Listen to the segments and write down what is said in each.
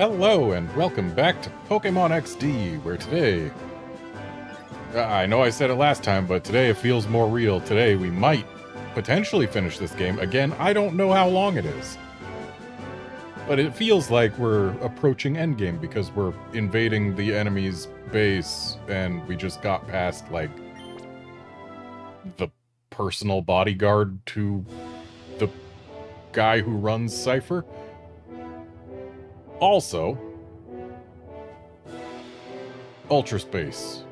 Hello and welcome back to Pokémon XD, where today... I know I said it last time, but today it feels more real. Today we might potentially finish this game. Again, I don't know how long it is. But it feels like we're approaching endgame because we're invading the enemy's base and we just got past, like, the personal bodyguard to the guy who runs Cypher. Also, Ultra Space.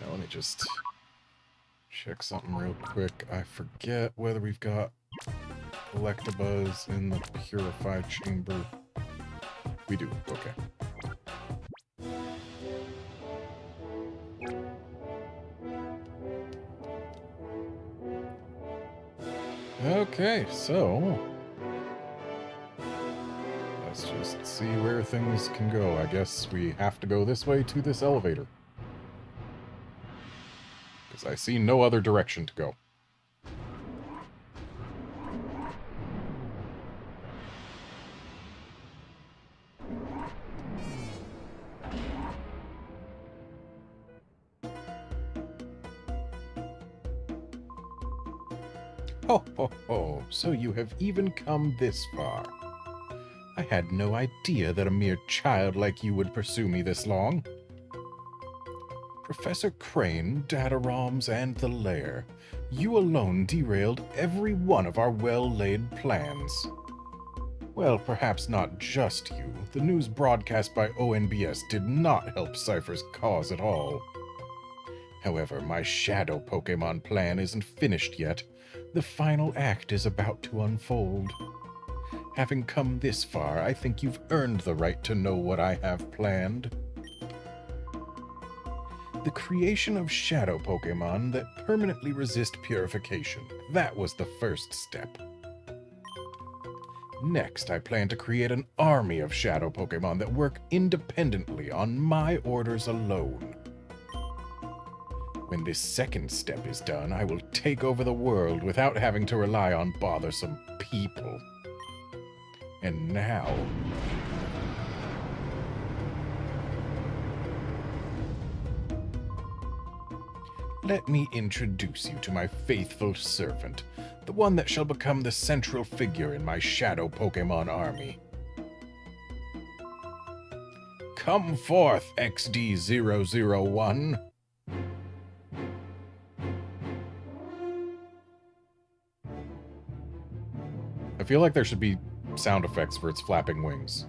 Now, let me just check something real quick. I forget whether we've got Electabuzz in the Purified Chamber. We do, okay. Okay, so let's just see where things can go. I guess we have to go this way to this elevator, because I see no other direction to go. Ho ho ho, so you have even come this far. I had no idea that a mere child like you would pursue me this long. Professor Crane, data ROMs, and the lair. You alone derailed every one of our well-laid plans. Well, perhaps not just you. The news broadcast by ONBS did not help Cypher's cause at all. However, my shadow Pokémon plan isn't finished yet. The final act is about to unfold. Having come this far, I think you've earned the right to know what I have planned. The creation of shadow Pokémon that permanently resist purification. That was the first step. Next, I plan to create an army of shadow Pokémon that work independently on my orders alone. When this second step is done, I will take over the world without having to rely on bothersome people. And now... let me introduce you to my faithful servant, the one that shall become the central figure in my shadow Pokémon army. Come forth, XD001. I feel like there should be sound effects for its flapping wings.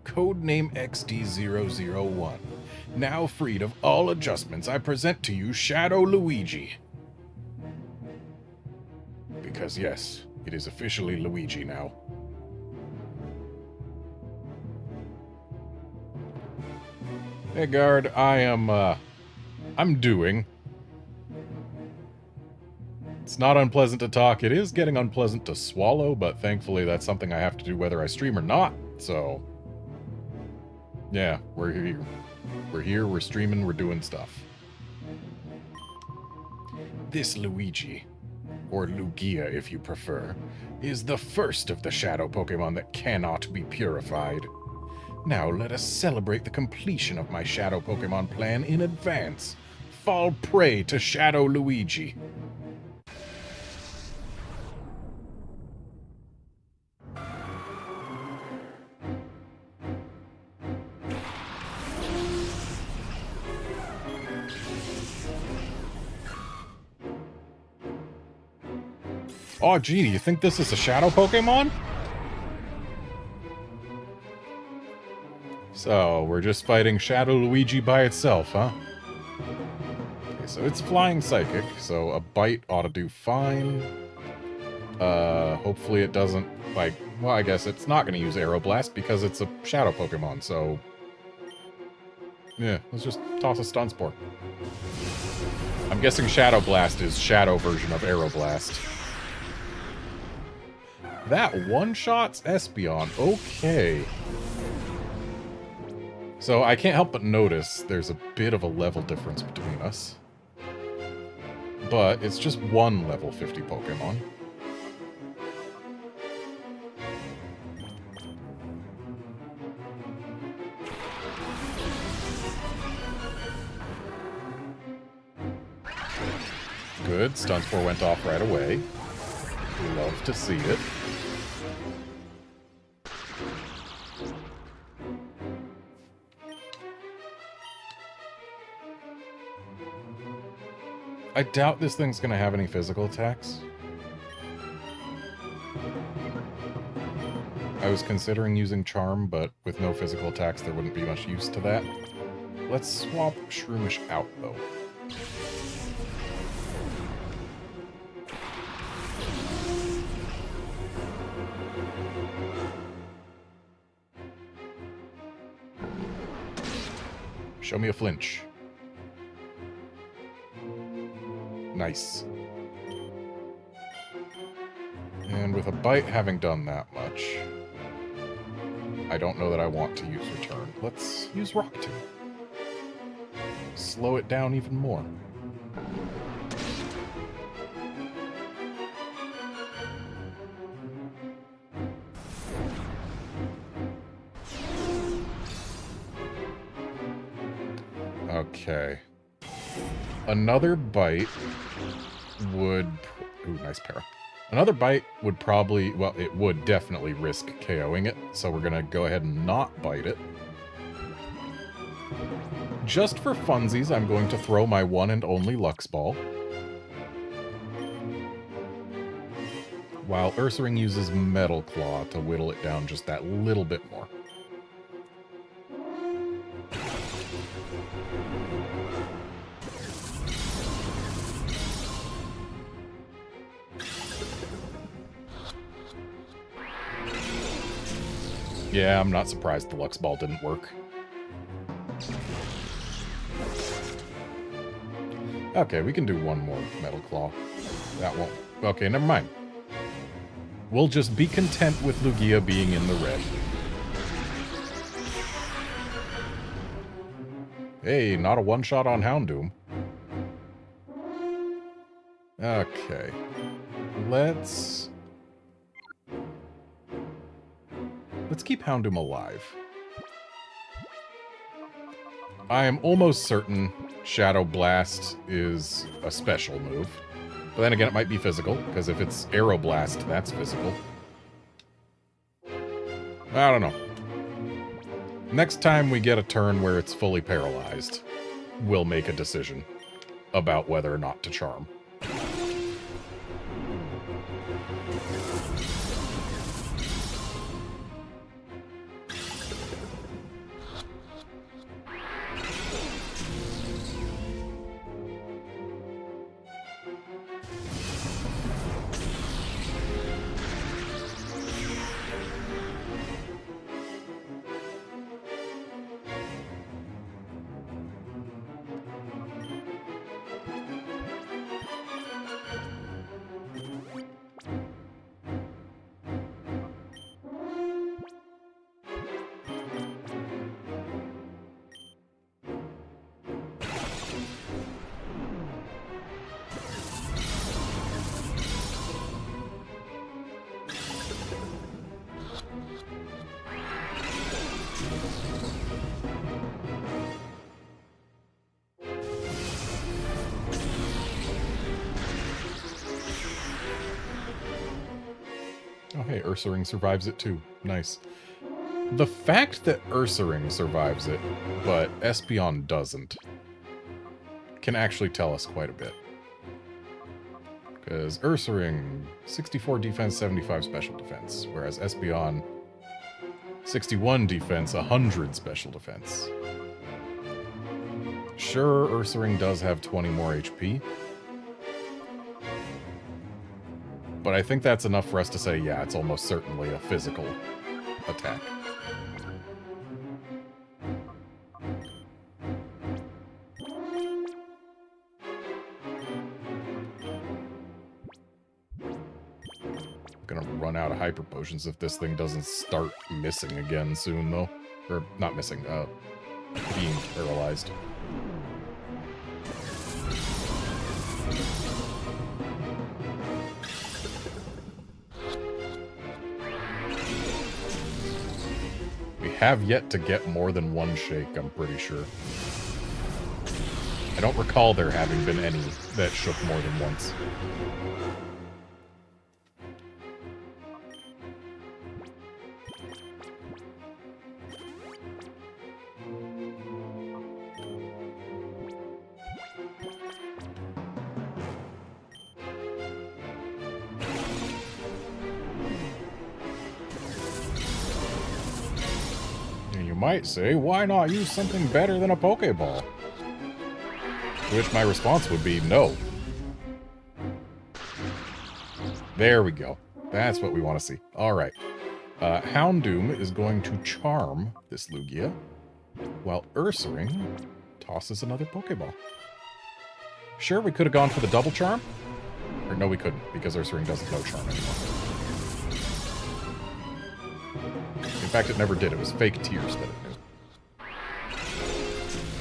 Codename XD001. Now freed of all adjustments, I present to you Shadow Luigi. Because yes, it is officially Luigi now. Hey guard, I'm doing. It's not unpleasant to talk. It is getting unpleasant to swallow, but thankfully that's something I have to do whether I stream or not. So, yeah, we're here. We're here, we're streaming, we're doing stuff. This Luigi, or Lugia if you prefer, is the first of the shadow Pokémon that cannot be purified. Now let us celebrate the completion of my shadow Pokémon plan in advance. Fall prey to Shadow Luigi. Oh, gee, do you think this is a shadow Pokémon? So, we're just fighting Shadow Luigi by itself, huh? Okay, so it's flying psychic, so a bite ought to do fine. Hopefully it doesn't, like... well, I guess it's not going to use Aeroblast because it's a shadow Pokémon, so... yeah, let's just toss a Stun Spore. I'm guessing Shadow Blast is shadow version of Aeroblast. That one-shots Espeon. Okay. So I can't help but notice there's a bit of a level difference between us. but it's just one level 50 Pokemon. Good. Stun Spore went off right away. Love to see it. I doubt this thing's going to have any physical attacks. I was considering using Charm, but with no physical attacks, there wouldn't be much use to that. Let's swap Shroomish out, though. Show me a flinch. Nice. And with a bite having done that much, I don't know that I want to use Return. Let's use Rock Tomb. Slow it down even more. Okay. Another bite would... Ooh, nice para. Another bite would probably... Well, it would definitely risk KOing it, so we're gonna go ahead and not bite it. Just for funsies, I'm going to throw my one and only Lux Ball. While Ursaring uses Metal Claw to whittle it down just that little bit more. Yeah, I'm not surprised the Lux Ball didn't work. Okay, we can do one more Metal Claw. That won't... Okay, never mind. We'll just be content with Lugia being in the red. Hey, not a one-shot on Houndoom. Okay. Let's keep Houndoom alive. I am almost certain Shadow Blast is a special move. But then again, it might be physical, because if it's Aero Blast, that's physical. I don't know. Next time we get a turn where it's fully paralyzed, we'll make a decision about whether or not to Charm. Oh hey, Ursaring survives it too. Nice. The fact that Ursaring survives it, but Espeon doesn't, can actually tell us quite a bit. Because Ursaring, 64 defense, 75 special defense, whereas Espeon, 61 defense, 100 special defense. Sure, Ursaring does have 20 more HP, but I think that's enough for us to say, yeah, it's almost certainly a physical attack. Gonna run out of hyper potions if this thing doesn't start missing again soon, though. Or, not missing, being paralyzed. have yet to get more than one shake, I'm pretty sure. I don't recall there having been any that shook more than once. You might say, why not use something better than a Pokeball? To which my response would be, no. There we go. That's what we want to see. Alright. Houndoom is going to charm this Lugia, while Ursaring tosses another Pokeball. Sure, we could have gone for the double charm? Or no, we couldn't, because Ursaring doesn't know charm anymore. In fact, it never did. It was fake tears that it knew.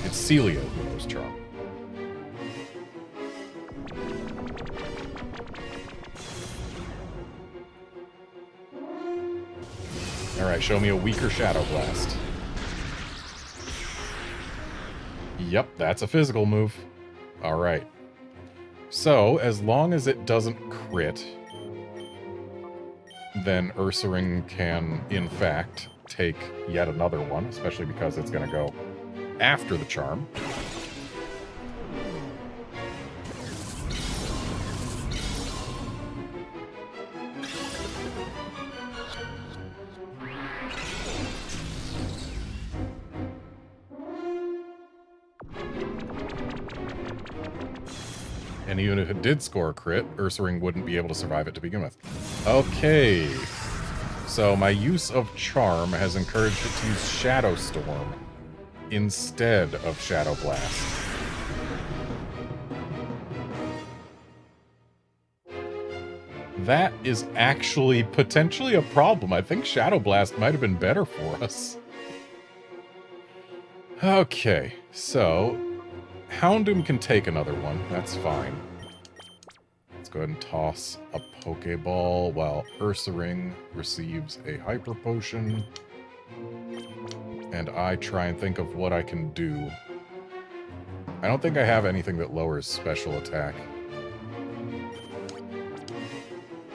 It's Celia who knows charm. Alright, show me a weaker Shadow Blast. Yep, that's a physical move. Alright. So, as long as it doesn't crit, then Ursaring can, in fact, take yet another one, especially because it's going to go after the charm. And even if it did score a crit, Ursaring wouldn't be able to survive it to begin with. Okay. So my use of Charm has encouraged it to use Shadow Storm instead of Shadow Blast. That is actually potentially a problem. I think Shadow Blast might have been better for us. Okay, so Houndoom can take another one. That's fine. Let's go ahead and toss a Pokeball while Ursaring receives a Hyper Potion. And I try and think of what I can do. I don't think I have anything that lowers special attack.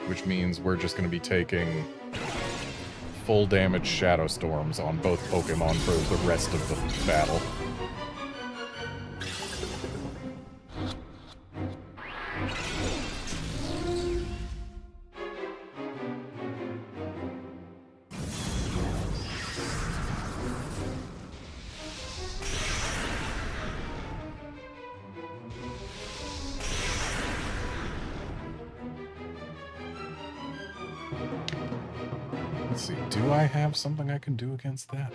Which means we're just going to be taking full damage Shadow Storms on both Pokemon for the rest of the battle. Let's see, do I have something I can do against that?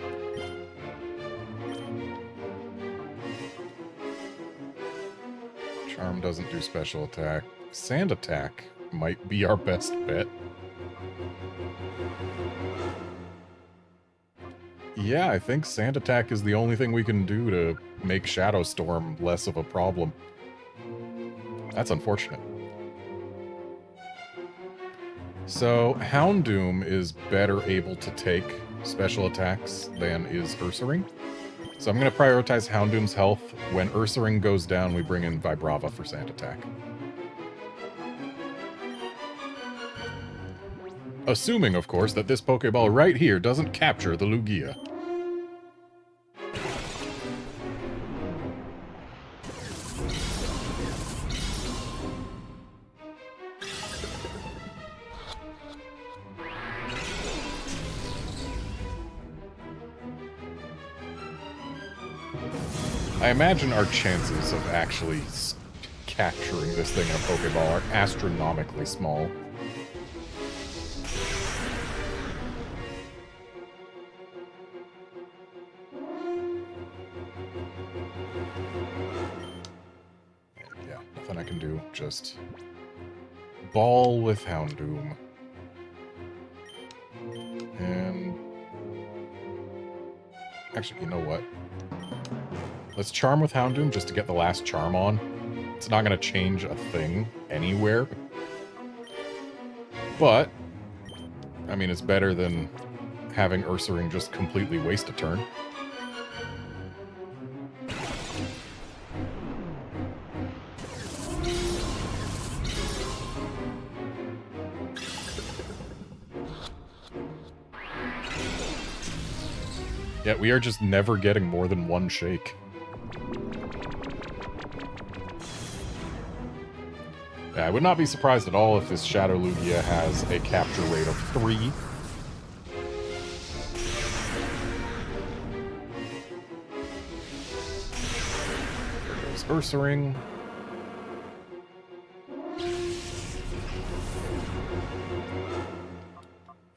Charm doesn't do special attack. Sand attack might be our best bet. Yeah, I think Sand attack is the only thing we can do to make Shadow Storm less of a problem. That's unfortunate. So, Houndoom is better able to take special attacks than is Ursaring. So I'm going to prioritize Houndoom's health. When Ursaring goes down, we bring in Vibrava for Sand attack. Assuming, of course, that this Pokeball right here doesn't capture the Lugia. I imagine our chances of actually capturing this thing in a Pokeball are astronomically small. Yeah, nothing I can do. Just ball with Houndoom. And actually, you know what? Let's Charm with Houndoom just to get the last Charm on. It's not going to change a thing anywhere. But, I mean, it's better than having Ursaring just completely waste a turn. Yet we are just never getting more than one shake. Yeah, I would not be surprised at all if this Shadow Lugia has a capture rate of 3. There goes Ursaring.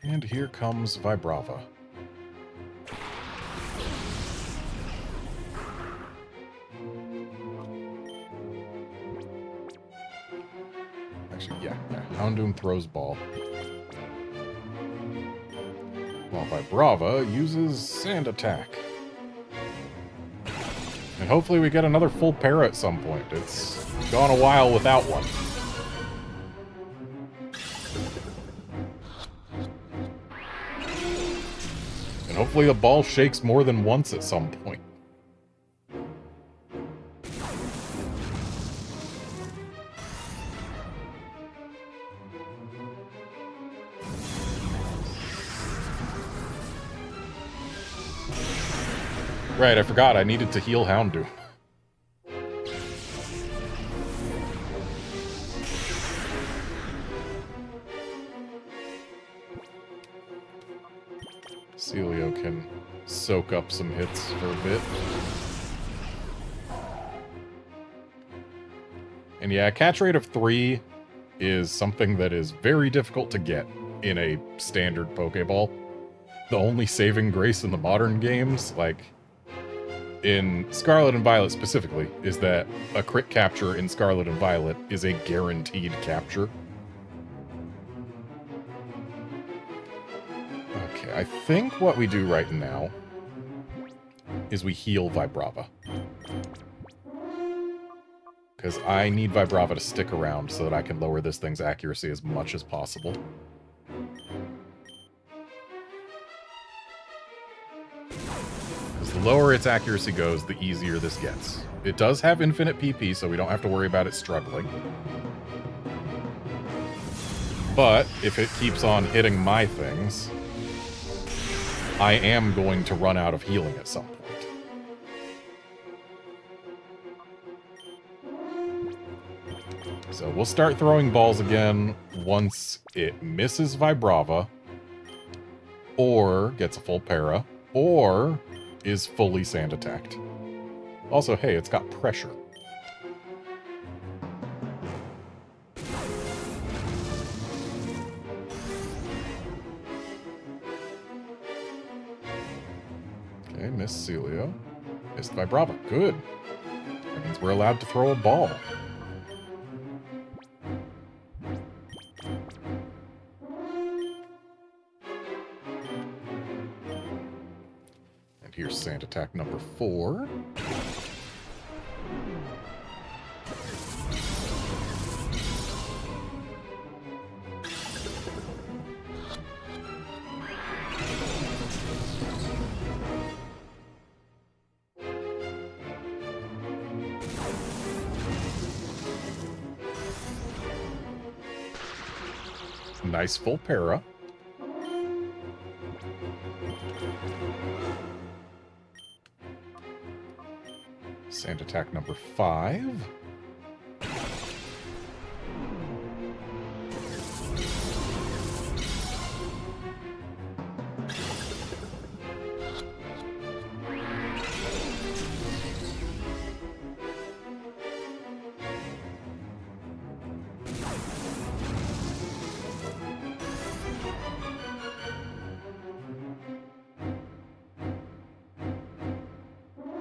And here comes Vibrava. Yeah, Houndoom throws ball. While Vibrava uses Sand Attack. And hopefully we get another full para at some point. It's gone a while without one. And hopefully the ball shakes more than once at some point. Right, I forgot. I needed to heal Houndoom. Celio can soak up some hits for a bit. And yeah, a catch rate of 3 is something that is very difficult to get in a standard Pokeball. The only saving grace in the modern games, like in Scarlet and Violet specifically, is that a crit capture in Scarlet and Violet is a guaranteed capture. Okay, I think what we do right now is we heal Vibrava. Because I need Vibrava to stick around so that I can lower this thing's accuracy as much as possible. The lower its accuracy goes, the easier this gets. It does have infinite PP, so we don't have to worry about it struggling. But if it keeps on hitting my things, I am going to run out of healing at some point. So we'll start throwing balls again once it misses Vibrava, or gets a full para, or is fully sand attacked. Also, hey, it's got pressure. Okay, Miss Celio. Missed Vibrava. Good. That means we're allowed to throw a ball. Here's Sand Attack number 4. Nice full para. Sand Attack number 5.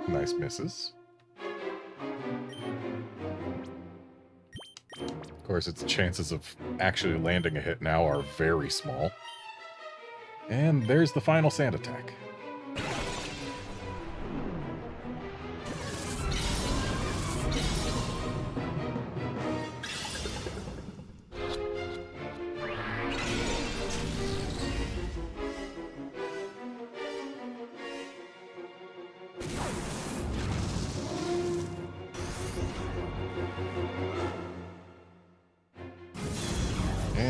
Nice misses. Of course, its chances of actually landing a hit now are very small. And there's the final Sand Attack.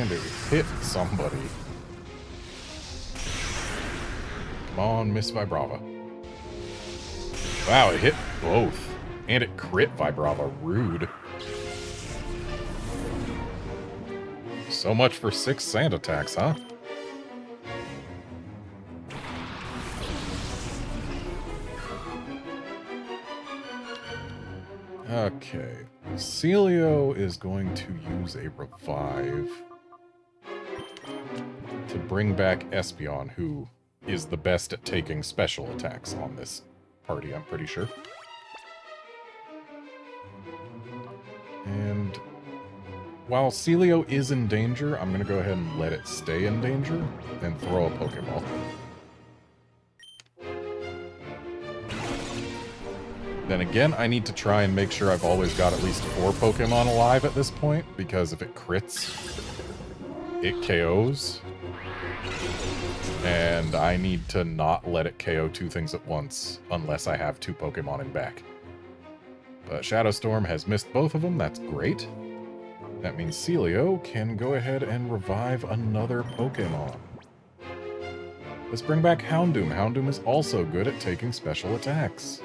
And it hit somebody. Come on, Miss Vibrava. Wow, it hit both. And it crit Vibrava. Rude. So much for 6 sand attacks, huh? Okay. Celio is going to use a revive to bring back Espeon, who is the best at taking special attacks on this party, I'm pretty sure. And while Celio is in danger, I'm going to go ahead and let it stay in danger and throw a Pokeball. Then again, I need to try and make sure I've always got at least 4 Pokemon alive at this point, because if it crits, it KOs. And I need to not let it KO 2 things at once, unless I have 2 Pokemon in back. But Shadow Storm has missed both of them, that's great. That means Celio can go ahead and revive another Pokemon. Let's bring back Houndoom. Houndoom is also good at taking special attacks.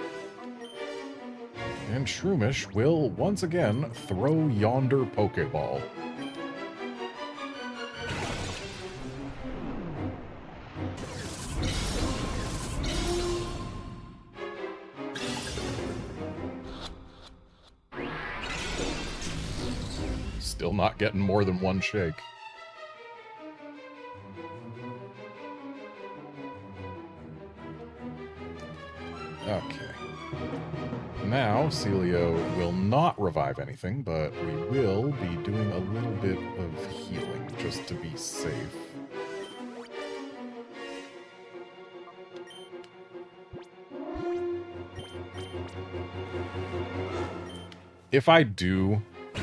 And Shroomish will, once again, throw yonder Pokeball. Still not getting more than 1 shake. Okay. Now, Celio will not revive anything, but we will be doing a little bit of healing, just to be safe. If I do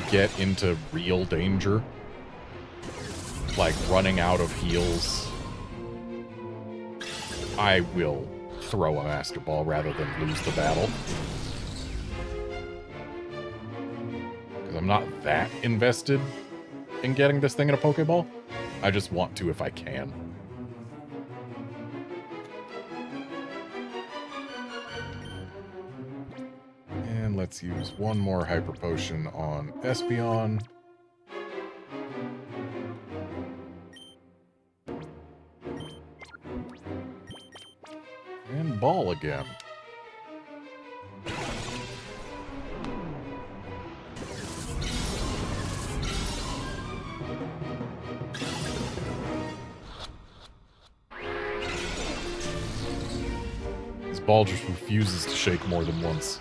get into real danger, like running out of heals, I will throw a Master Ball rather than lose the battle. I'm not that invested in getting this thing in a Pokeball. I just want to if I can. And let's use one more Hyper Potion on Espeon. And Ball again. Ball just refuses to shake more than once.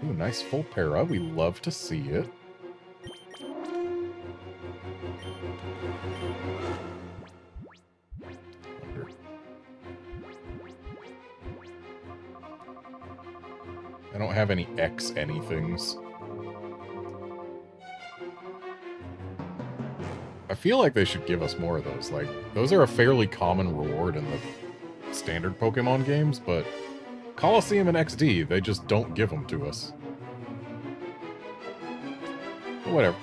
Ooh, nice full para. We love to see it. I don't have any X anythings. I feel like they should give us more of those. Like, those are a fairly common reward in the standard Pokemon games, but Colosseum and XD, they just don't give them to us. Whatever.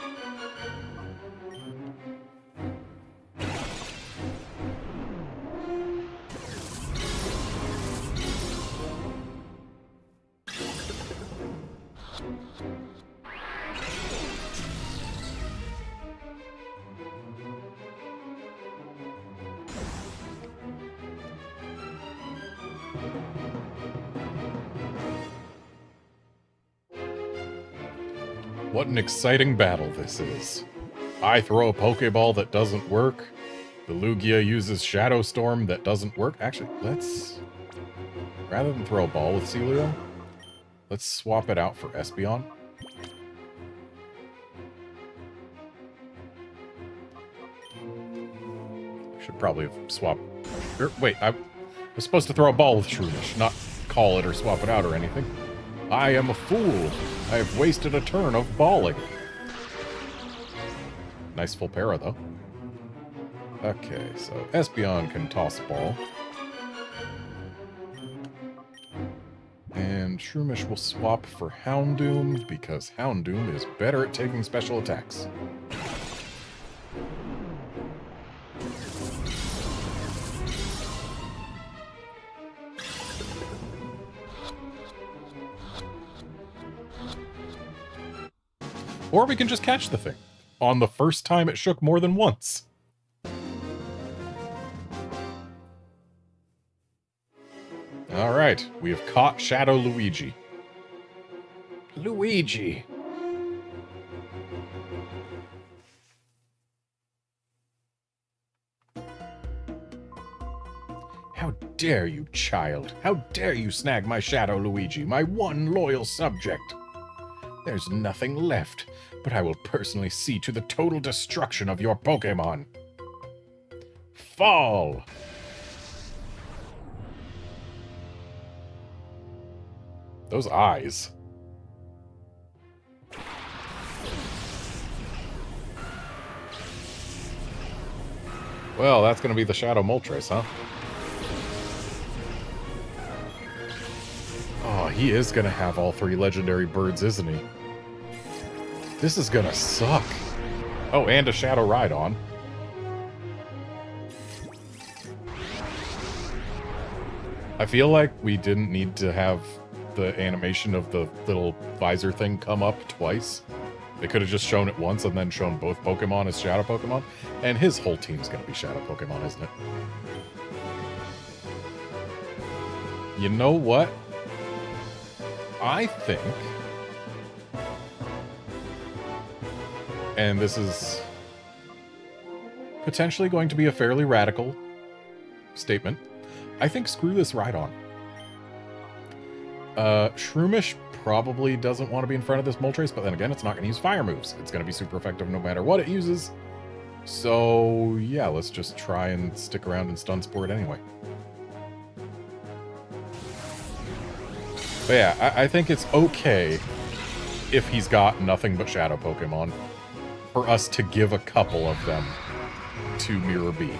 What an exciting battle this is. I throw a Pokeball that doesn't work. The Lugia uses Shadow Storm that doesn't work. Actually, let's... rather than throw a ball with Celio, let's swap it out for Espeon. Should probably have swapped... wait, I was supposed to throw a ball with Shroomish, not call it or swap it out or anything. I am a fool. I have wasted a turn of balling. Nice full para, though. Okay, so Espeon can toss a ball. And Shroomish will swap for Houndoom, because Houndoom is better at taking special attacks. Or we can just catch the thing on the first time it shook more than once. Alright, we have caught Shadow Luigi. Luigi! How dare you, child? How dare you snag my Shadow Luigi, my one loyal subject? There's nothing left, but I will personally see to the total destruction of your Pokémon. Fall! Those eyes. Well, that's going to be the Shadow Moltres, huh? Oh, he is going to have all 3 legendary birds, isn't he? This is going to suck. Oh, and a Shadow Rhydon. I feel like we didn't need to have the animation of the little visor thing come up twice. They could have just shown it once and then shown both Pokemon as Shadow Pokemon. And his whole team's going to be Shadow Pokemon, isn't it? You know what? I think... And this is potentially going to be a fairly radical statement. I think screw this Rhydon. Shroomish probably doesn't want to be in front of this Moltres, but then again, it's not going to use fire moves. It's going to be super effective no matter what it uses. So, yeah, let's just try and stick around and stun spore it anyway. But yeah, I think it's okay if he's got nothing but Shadow Pokemon for us to give a couple of them to Mirror B.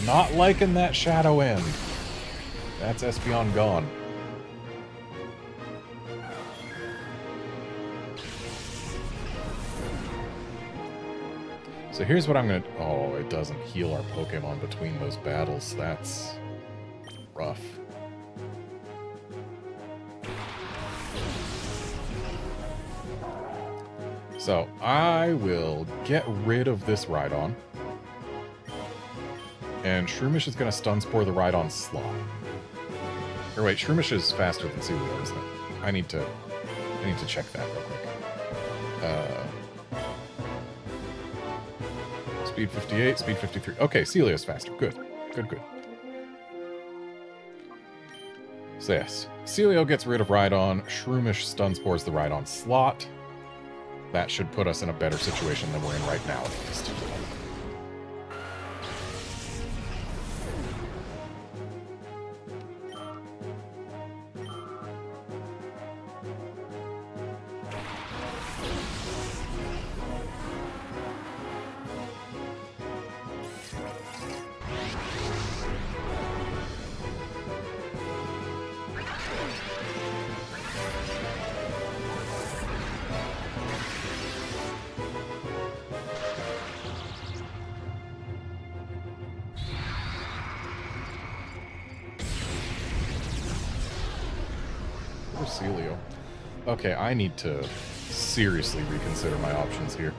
Not liking that Shadow End. That's Espeon gone. So here's what I'm gonna... Oh, it doesn't heal our Pokemon between those battles. That's rough. So I will get rid of this Rhydon. And Shroomish is going to stun spore the Rhydon slot. Or wait, Shroomish is faster than Celio, isn't it? I need to check that real quick. Speed 58, speed 53. Okay, Celio's faster. Good. Good, good. So yes, Celio gets rid of Rhydon. Shroomish stun spores the Rhydon slot. That should put us in a better situation than we're in right now, at least. Celio. Okay, I need to seriously reconsider my options here.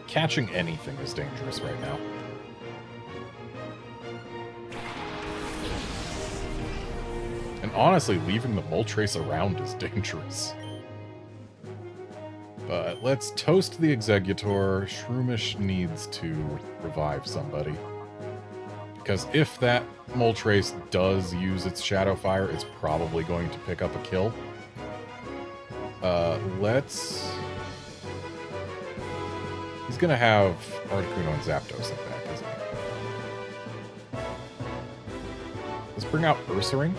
Catching anything is dangerous right now. And honestly, leaving the Moltres around is dangerous. But let's toast the Exeggutor. Shroomish needs to revive somebody. Because if that Moltres does use its Shadow Fire, it's probably going to pick up a kill. He's going to have Articuno and Zapdos in back, isn't he? Let's bring out Ursaring.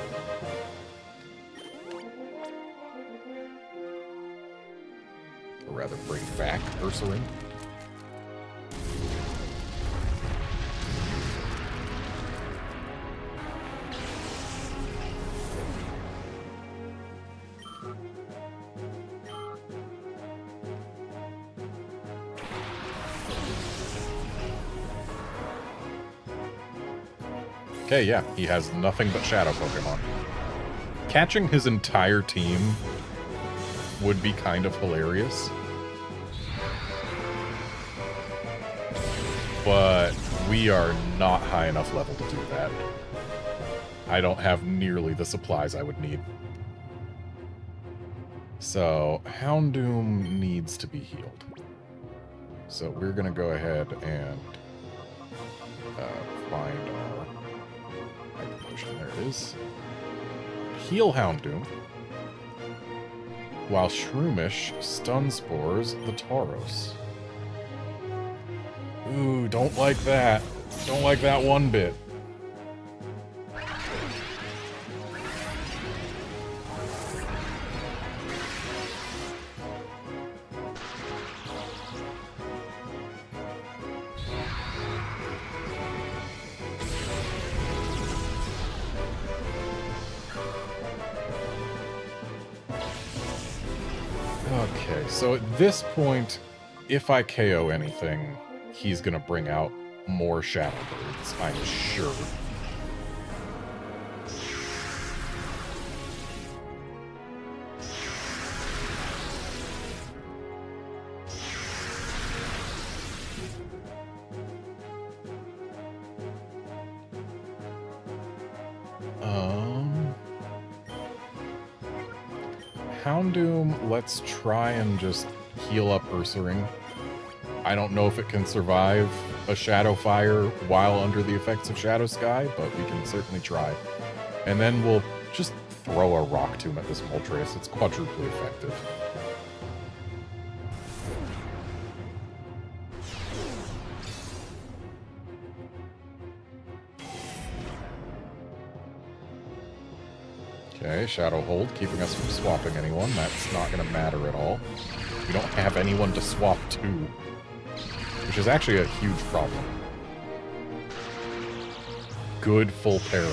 Or rather, bring back Ursaring. Okay, yeah, he has nothing but shadow Pokemon. Catching his entire team would be kind of hilarious. But we are not high enough level to do that. I don't have nearly the supplies I would need. So, Houndoom needs to be healed. So we're going to go ahead and find our Hyper Potion. There it is. Heal Houndoom, while Shroomish stun spores the Tauros. Ooh, don't like that. Don't like that one bit. Okay, so at this point, if I KO anything, he's gonna bring out more Shadow Birds, I'm sure. Houndoom, let's try and just heal up Ursaring. I don't know if it can survive a Shadow Fire while under the effects of Shadow Sky, but we can certainly try. And then we'll just throw a Rock Tomb at this Moltres. It's quadruply effective. Okay, Shadow Hold, keeping us from swapping anyone. That's not going to matter at all. We don't have anyone to swap to, which is actually a huge problem. Good full para.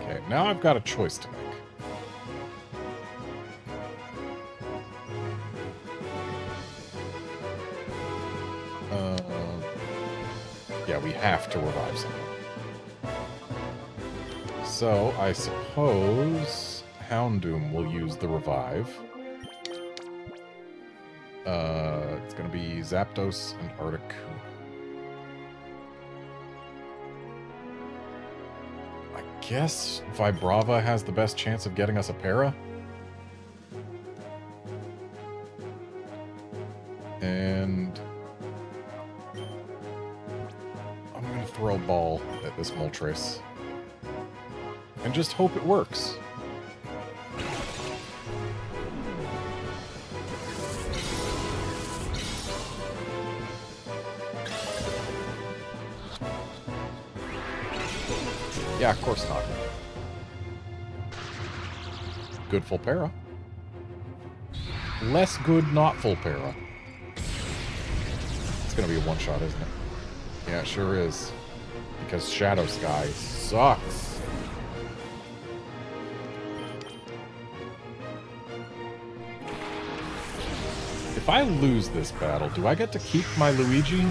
Okay, now I've got a choice to make. Yeah, we have to revive someone. So, I suppose Houndoom will use the revive. It's gonna be Zapdos and Articuno. I guess Vibrava has the best chance of getting us a para? And I'm gonna throw a ball at this Moltres. And just hope it works. Yeah, of course not. Good full para. Less good not full para. It's gonna be a one-shot, isn't it? Yeah, it sure is. Because Shadow Sky sucks. If I lose this battle, do I get to keep my Luigi?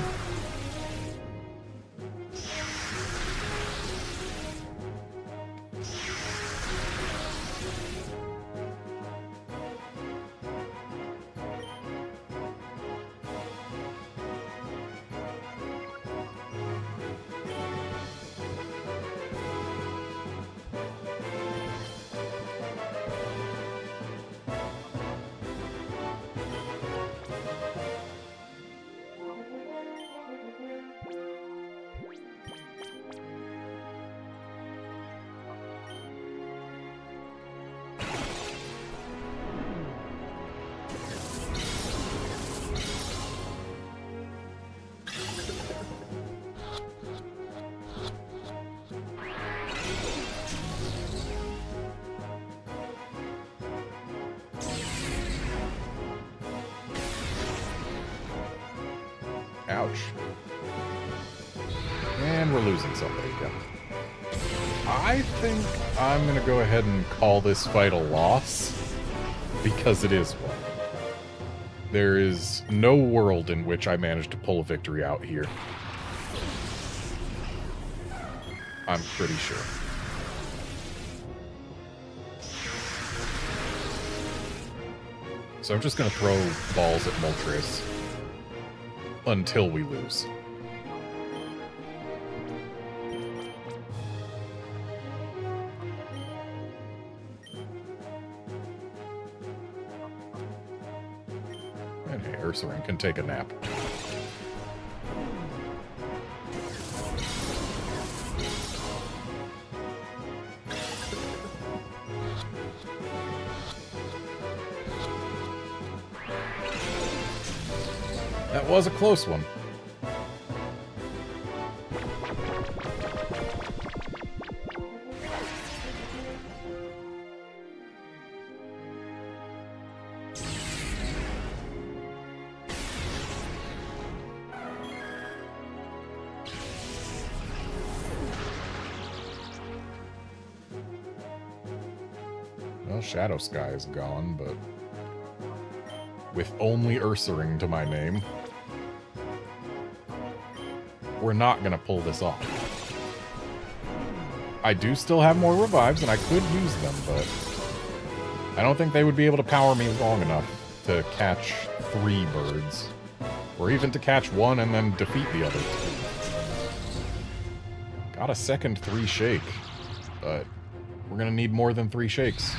Ouch. And we're losing somebody again. I think I'm going to go ahead and call this fight a loss, because it is one. There is no world in which I managed to pull a victory out here. I'm pretty sure. So I'm just going to throw balls at Moltres until we lose. And hey, Ursaring can take a nap. That was a close one. Well, Shadow Sky is gone, but with only Ursaring to my name, we're not going to pull this off. I do still have more revives, and I could use them, but I don't think they would be able to power me long enough to catch 3 birds. Or even to catch 1 and then defeat the other 2. Got a second 3 shake, but we're going to need more than 3 shakes.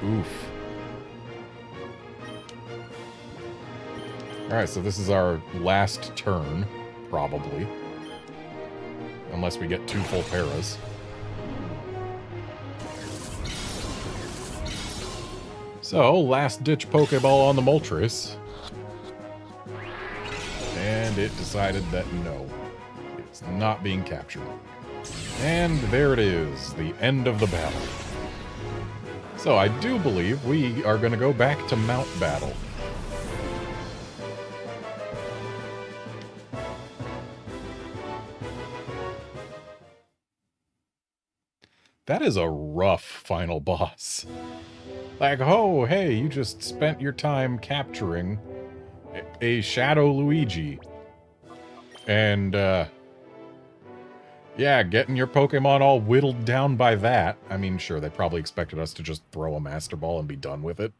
Oof. Alright, so this is our last turn, probably. Unless we get 2 full paras. So, last-ditch Pokeball on the Moltres. And it decided that no, it's not being captured. And there it is, the end of the battle. So I do believe we are going to go back to Mount Battle. That is a rough final boss. Like, oh, hey, you just spent your time capturing a Shadow Luigi. And, yeah, getting your Pokemon all whittled down by that. I mean, sure, they probably expected us to just throw a Master Ball and be done with it.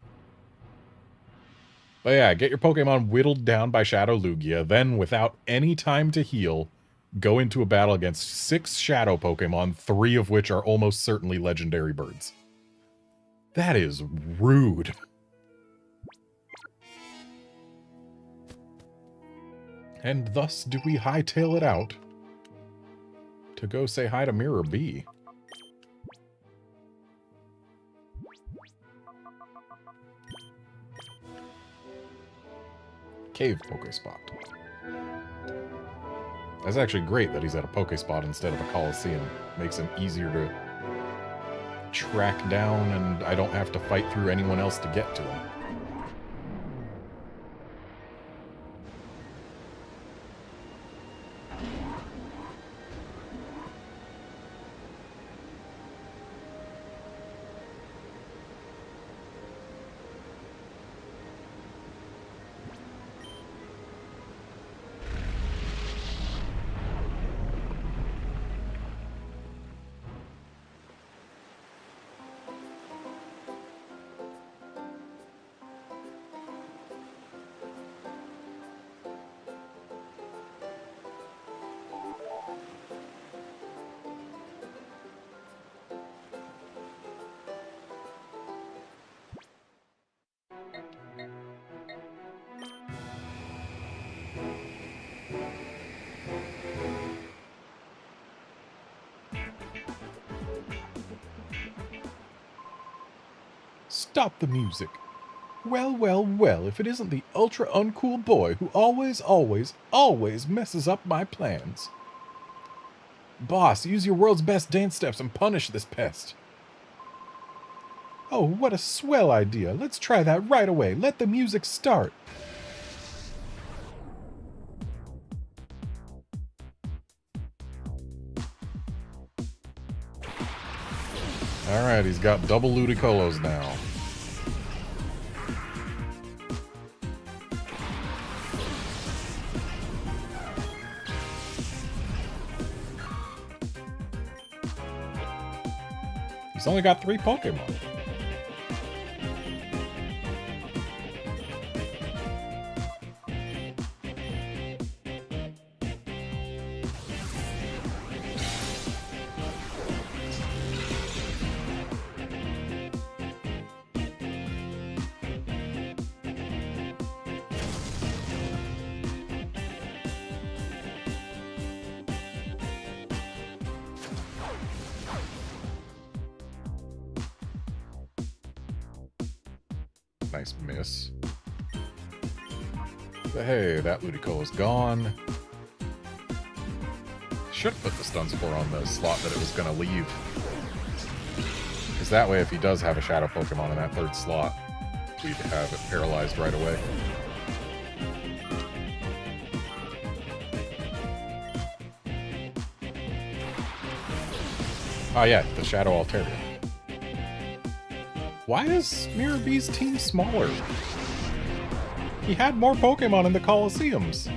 But yeah, get your Pokemon whittled down by Shadow Lugia, then, without any time to heal, go into a battle against 6 Shadow Pokemon, 3 of which are almost certainly legendary birds. That is rude. And thus do we hightail it out to go say hi to Mirror B. Cave Pokespot. That's actually great that he's at a Pokespot instead of a Coliseum. Makes him easier to track down, and I don't have to fight through anyone else to get to him. Stop the music. Well, well, well, if it isn't the ultra uncool boy who always, always, always messes up my plans. Boss, use your world's best dance steps and punish this pest. Oh, what a swell idea. Let's try that right away. Let the music start. Alright, he's got double Ludicolo's now. He's only got 3 Pokemon. Nice miss. But hey, that Ludicolo's gone. Should have put the Stun Spore on the slot that it was going to leave. Because that way, if he does have a Shadow Pokemon in that 3rd slot, we'd have it paralyzed right away. Oh yeah, the Shadow Altaria. Why is Mirror B's team smaller? He had more Pokemon in the Colosseums.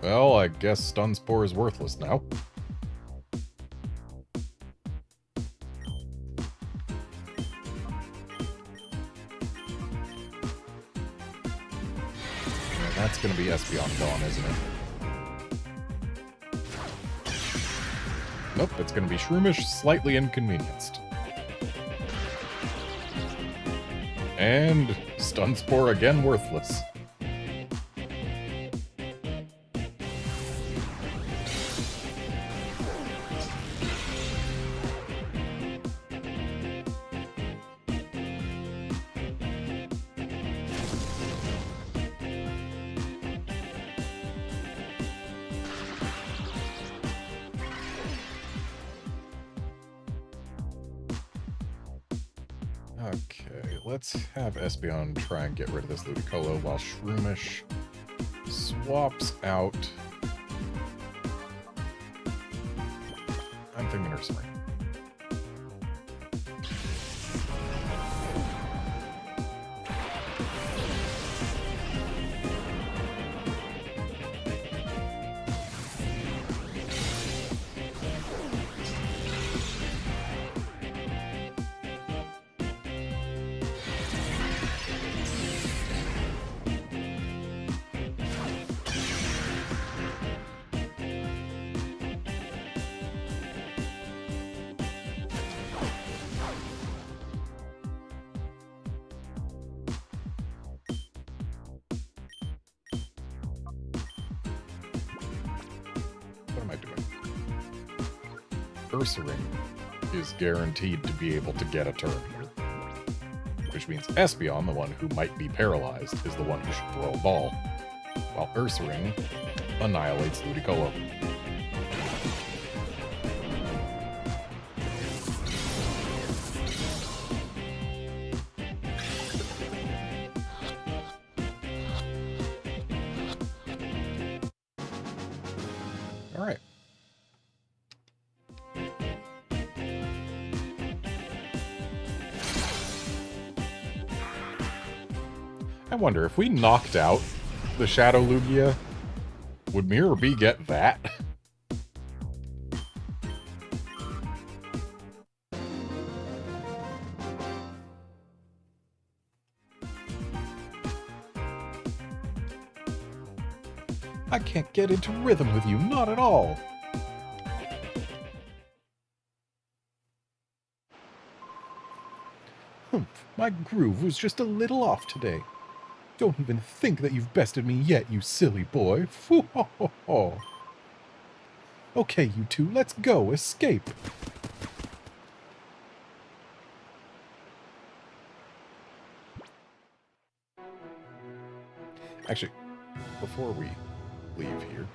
Well, I guess Stun Spore is worthless now. Yeah, that's gonna be Espeon gone, isn't it? Nope, it's going to be Shroomish, slightly inconvenienced. And Stun Spore again worthless. Okay, let's have Espeon try and get rid of this Ludicolo while Shroomish swaps out. I'm thinking Ursaring. Ursaring is guaranteed to be able to get a turn here. Which means Espeon, the one who might be paralyzed, is the one who should throw a ball. While Ursaring annihilates Ludicolo. Alright. I wonder, if we knocked out the Shadow Lugia, would Mirror B get that? I can't get into rhythm with you, not at all. Humph, my groove was just a little off today. Don't even think that you've bested me yet, you silly boy. Foo-ho-ho-ho. Okay, you two, let's go. Escape. Actually, before we leave here...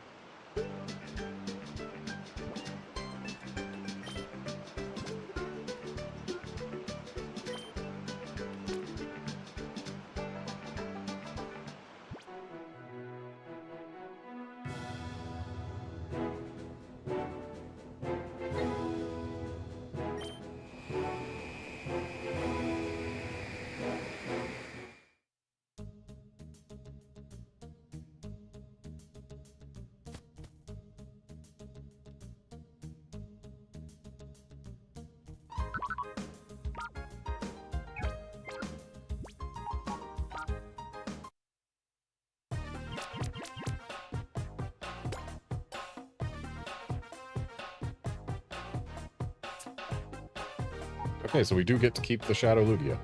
Okay, so we do get to keep the Shadow Lugia.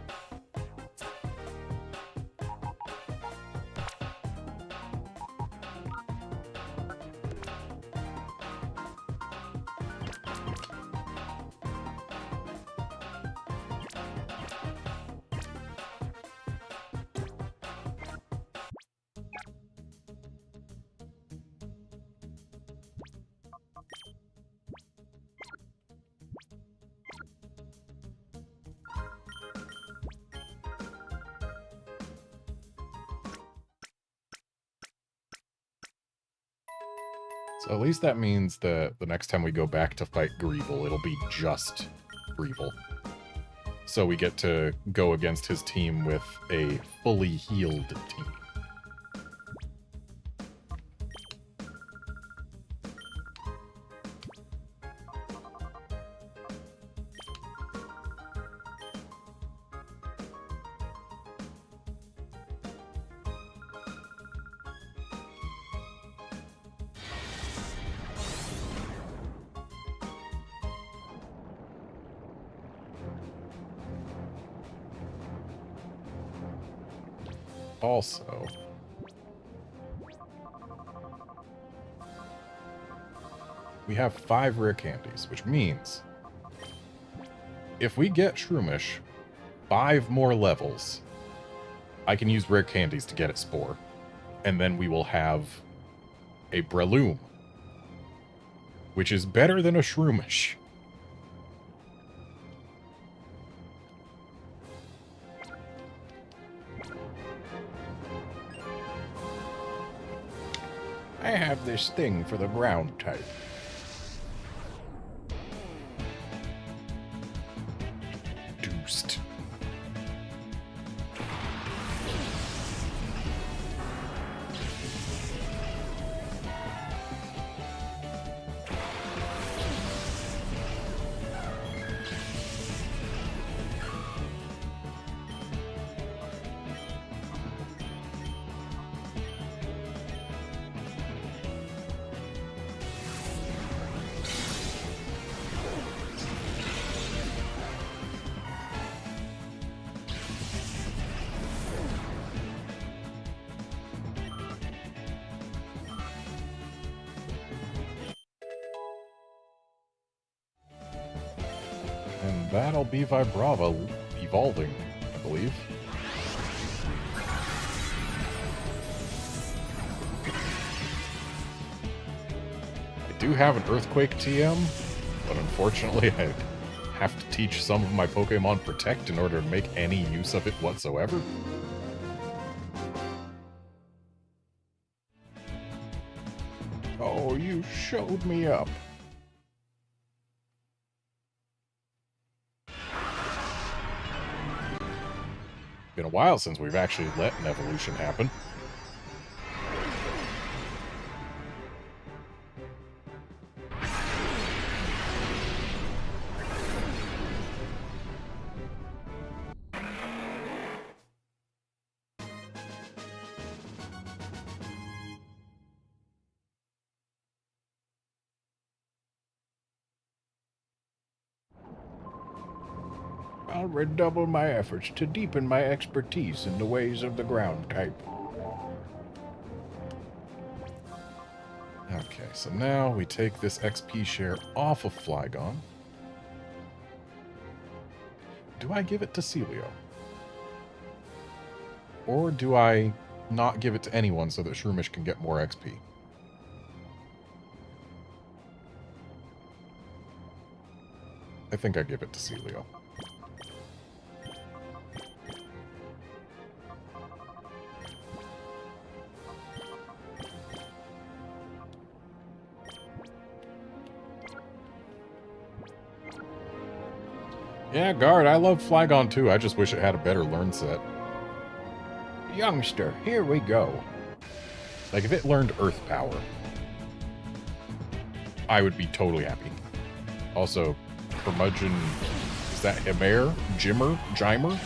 So at least that means that the next time we go back to fight Greevil, it'll be just Greevil. So we get to go against his team with a fully healed team. Also, we have 5 rare candies, which means if we get Shroomish 5 more levels, I can use rare candies to get its Spore, and then we will have a Breloom, which is better than a Shroomish. I have this thing for the ground type. Deuced. And that'll be Vibrava evolving, I believe. I do have an Earthquake TM, but unfortunately I have to teach some of my Pokemon Protect in order to make any use of it whatsoever. Oh, you showed me up. Been a while since we've actually let an evolution happen. I'll redouble my efforts to deepen my expertise in the ways of the ground type. Okay, so now we take this XP share off of Flygon. Do I give it to Celio? Or do I not give it to anyone so that Shroomish can get more XP? I think I give it to Celio. Yeah, Guard, I love Flygon too. I just wish it had a better learn set. Youngster, here we go. Like, if it learned Earth Power, I would be totally happy. Also, Curmudgeon, is that Himare? Jimmer? Jimer?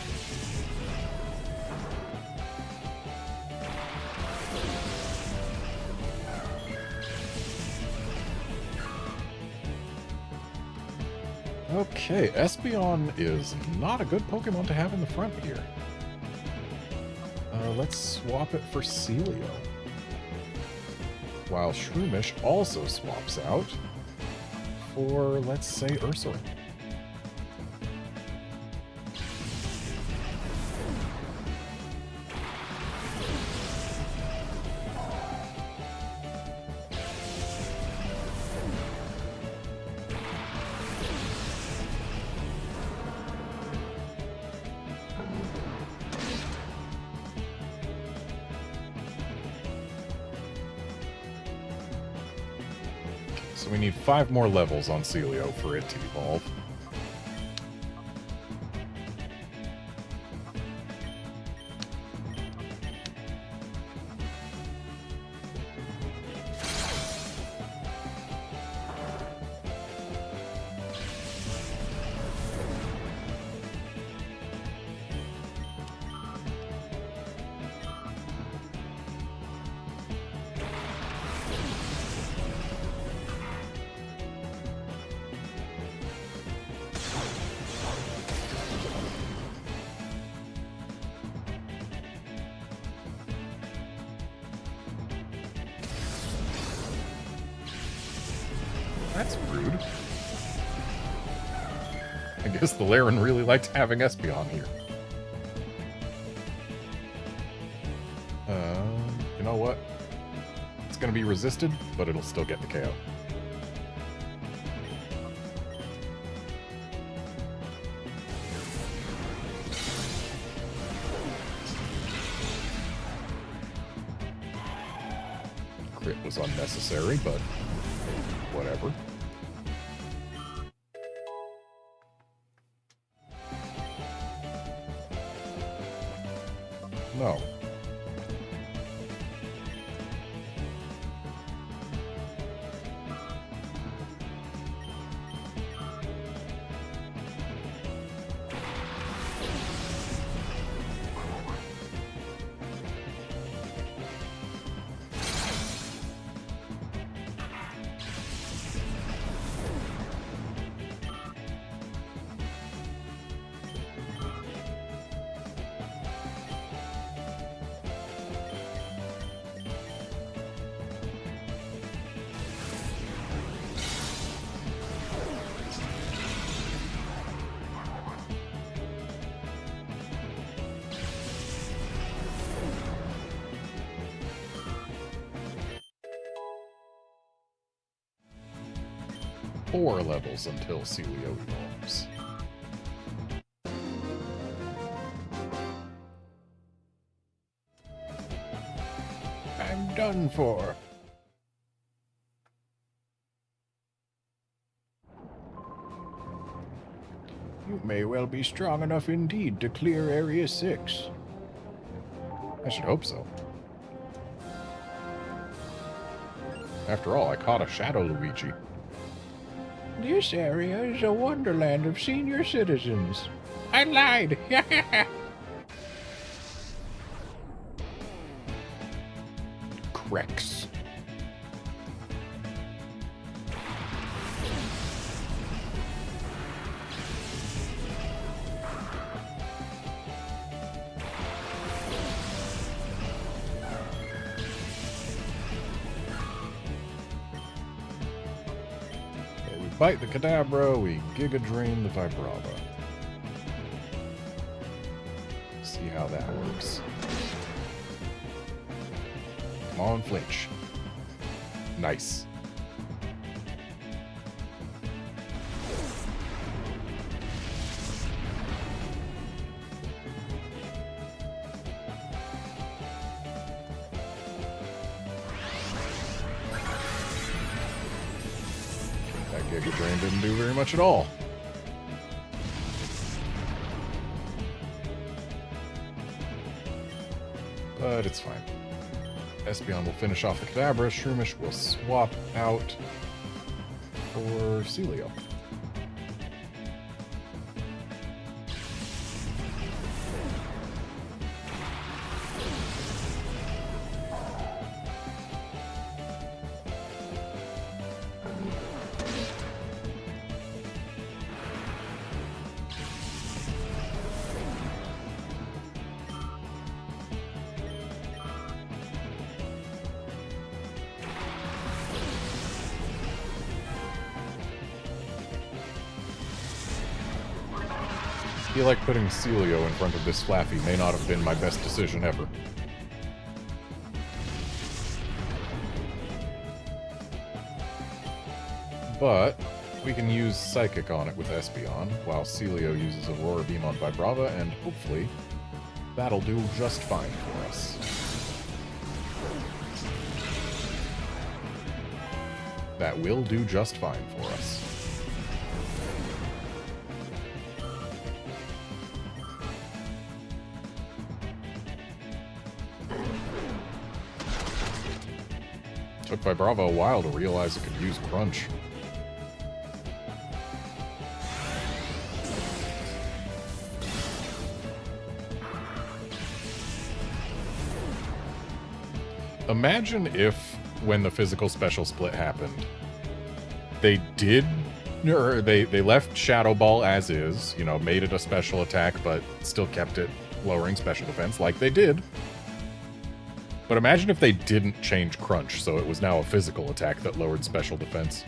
Okay, Espeon is not a good Pokemon to have in the front here. Let's swap it for Celio. While Shroomish also swaps out for, let's say, Ursaring. So we need 5 more levels on Celio for it to evolve. That's rude. I guess the Laren really liked having Espeon here. You know what? It's going to be resisted, but it'll still get the KO. Crit was unnecessary, but whatever. No. Four levels until Celio evolves. I'm done for. You may well be strong enough indeed to clear Area 6. I should hope so. After all, I caught a Shadow Luigi. This area is a wonderland of senior citizens. I lied! Crex. Bite the Kadabra, we Giga Drain the Vibrava. See how that works. Come on, flinch. Nice. Giga Drain didn't do very much at all. But it's fine. Espeon will finish off the Kadabra. Shroomish will swap out for Celio. feel like putting Celio in front of this Flaffy may not have been my best decision ever. But we can use Psychic on it with Espeon, while Celio uses Aurora Beam on Vibrava, and hopefully that'll do just fine for us. That will do just fine for us. Took Vibrava a while to realize it could use Crunch. Imagine if, when the physical special split happened, they left Shadow Ball as is, you know, made it a special attack, but still kept it lowering special defense like they did. But imagine if they didn't change Crunch, so it was now a physical attack that lowered special defense.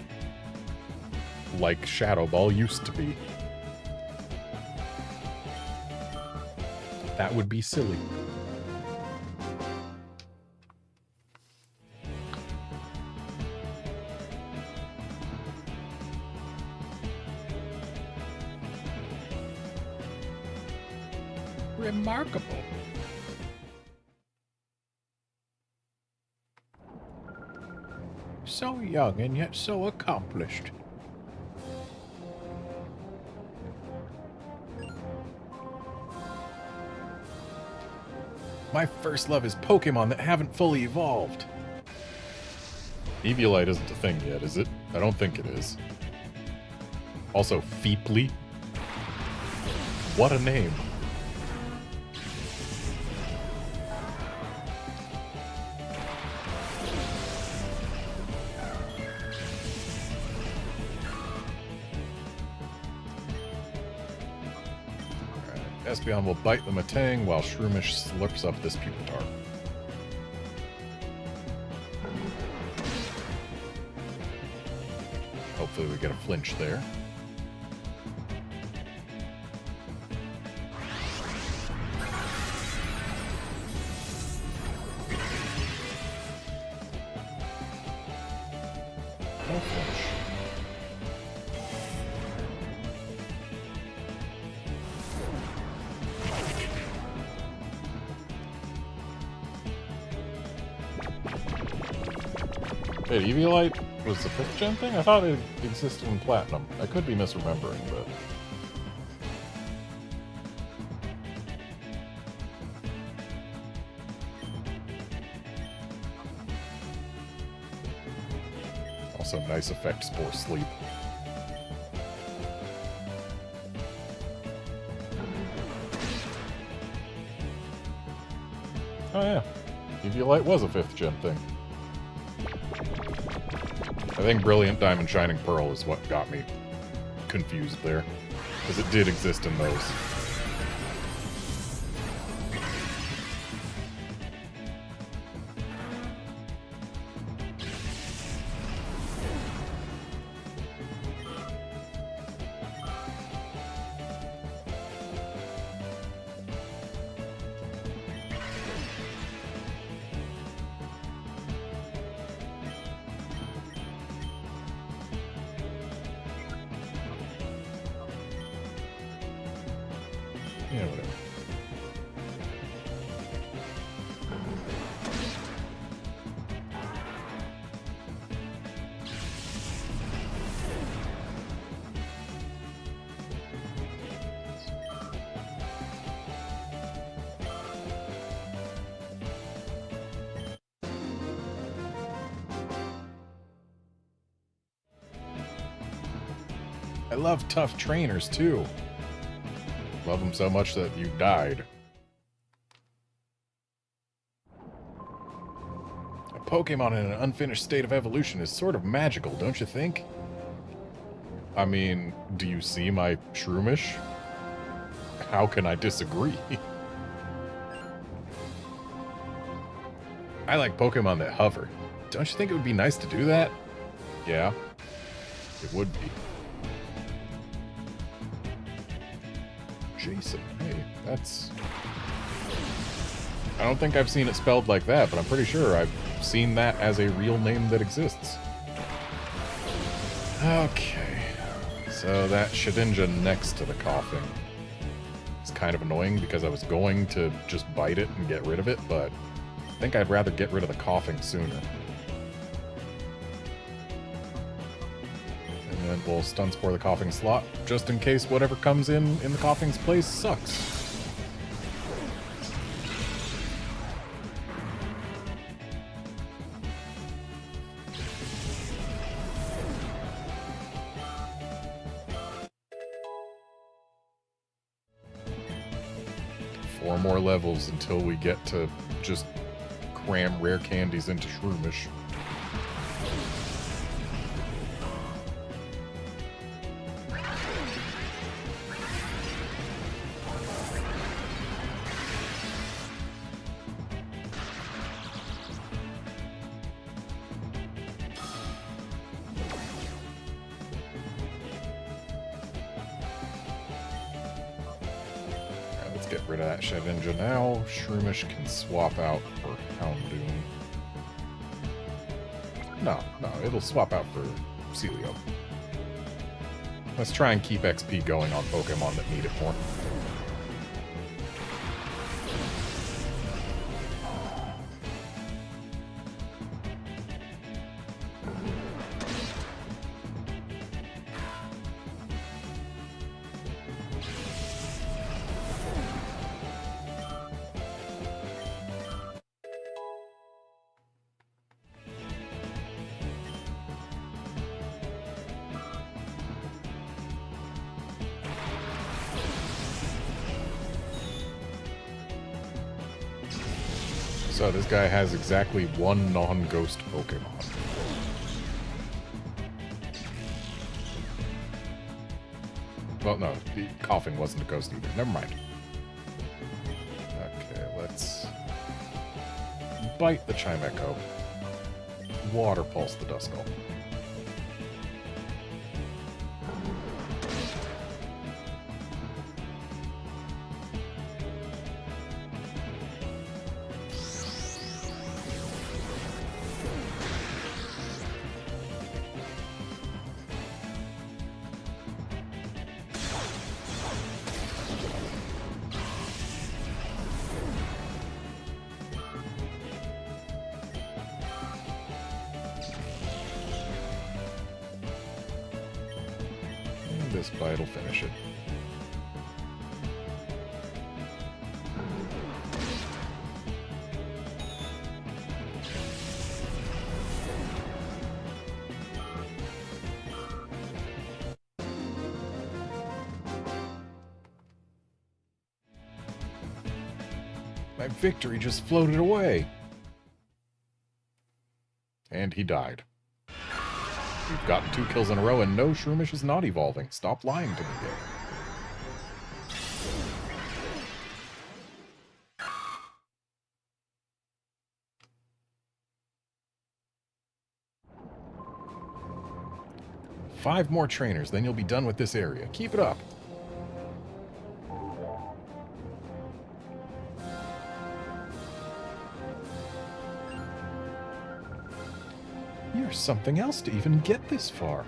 Like Shadow Ball used to be. That would be silly. Remarkable. So young and yet so accomplished. My first love is Pokemon that haven't fully evolved. Eviolite isn't a thing yet, is it? I don't think it is. Also, Feeply. What a name. Espeon will bite the Matang while Shroomish slurps up this Pupitar. Hopefully we get a flinch there. No flinch. Wait, Eviolite was the 5th gen thing? I thought it existed in Platinum. I could be misremembering, but... Also, nice effect, Spore Sleep. Oh yeah, Eviolite was a 5th gen thing. I think Brilliant Diamond Shining Pearl is what got me confused there, because it did exist in those. Yeah, whatever. I love tough trainers, too. Love them so much that you died. A Pokemon in an unfinished state of evolution is sort of magical, don't you think? I mean, do you see my Shroomish? How can I disagree? I like Pokemon that hover. Don't you think it would be nice to do that? Yeah, it would be. Jason. Hey, that's... I don't think I've seen it spelled like that, but I'm pretty sure I've seen that as a real name that exists. Okay. So that Shedinja next to the coughing. It's kind of annoying because I was going to just bite it and get rid of it, but I think I'd rather get rid of the coughing sooner. And then we'll stun spore the coughing slot, just in case whatever comes in the coughing's place sucks. Four more levels until we get to just cram rare candies into Shroomish. Get rid of that Shedinja now. Shroomish can swap out for Houndoom. No, it'll swap out for Celio. Let's try and keep XP going on Pokemon that need it more. So this guy has exactly one non-ghost Pokemon. Well, no, the coughing wasn't a ghost either. Never mind. Okay, let's bite the Chimecho. Water Pulse the Duskull. This bite will finish it. My victory just floated away. And he died. We've gotten 2 kills in a row, and no, Shroomish is not evolving. Stop lying to me, game. Five more trainers, then you'll be done with this area. Keep it up. You're something else to even get this far.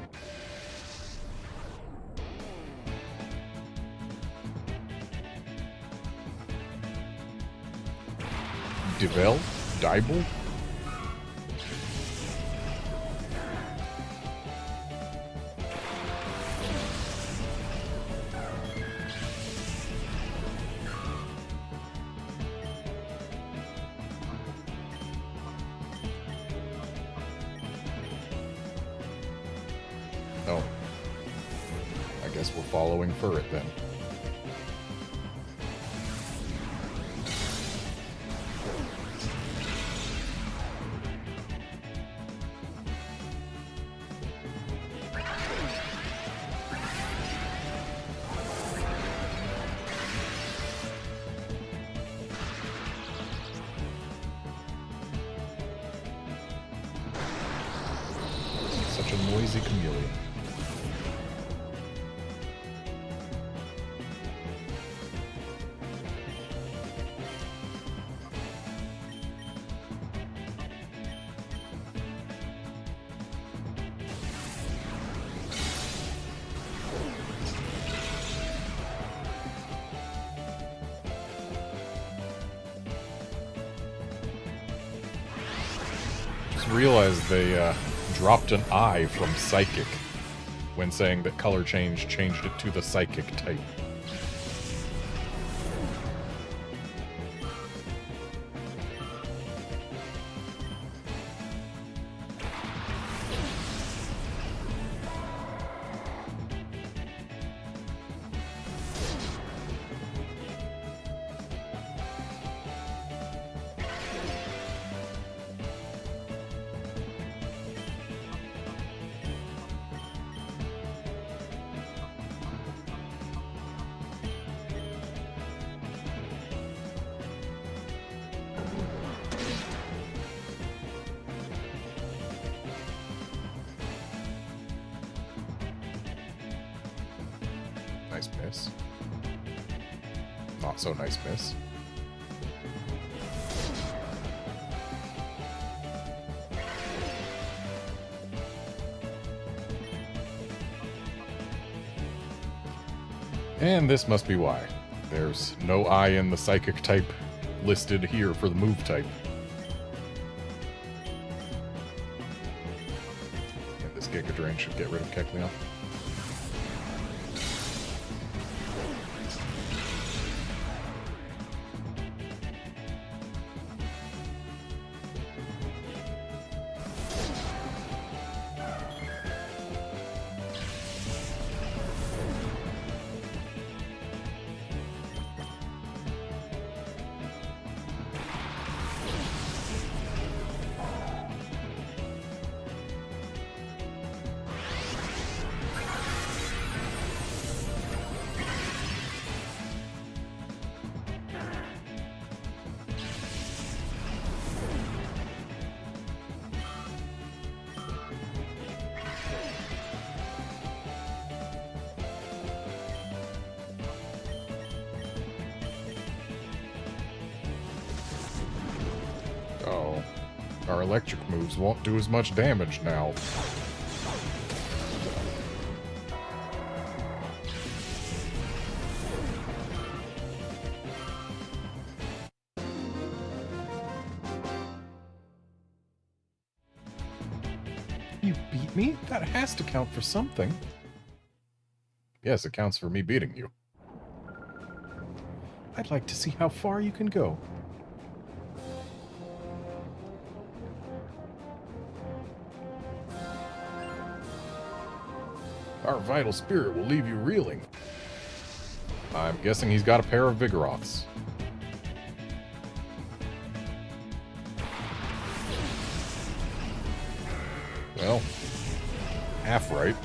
Devel? Dibble? Oh. I guess we're following for it then. Such a noisy chameleon. realized they dropped an I from Psychic when saying that color change changed it to the Psychic type. Nice miss. Not so nice miss. And this must be why. There's no I in the Psychic type listed here for the move type. And this Giga Drain should get rid of Kecleon. Oh, our electric moves won't do as much damage now. You beat me? That has to count for something. Yes, it counts for me beating you. I'd like to see how far you can go. Our vital spirit will leave you reeling. I'm guessing he's got a pair of Vigoroths. Well, half right.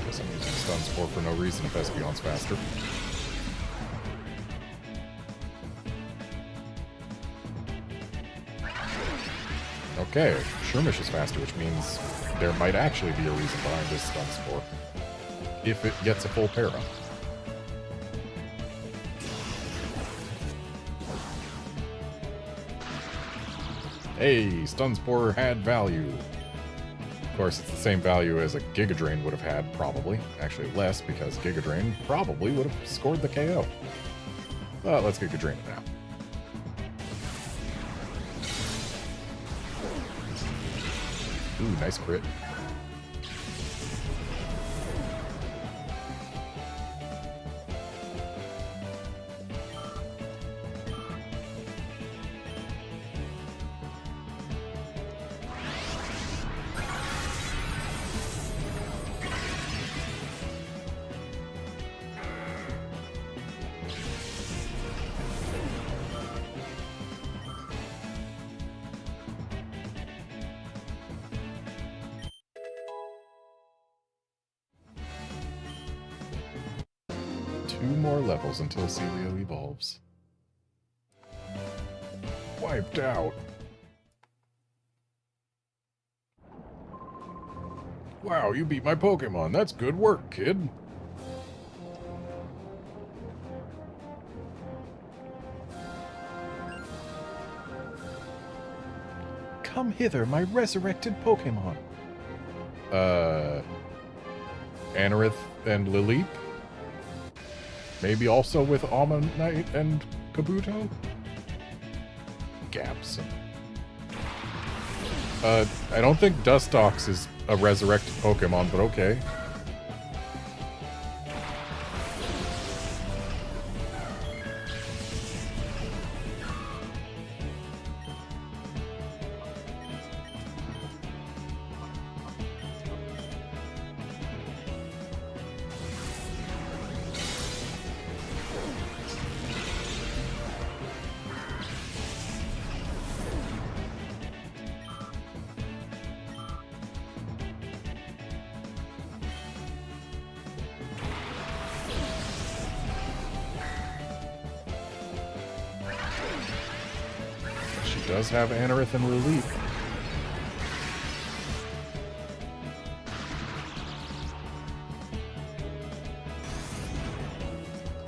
Guess I'm using Stun Spore for no reason if Espeon's faster. Okay, Shroomish is faster, which means there might actually be a reason behind this Stun Spore. If it gets a full para. Hey, Stun Spore had value. Of course, it's the same value as a Giga Drain would have had, probably. Actually less, because Giga Drain probably would have scored the KO. But let's Giga Drain it now. Ooh, nice crit. Two more levels until Celio evolves. Wiped out. Wow, you beat my Pokemon. That's good work, kid. Come hither, my resurrected Pokemon. Anorith and Lilip? Maybe also with Ammonite and Kabuto? Gaps. I don't think Dustox is a resurrected Pokemon, but okay. Does have Anorith and Lilip.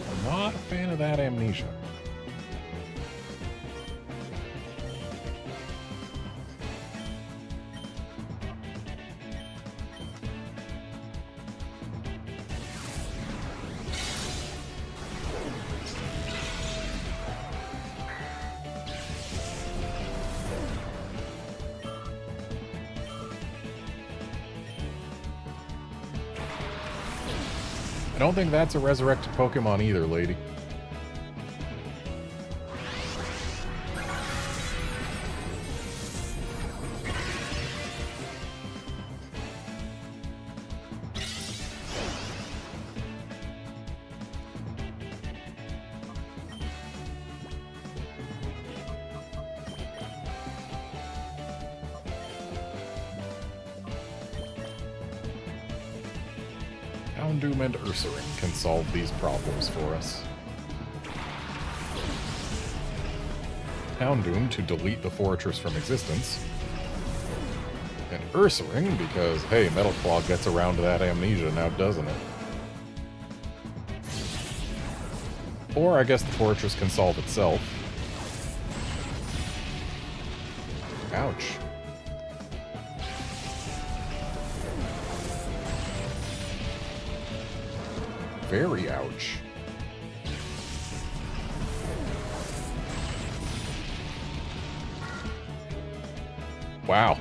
I'm not a fan of that amnesia. I don't think that's a resurrected Pokemon either, lady. Houndoom and Ursaring can solve these problems for us. Houndoom to delete the fortress from existence. And Ursaring because, hey, Metal Claw gets around to that amnesia now, doesn't it? Or I guess the fortress can solve itself. Ouch. Very ouch. Wow.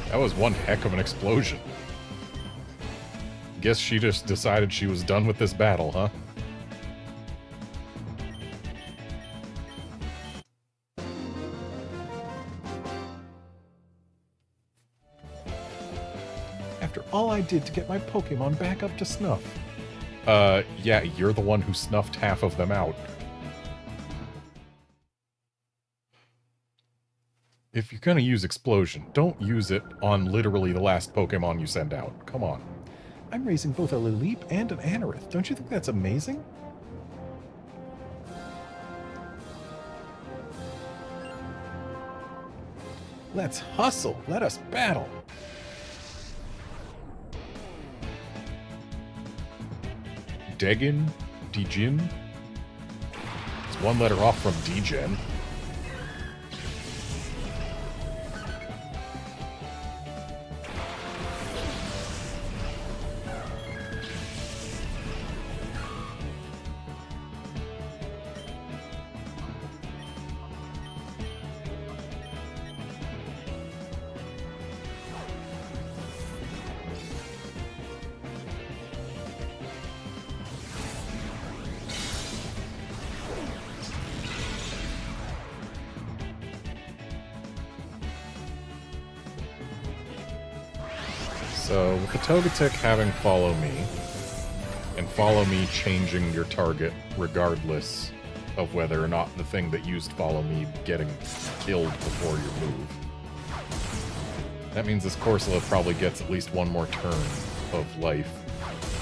That was one heck of an explosion. Guess she just decided she was done with this battle, huh? All I did to get my Pokemon back up to snuff. Yeah, you're the one who snuffed half of them out. If you're gonna use Explosion, don't use it on literally the last Pokemon you send out. Come on. I'm raising both a Lilip and an Anorith. Don't you think that's amazing? Let's hustle. Let us battle. Degen? Degen? It's one letter off from Degen. So, with the Togetic having Follow Me, and Follow Me changing your target regardless of whether or not the thing that used Follow Me getting killed before your move, that means this Corsola probably gets at least one more turn of life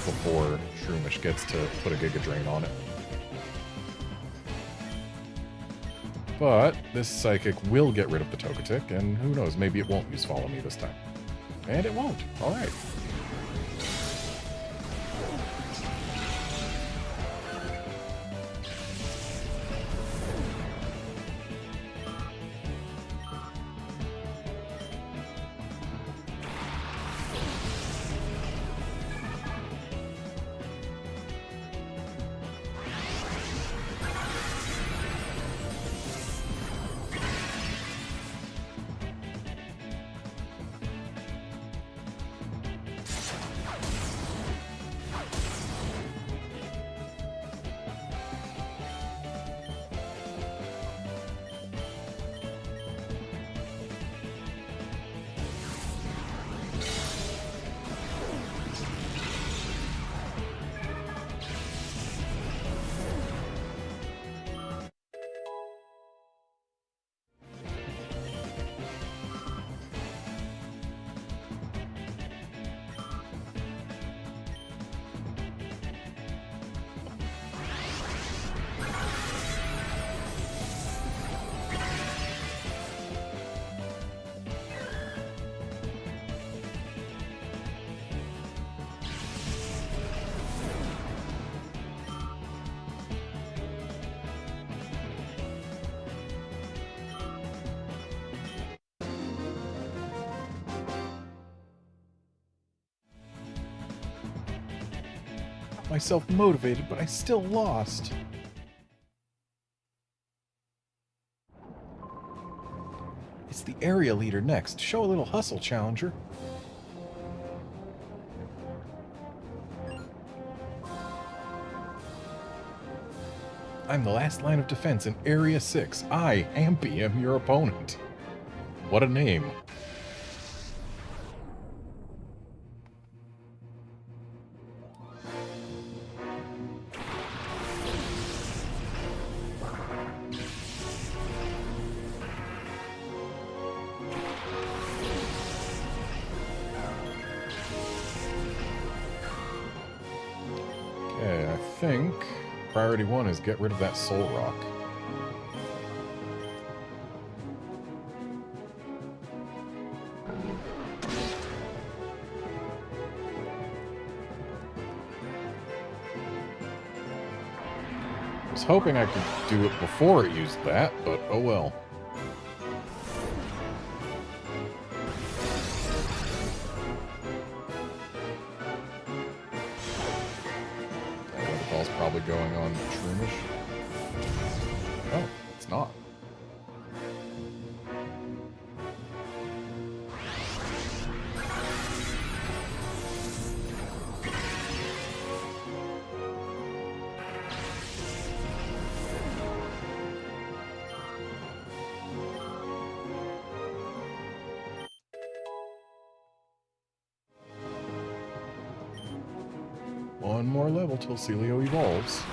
before Shroomish gets to put a Giga Drain on it. But this Psychic will get rid of the Togetic, and who knows, maybe it won't use Follow Me this time. And it won't. Alright. myself motivated, but I still lost. It's the area leader next. Show a little hustle, challenger. I'm the last line of defense in Area 6. I, Hampy, am your opponent. What a name. Okay, I think priority 1 is get rid of that soul rock. I was hoping I could do it before it used that, but oh well. That weather probably going on Shroomish. Oh, it's not. One more level till Celio evolves.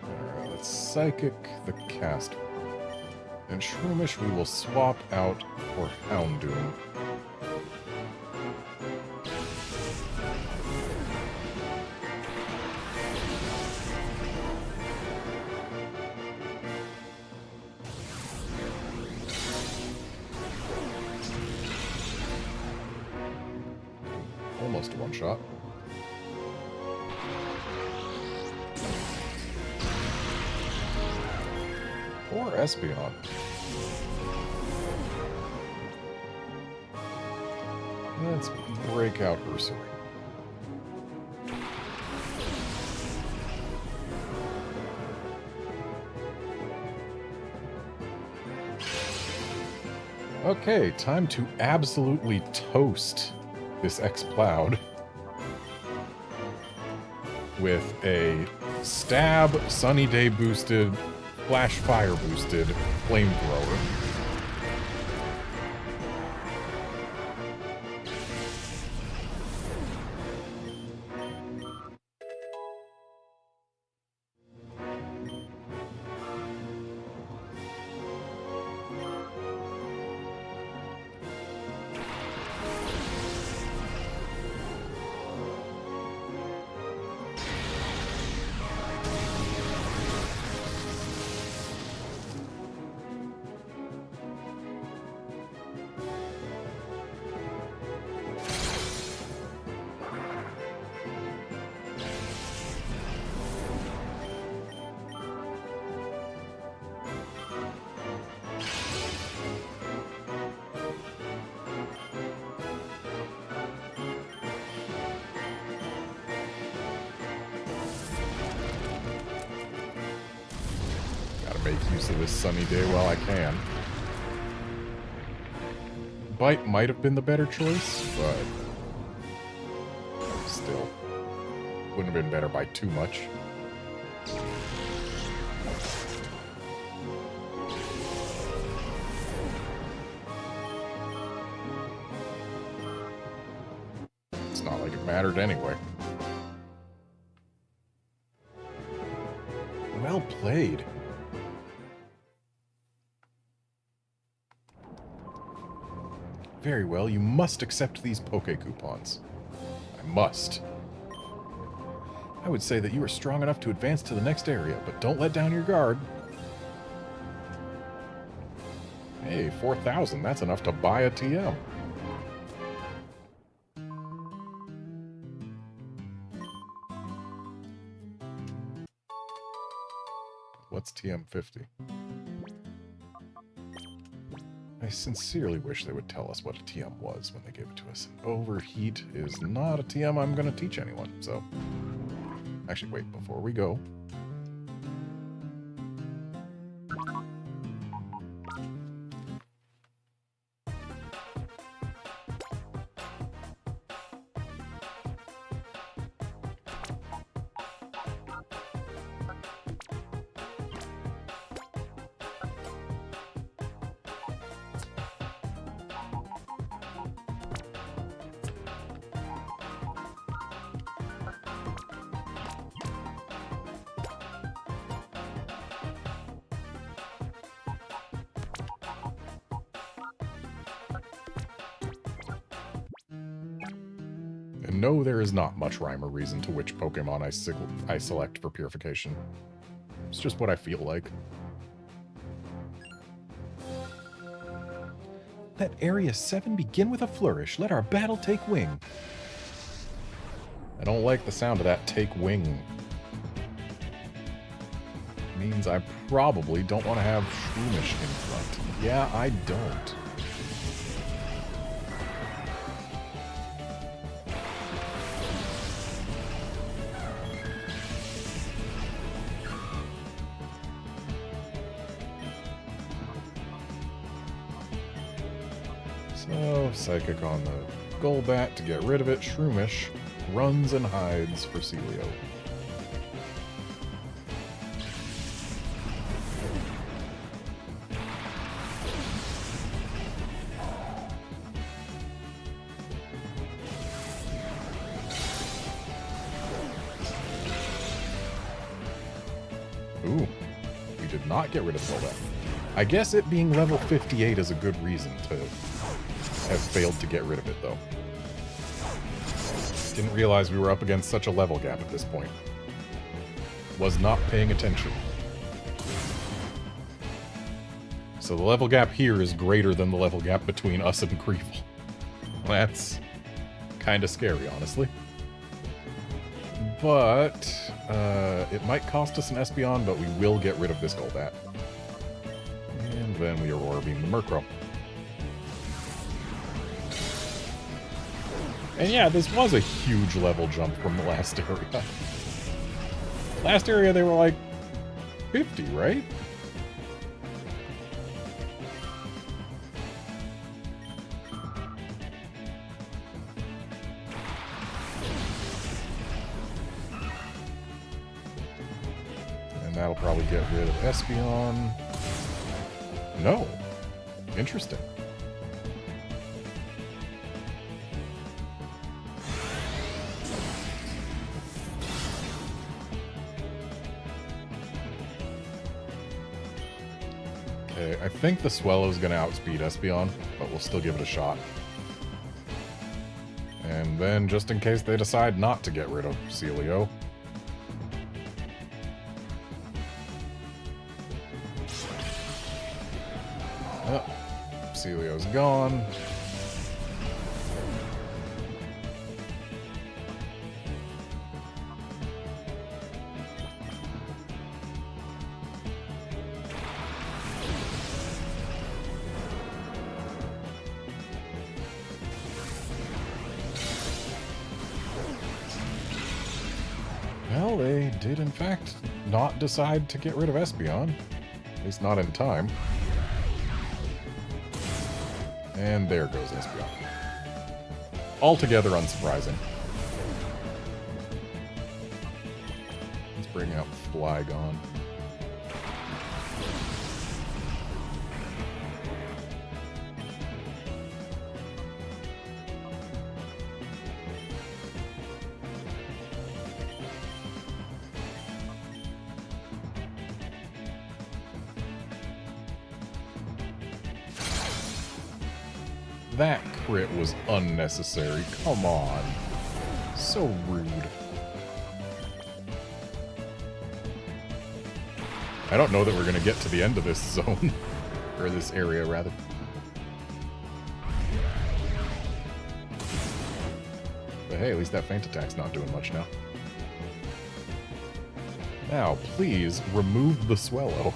Alright, let's Psychic the cast. And Shroomish we will swap out for Houndoom. Almost a one-shot. Poor Espeon. Let's break out Ursaring. Okay, time to absolutely toast this X-Cloud with a Stab, Sunny Day boosted, Flash Fire boosted Flamethrower. Make use of this sunny day while I can. Bite might have been the better choice, but still wouldn't have been better by too much. It's not like it mattered anyway. Well played. Very well, you must accept these Poke Coupons. I must. I would say that you are strong enough to advance to the next area, but don't let down your guard. Hey, 4,000, that's enough to buy a TM. What's TM50? I sincerely wish they would tell us what a TM was when they gave it to us. Overheat is not a TM I'm going to teach anyone, so... Actually, wait, before we go... And no, there is not much rhyme or reason to which Pokemon I select for purification. It's just what I feel like. Let Area 7 begin with a flourish. Let our battle take wing. I don't like the sound of that take wing. It means I probably don't want to have Shroomish in front. Yeah, I don't. So, Psychic on the Golbat to get rid of it. Shroomish runs and hides for Celio. Ooh, we did not get rid of Golbat. I guess it being level 58 is a good reason to have failed to get rid of it, though. Didn't realize we were up against such a level gap at this point. Was not paying attention. So the level gap here is greater than the level gap between us and Creefle. That's kind of scary, honestly. But it might cost us an Espeon, but we will get rid of this Golbat. And then we Aurora Beam the Murkrow. And yeah, this was a huge level jump from the last area. Last area they were like 50, right? And that'll probably get rid of Espeon. No. Interesting. Okay, I think the Swellow's gonna outspeed Espeon, but we'll still give it a shot. And then, just in case they decide not to get rid of Celio. Oh, Celio's gone. Well, they did in fact not decide to get rid of Espeon. At least not in time. And there goes Espeon. Altogether unsurprising. Let's bring out Flygon. That crit was unnecessary. Come on. So rude. I don't know that we're going to get to the end of this zone. Or this area, rather. But hey, at least that feint attack's not doing much now. Now, please, remove the Swellow.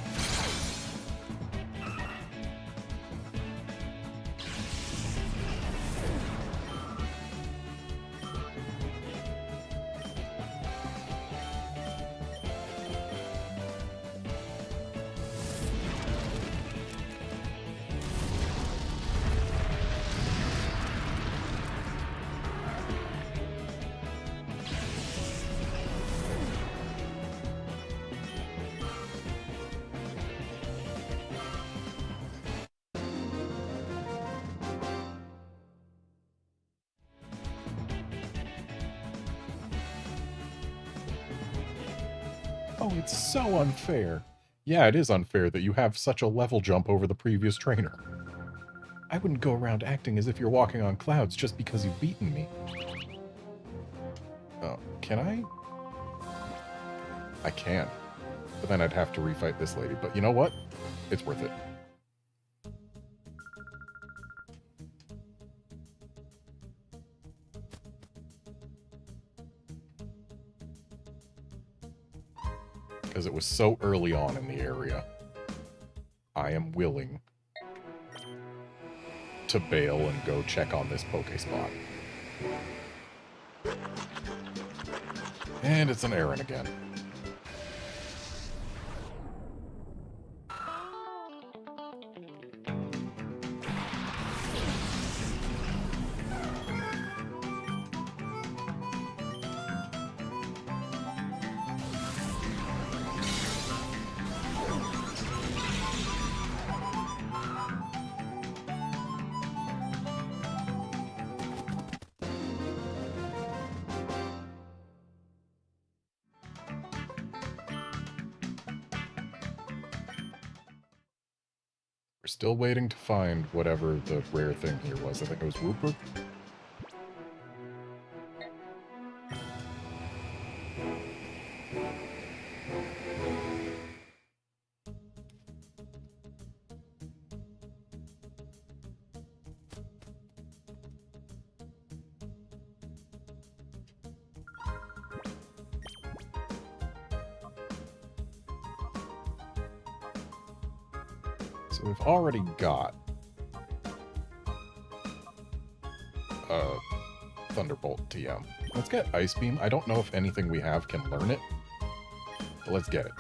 Oh, it's so unfair. Yeah, it is unfair that you have such a level jump over the previous trainer. I wouldn't go around acting as if you're walking on clouds just because you've beaten me. Oh, can I? I can. But then I'd have to refight this lady. But you know what? It's worth it. Because it was so early on in the area. I am willing to bail and go check on this Pokespot. And it's an Aaron again. We're still waiting to find whatever the rare thing here was. I think it was Wooper. So we've already got Thunderbolt TM. Let's get Ice Beam. I don't know if anything we have can learn it, but let's get it.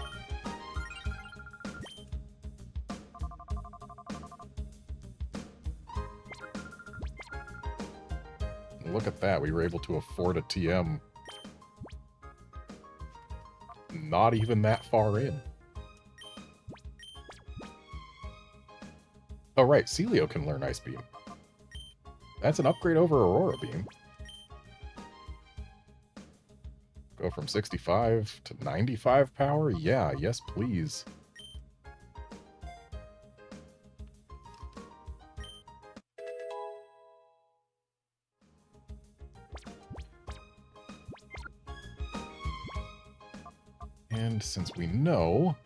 And look at that. We were able to afford a TM not even that far in. Oh, right. Celio can learn Ice Beam. That's an upgrade over Aurora Beam. Go from 65 to 95 power? Yeah, yes, please. And since we know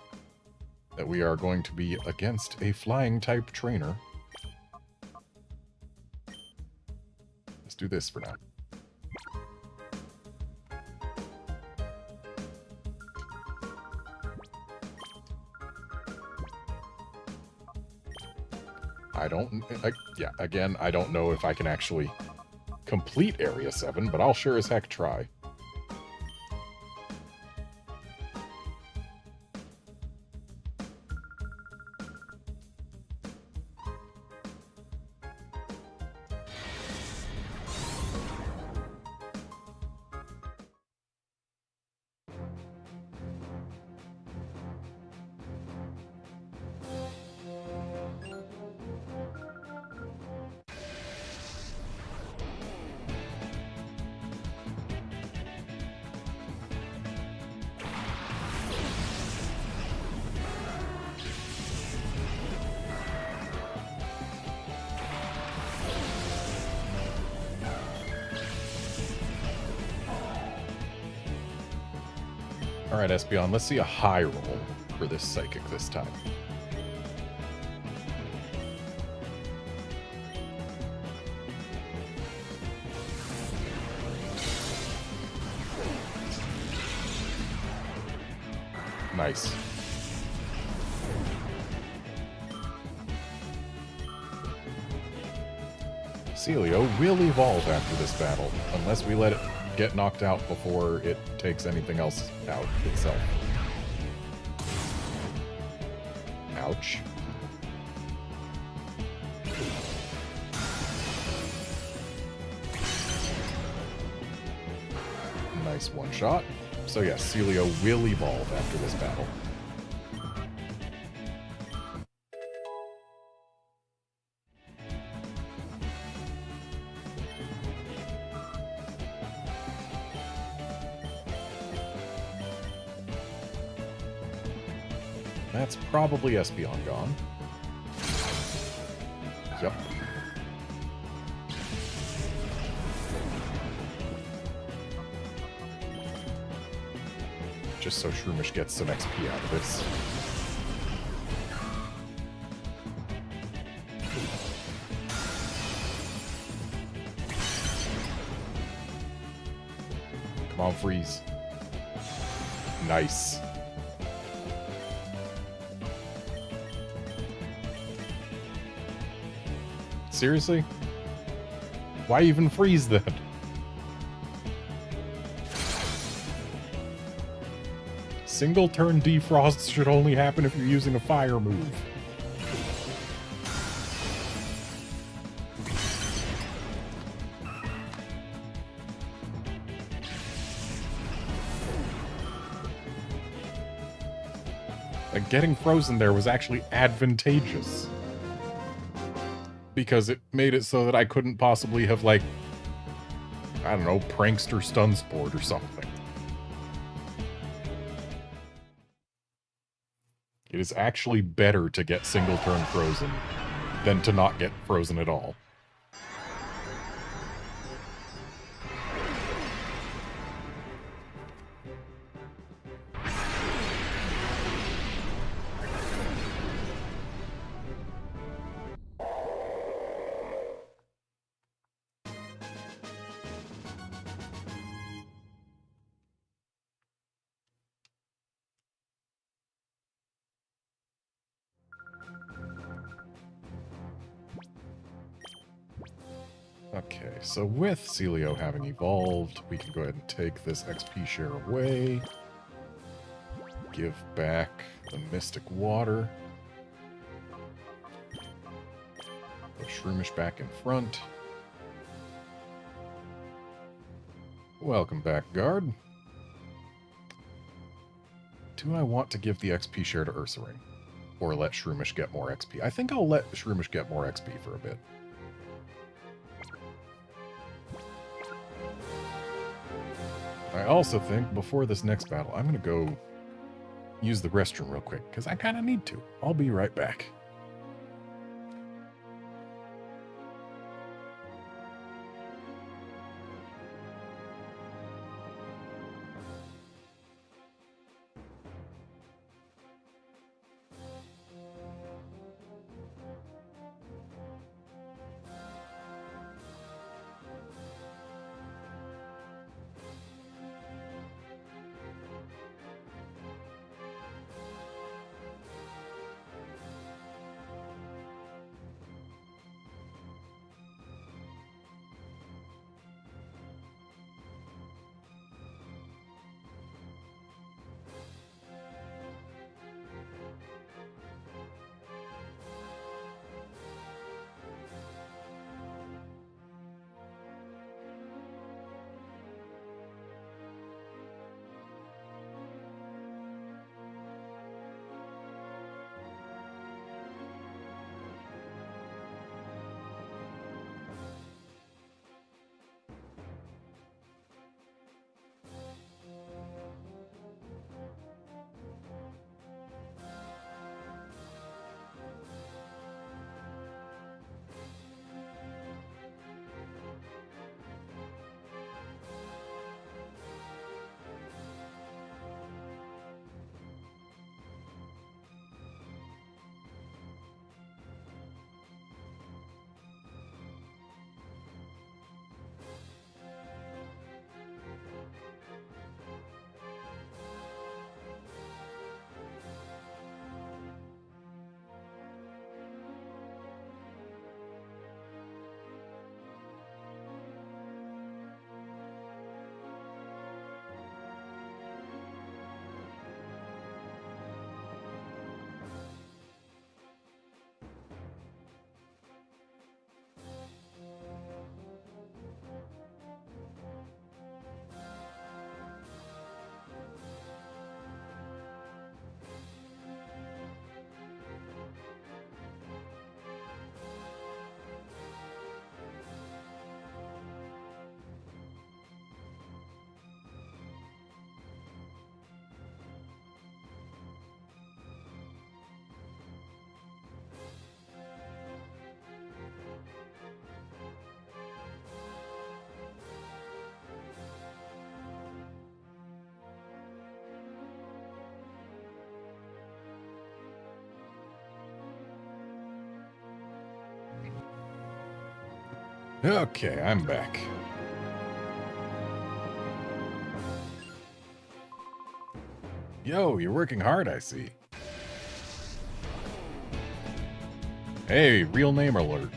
that we are going to be against a flying-type trainer, let's do this for now. Yeah, again, I don't know if I can actually complete Area 7, but I'll sure as heck try. Alright, Espeon, let's see a high roll for this Psychic this time. Nice. Celio will evolve after this battle, unless we let it get knocked out before it takes anything else out itself. Ouch. Nice one shot. So yes, Celio will evolve after this battle. That's probably Espeon gone. Yep. Just so Shroomish gets some XP out of this. Come on, freeze. Nice. Seriously? Why even freeze then? Single turn defrosts should only happen if you're using a fire move. Like, getting frozen there was actually advantageous. Because it made it so that I couldn't possibly have, like, I don't know, prankster stun sport or something. It is actually better to get single turn frozen than to not get frozen at all. Okay, so with Celio having evolved, we can go ahead and take this XP share away. Give back the Mystic Water. Put Shroomish back in front. Welcome back, guard. Do I want to give the XP share to Ursaring? Or let Shroomish get more XP? I think I'll let Shroomish get more XP for a bit. I also think, before this next battle, I'm going to go use the restroom real quick, because I kind of need to. I'll be right back. Okay, I'm back. Yo, you're working hard, I see. Hey, real name alert.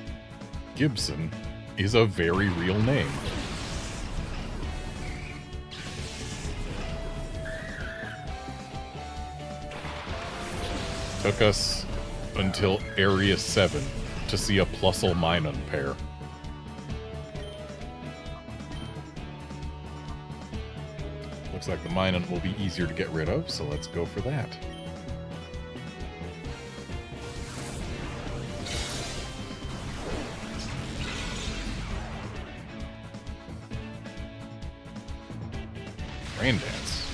Gibson is a very real name. Took us until Area 7 to see a Plusle Minun pair. Looks like the Minun will be easier to get rid of, so let's go for that. Rain Dance.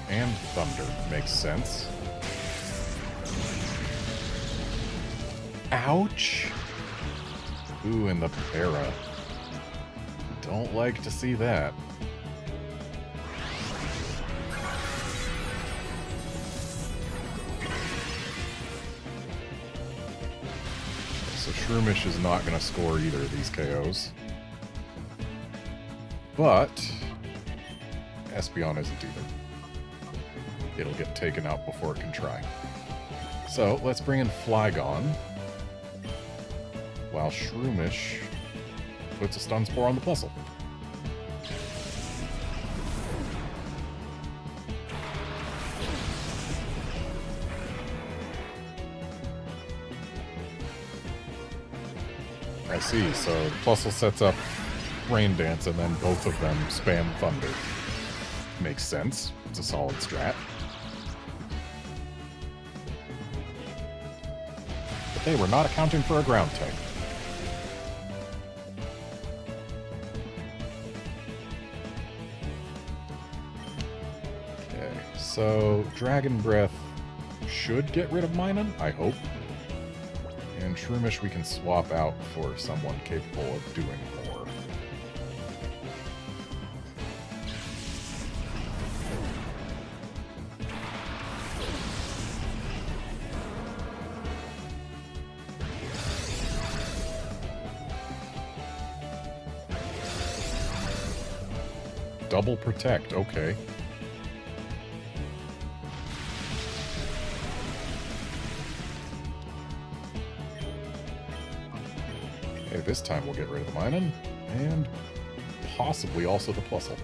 And Thunder. Makes sense. Ouch! Ooh, and the para. Don't like to see that. So Shroomish is not going to score either of these KOs. But Espeon isn't either. It'll get taken out before it can try. So let's bring in Flygon, while Shroomish puts a Stun Spore on the Plusle. I see, so Plusle sets up Rain Dance and then both of them spam Thunder. Makes sense. It's a solid strat. But they were not accounting for a ground type. Okay, so Dragon Breath should get rid of Minun, I hope. And Shroomish we can swap out for someone capable of doing more. Double Protect, okay. Okay, this time we'll get rid of the Minun, and possibly also the Plusle.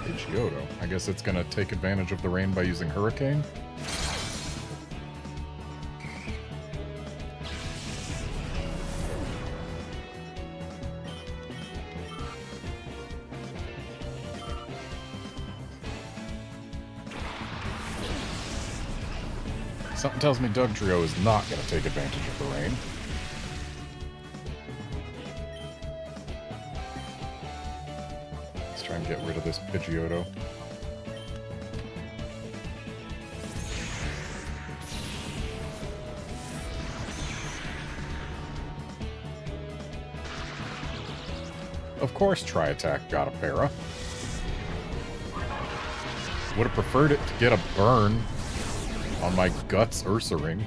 Pidgeotto. I guess it's going to take advantage of the rain by using Hurricane. Something tells me Dugtrio is not going to take advantage of the rain. Let's try and get rid of this Pidgeotto. Of course, Tri-Attack got a para. Would have preferred it to get a burn on my Guts Ursaring.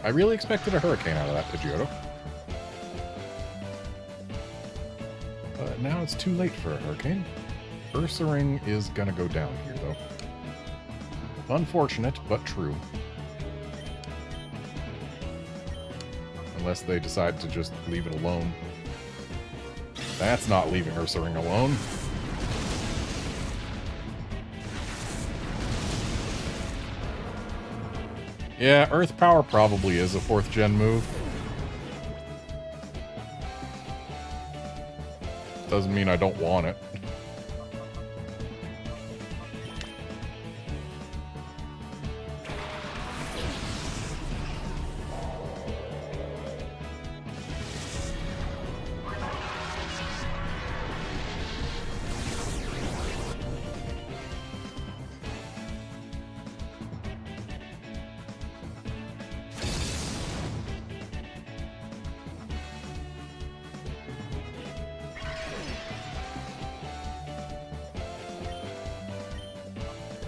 I really expected a Hurricane out of that Pidgeotto. But now it's too late for a Hurricane. Ursaring is gonna go down here, though. Unfortunate, but true. Unless they decide to just leave it alone. That's not leaving Ursaring alone. Yeah, Earth Power probably is a 4th gen move. Doesn't mean I don't want it.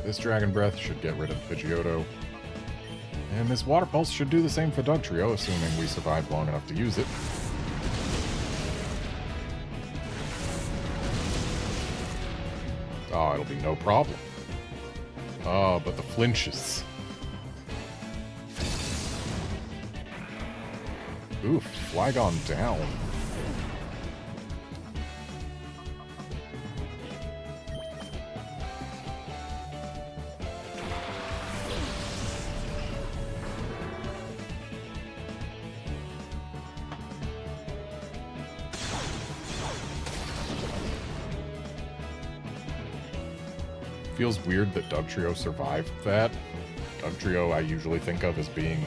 This Dragon Breath should get rid of Pidgeotto. And this Water Pulse should do the same for Dugtrio, assuming we survive long enough to use it. Oh, it'll be no problem. Oh, but the flinches. Oof, Flygon down. Feels weird that Dugtrio survived that. Dugtrio I usually think of as being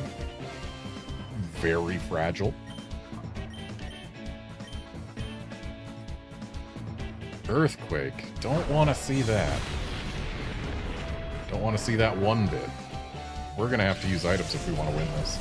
very fragile. Earthquake. Don't want to see that. Don't want to see that one bit. We're going to have to use items if we want to win this.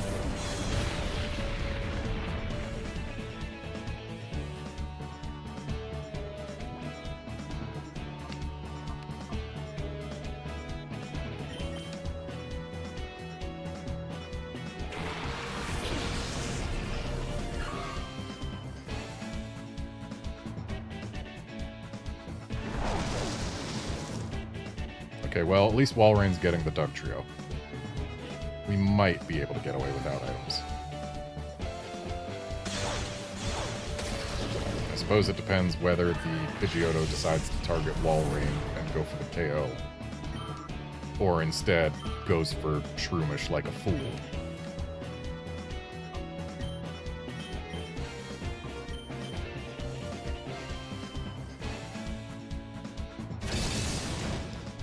Okay, well, at least Walreign's getting the Dugtrio. We might be able to get away without items. I suppose it depends whether the Pidgeotto decides to target Walrein and go for the KO. Or instead, goes for Shroomish like a fool.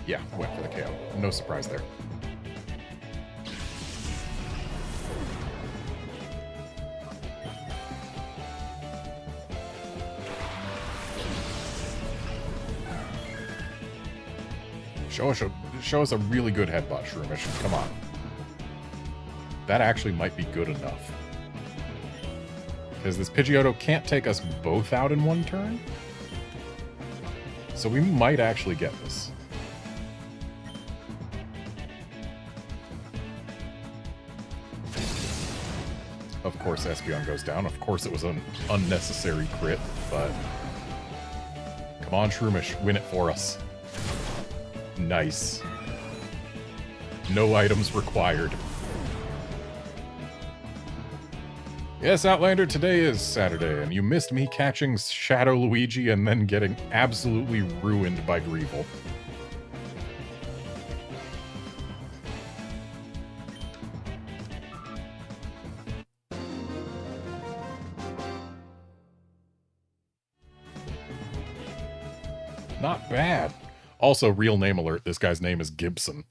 Yeah, went for the KO. No surprise there. Show us a really good headbutt, Shroomish. Come on. That actually might be good enough. Because this Pidgeotto can't take us both out in one turn. So we might actually get this. Of course Espeon goes down. Of course it was an unnecessary crit, but... Come on, Shroomish. Win it for us. Nice. No items required. Yes, Outlander, today is Saturday, and you missed me catching Shadow Luigi and then getting absolutely ruined by Greevil. Not bad. Also, real name alert, this guy's name is Gibson.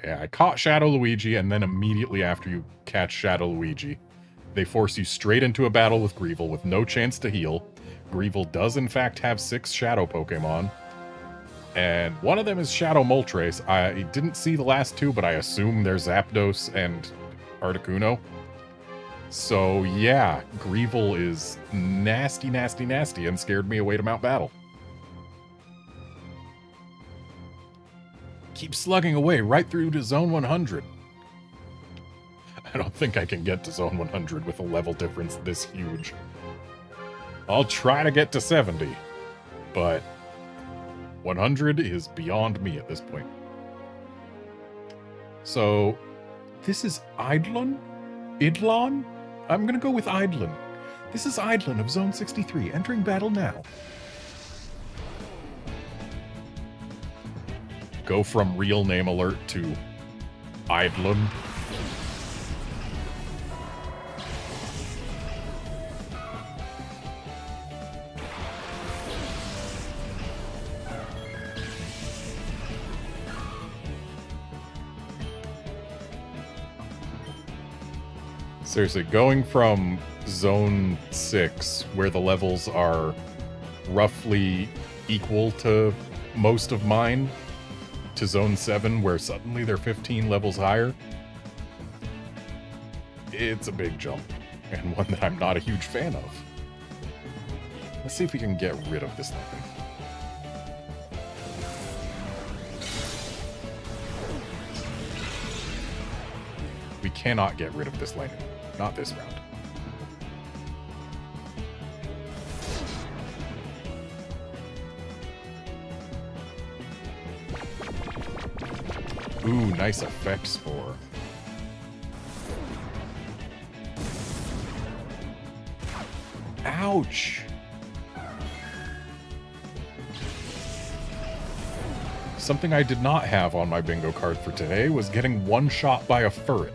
Yeah, I caught Shadow Luigi, and then immediately after you catch Shadow Luigi, they force you straight into a battle with Greevil with no chance to heal. Greevil does in fact have 6 Shadow Pokemon. And one of them is Shadow Moltres. I didn't see the last 2, but I assume they're Zapdos and Articuno. So yeah, Greevil is nasty, nasty, nasty and scared me away to Mount Battle. Keep slugging away right through to Zone 100. I don't think I can get to Zone 100 with a level difference this huge. I'll try to get to 70, but 100 is beyond me at this point. So, this is Eidolon? Idlon? I'm gonna go with Eidolon. This is Eidolon of Zone 63, entering battle now. Go from real name alert to Eidolon. Seriously, going from Zone 6, where the levels are roughly equal to most of mine, to Zone 7 where suddenly they're 15 levels higher. It's a big jump, and one that I'm not a huge fan of. Let's see if we can get rid of this lightning. We cannot get rid of this lightning. Not this round. Ooh, nice effect spore. Ouch! Something I did not have on my bingo card for today was getting one shot by a ferret.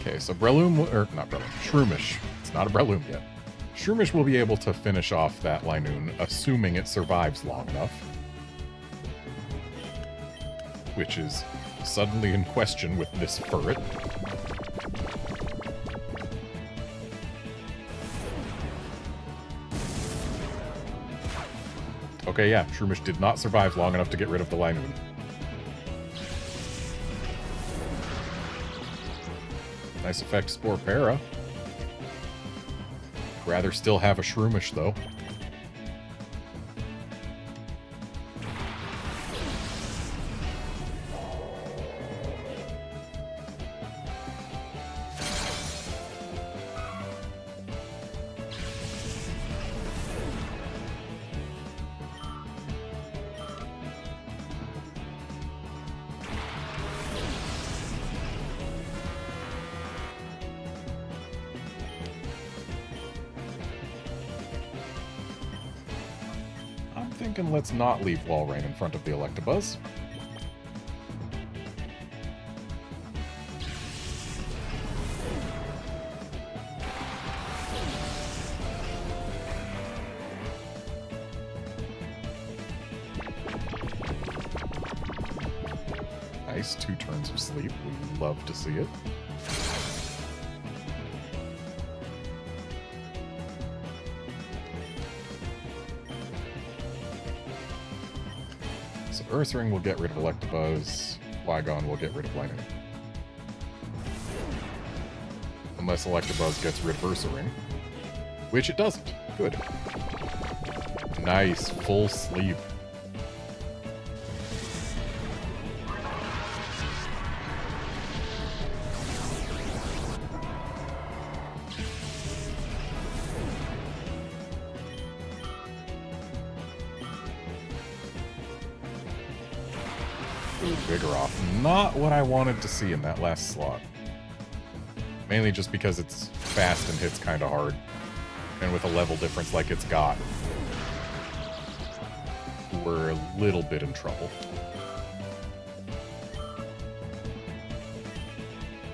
Okay, so Breloom, or not Breloom, Shroomish. It's not a Breloom yet. Shroomish will be able to finish off that Linoon, assuming it survives long enough. Which is suddenly in question with this ferret. Okay, yeah, Shroomish did not survive long enough to get rid of the Linoon. Nice effect, Spore Para. Rather still have a Shroomish, though. Thinking let's not leave Walrein in front of the Electabuzz. Nice 2 turns of sleep. We love to see it. Ursaring will get rid of Electabuzz. Flygon will get rid of Linoon. Unless Electabuzz gets rid of Ursaring. Which it doesn't. Good. Nice. Full sleep. Vigoroth. Not what I wanted to see in that last slot. Mainly just because it's fast and hits kind of hard. And with a level difference like it's got, we're a little bit in trouble.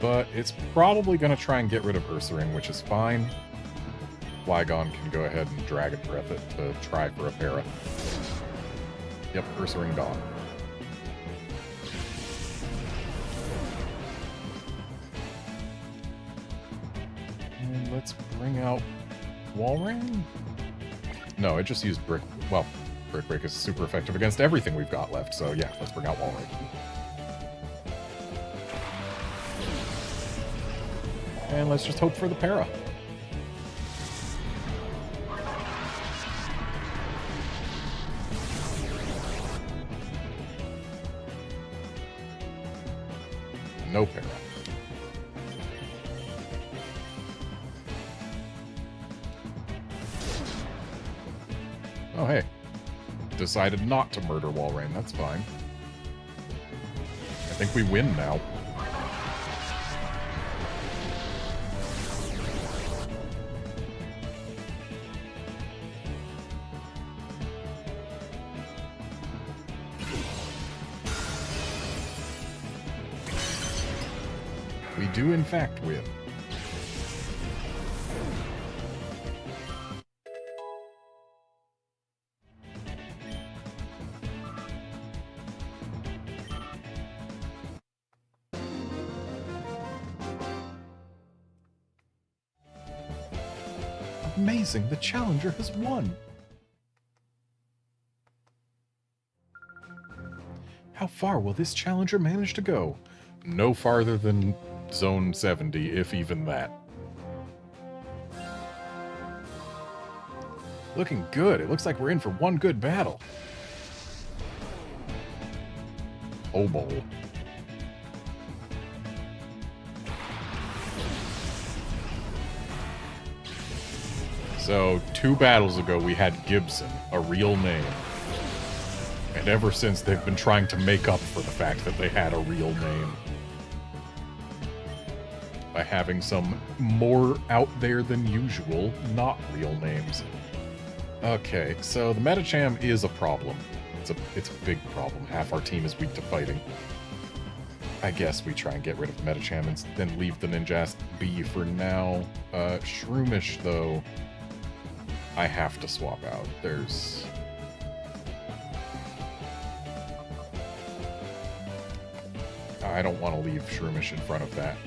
But it's probably going to try and get rid of Ursaring, which is fine. Flygon can go ahead and Dragon Breath it to try for a Para. Yep, Ursaring gone. Let's bring out Walrein? No, it just used Brick. Well, Brick Break is super effective against everything we've got left, so yeah, let's bring out Walrein. And let's just hope for the Para. No Para. Oh, hey. Decided not to murder Walrein. That's fine. I think we win now. We do, in fact, win. Amazing, the challenger has won! How far will this challenger manage to go? No farther than Zone 70, if even that. Looking good. It looks like we're in for one good battle. Oh, bowl. So, 2 battles ago we had Gibson, a real name. And ever since, they've been trying to make up for the fact that they had a real name. By having some more out there than usual, not real names. Okay, so the Medicham is a problem. It's a big problem. Half our team is weak to fighting. I guess we try and get rid of the Medicham and then leave the Ninjask be for now. Shroomish, though, I have to swap out. There's... I don't want to leave Shroomish in front of that.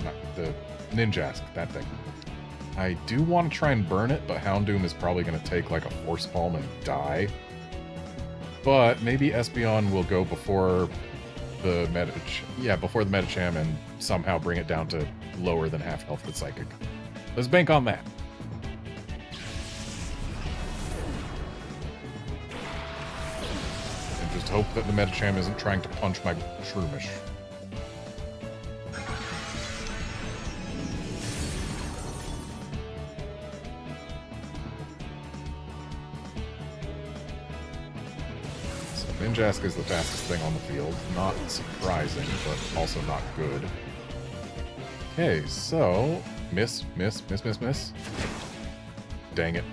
Not the Ninjask, that thing. I do want to try and burn it, but Houndoom is probably going to take like a Force Palm and die. But maybe Espeon will go before the Medicham and somehow bring it down to lower than half health with Psychic. Let's bank on that. And just hope that the Medicham isn't trying to punch my Shroomish. Ninjask is the fastest thing on the field. Not surprising, but also not good. Okay, so... Miss. Dang it.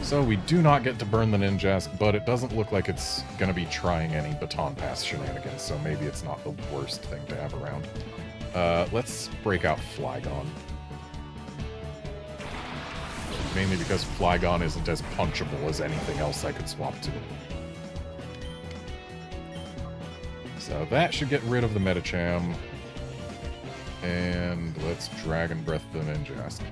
So we do not get to burn the Ninjask, but it doesn't look like it's going to be trying any baton pass shenanigans, so maybe it's not the worst thing to have around. Let's break out Flygon. Mainly because Flygon isn't as punchable as anything else I could swap to. So that should get rid of the Medicham. And let's Dragon Breath the Ninjask.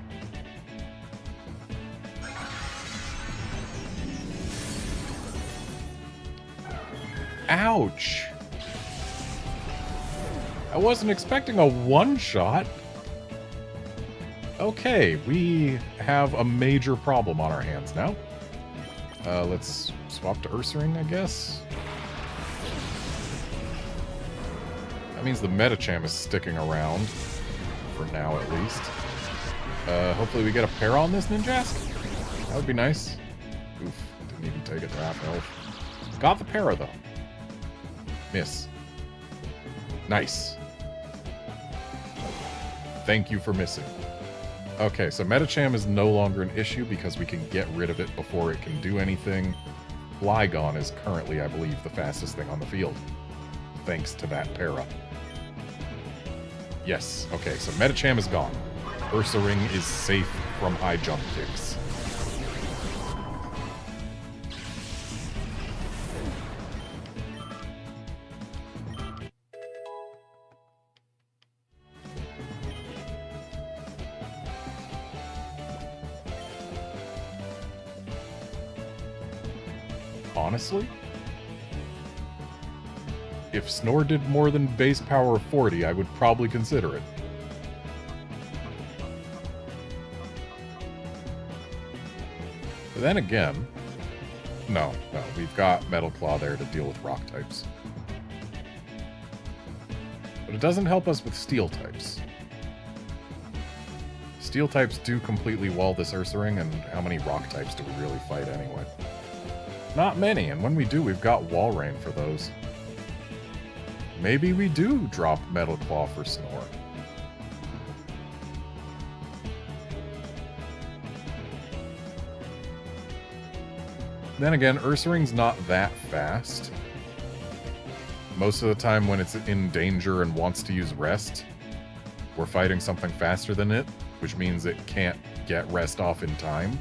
Ouch! I wasn't expecting a one-shot. Okay, we have a major problem on our hands now. Let's swap to Ursaring, I guess. That means the Medicham is sticking around. For now, at least. Hopefully we get a pair on this Ninjask. That would be nice. Oof, didn't even take it to half health. Got the para, though. Miss. Nice. Thank you for missing. Okay, so Medicham is no longer an issue because we can get rid of it before it can do anything. Flygon is currently, I believe, the fastest thing on the field. Thanks to that para. Yes, okay, so Medicham is gone. Ursaring is safe from high jump kicks. Honestly, if Snore did more than base power of 40, I would probably consider it. But then again, no, we've got Metal Claw there to deal with rock types. But it doesn't help us with steel types. Steel types do completely wall this Ursaring, and how many rock types do we really fight anyway? Not many, and when we do, we've got Wall Rain for those. Maybe we do drop Metal Claw for Snore. Then again, Ursaring's not that fast. Most of the time when it's in danger and wants to use rest, we're fighting something faster than it, which means it can't get rest off in time.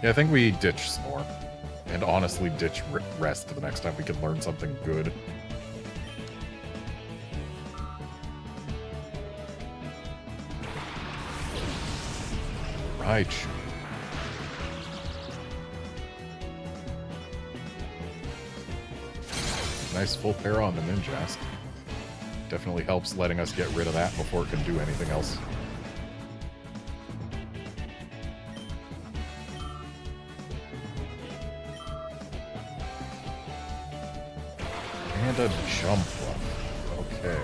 Yeah, I think we ditch Snore. And honestly ditch rest the next time we can learn something good. Raichu. Nice full para on the Ninjask. Definitely helps letting us get rid of that before it can do anything else. And a Jumpluff. Okay.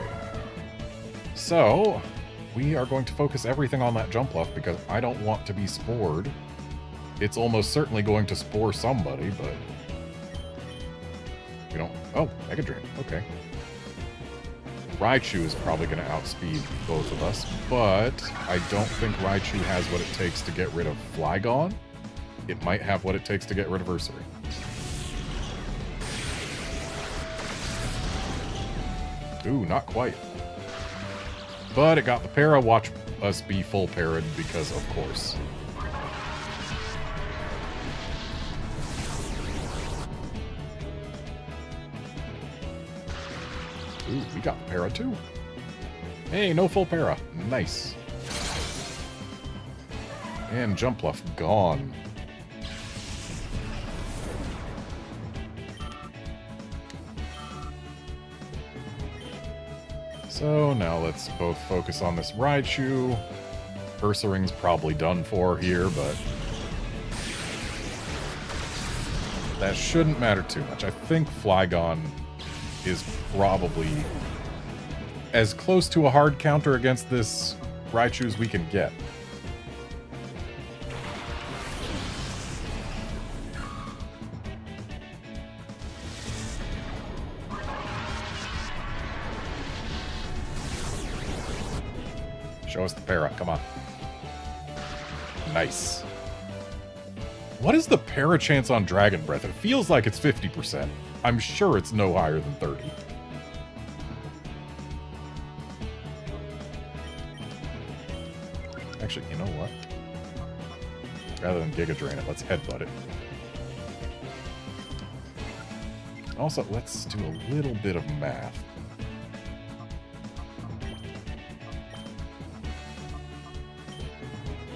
So, we are going to focus everything on that Jumpluff because I don't want to be spored. It's almost certainly going to spore somebody, but... we don't... oh, Mega Drain. Okay. Raichu is probably going to outspeed both of us, but I don't think Raichu has what it takes to get rid of Flygon. It might have what it takes to get rid of Ursaring. Ooh, not quite. But it got the para. Watch us be full para'd because, of course. Ooh, we got the para too. Hey, no full para. Nice. And Jumpluff gone. So now let's both focus on this Raichu. Ursaring's probably done for here, but that shouldn't matter too much. I think Flygon is probably as close to a hard counter against this Raichu as we can get. Show us the para, come on. Nice. What is the para chance on Dragon Breath? It feels like it's 50%. I'm sure it's no higher than 30. Actually, you know what? Rather than Giga Drain it, let's Headbutt it. Also, let's do a little bit of math.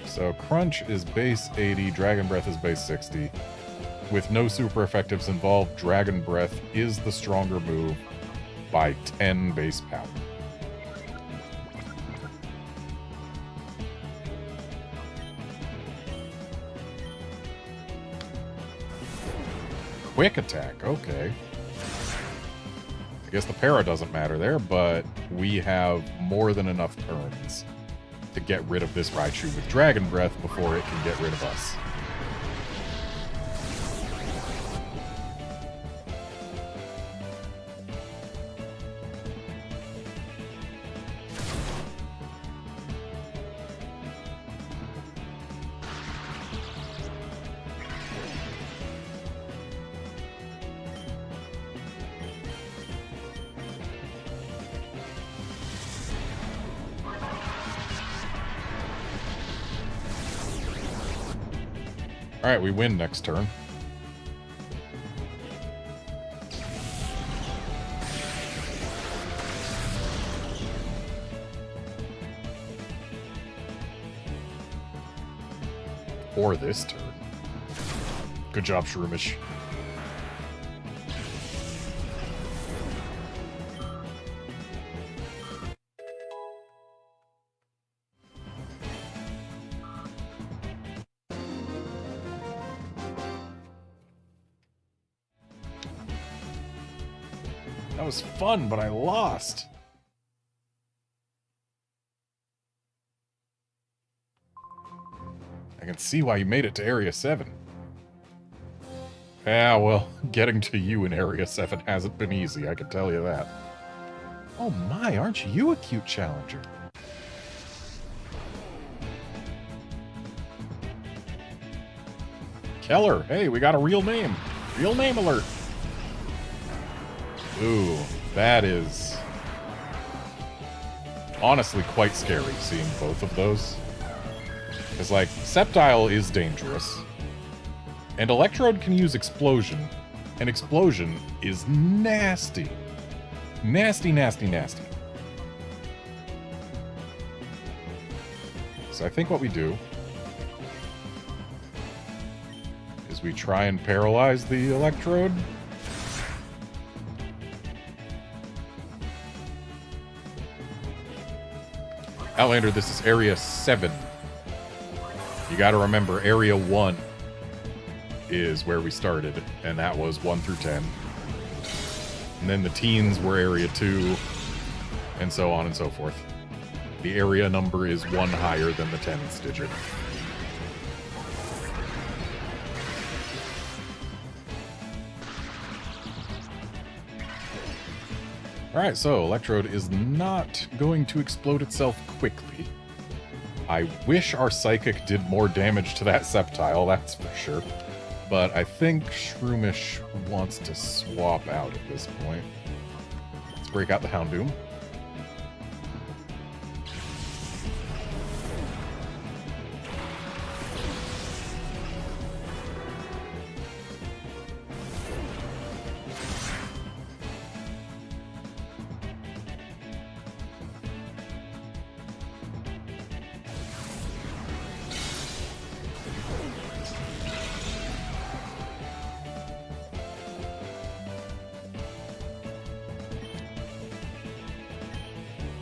So Crunch is base 80, Dragon Breath is base 60. With no super effectives involved, Dragon Breath is the stronger move by 10 base power. Quick attack, okay. I guess the para doesn't matter there, but we have more than enough turns to get rid of this Raichu with Dragon Breath before it can get rid of us. Alright, we win next turn. Or this turn. Good job, Shroomish. That was fun, but I lost. I can see why you made it to Area 7. Yeah, well, getting to you in Area 7 hasn't been easy, I can tell you that. Oh my, aren't you a cute challenger? Keller, hey, we got a real name. Real name alert. Ooh, that is honestly quite scary, seeing both of those. Because, like, Sceptile is dangerous, and Electrode can use Explosion, and Explosion is nasty. Nasty, nasty, nasty. So I think what we do as we try and paralyze the electrode. Outlander, this is Area 7. You gotta remember, Area 1 is where we started, and that was 1 through 10. And then the teens were Area 2, and so on and so forth. The area number is 1 higher than the 10th digit. Alright, so Electrode is not going to explode itself quickly. I wish our Psychic did more damage to that Sceptile, that's for sure. But I think Shroomish wants to swap out at this point. Let's break out the Houndoom.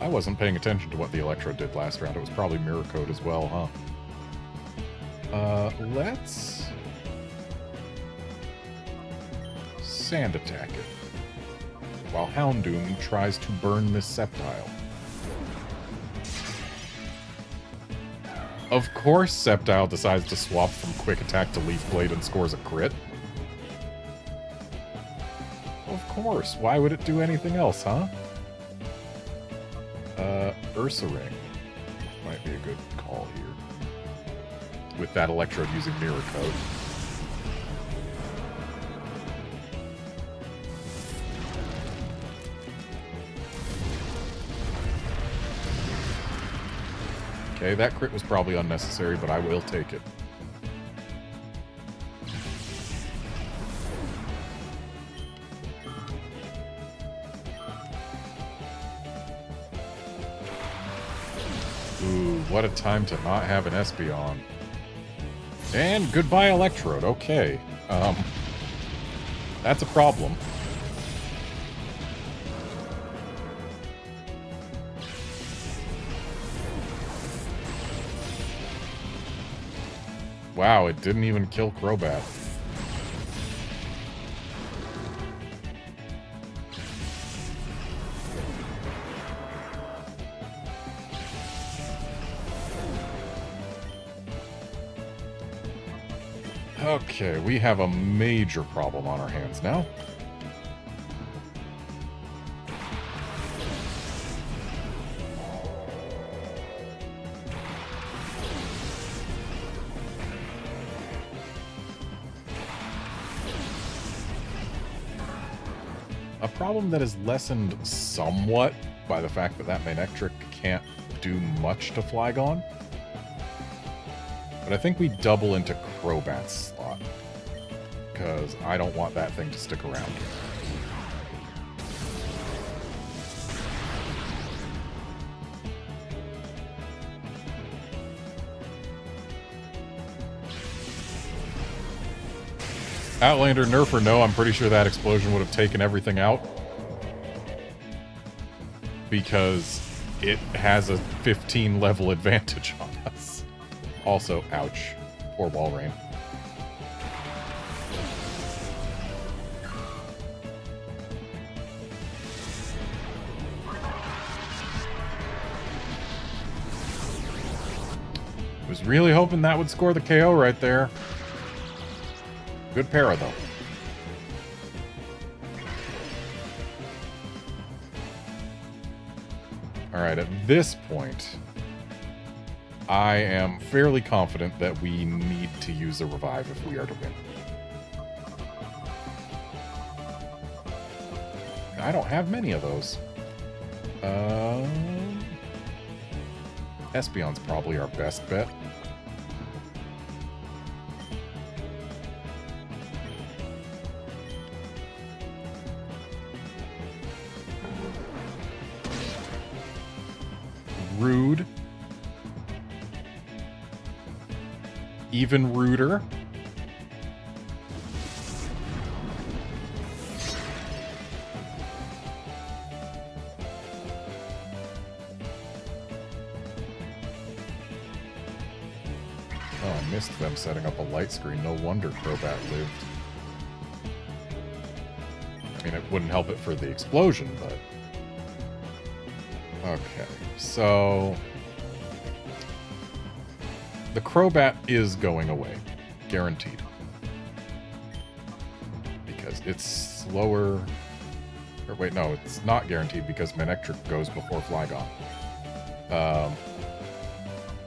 I wasn't paying attention to what the Electrode did last round. It was probably Mirror Code as well, huh? Let's Sand Attack it, while Houndoom tries to burn this Sceptile. Of course Sceptile decides to swap from Quick Attack to Leaf Blade and scores a crit. Of course, why would it do anything else, huh? Ursaring might be a good call here, with that Electrode using Mirror Code. Okay, that crit was probably unnecessary, but I will take it. Ooh, what a time to not have an Espeon. And goodbye Electrode, okay. That's a problem. Wow, it didn't even kill Crobat. Okay, we have a major problem on our hands now. A problem that is lessened somewhat by the fact that Manectric can't do much to Flygon. But I think we double into Crobat's slot, because I don't want that thing to stick around. Outlander, nerf or no, I'm pretty sure that explosion would have taken everything out, because it has a 15 level advantage on us. Also, ouch. Poor Walrein. Was really hoping that would score the KO right there. Good para, though. Alright, at this point, I am fairly confident that we need to use a revive if we are to win. I don't have many of those. Espeon's probably our best bet. Rude. Even ruder. Oh, I missed them setting up a light screen. No wonder Crobat lived. I mean, it wouldn't help it for the explosion, but... Okay, so... The Crobat is going away. Guaranteed. Because it's slower... Or wait, no, it's not guaranteed because Manectric goes before Flygon.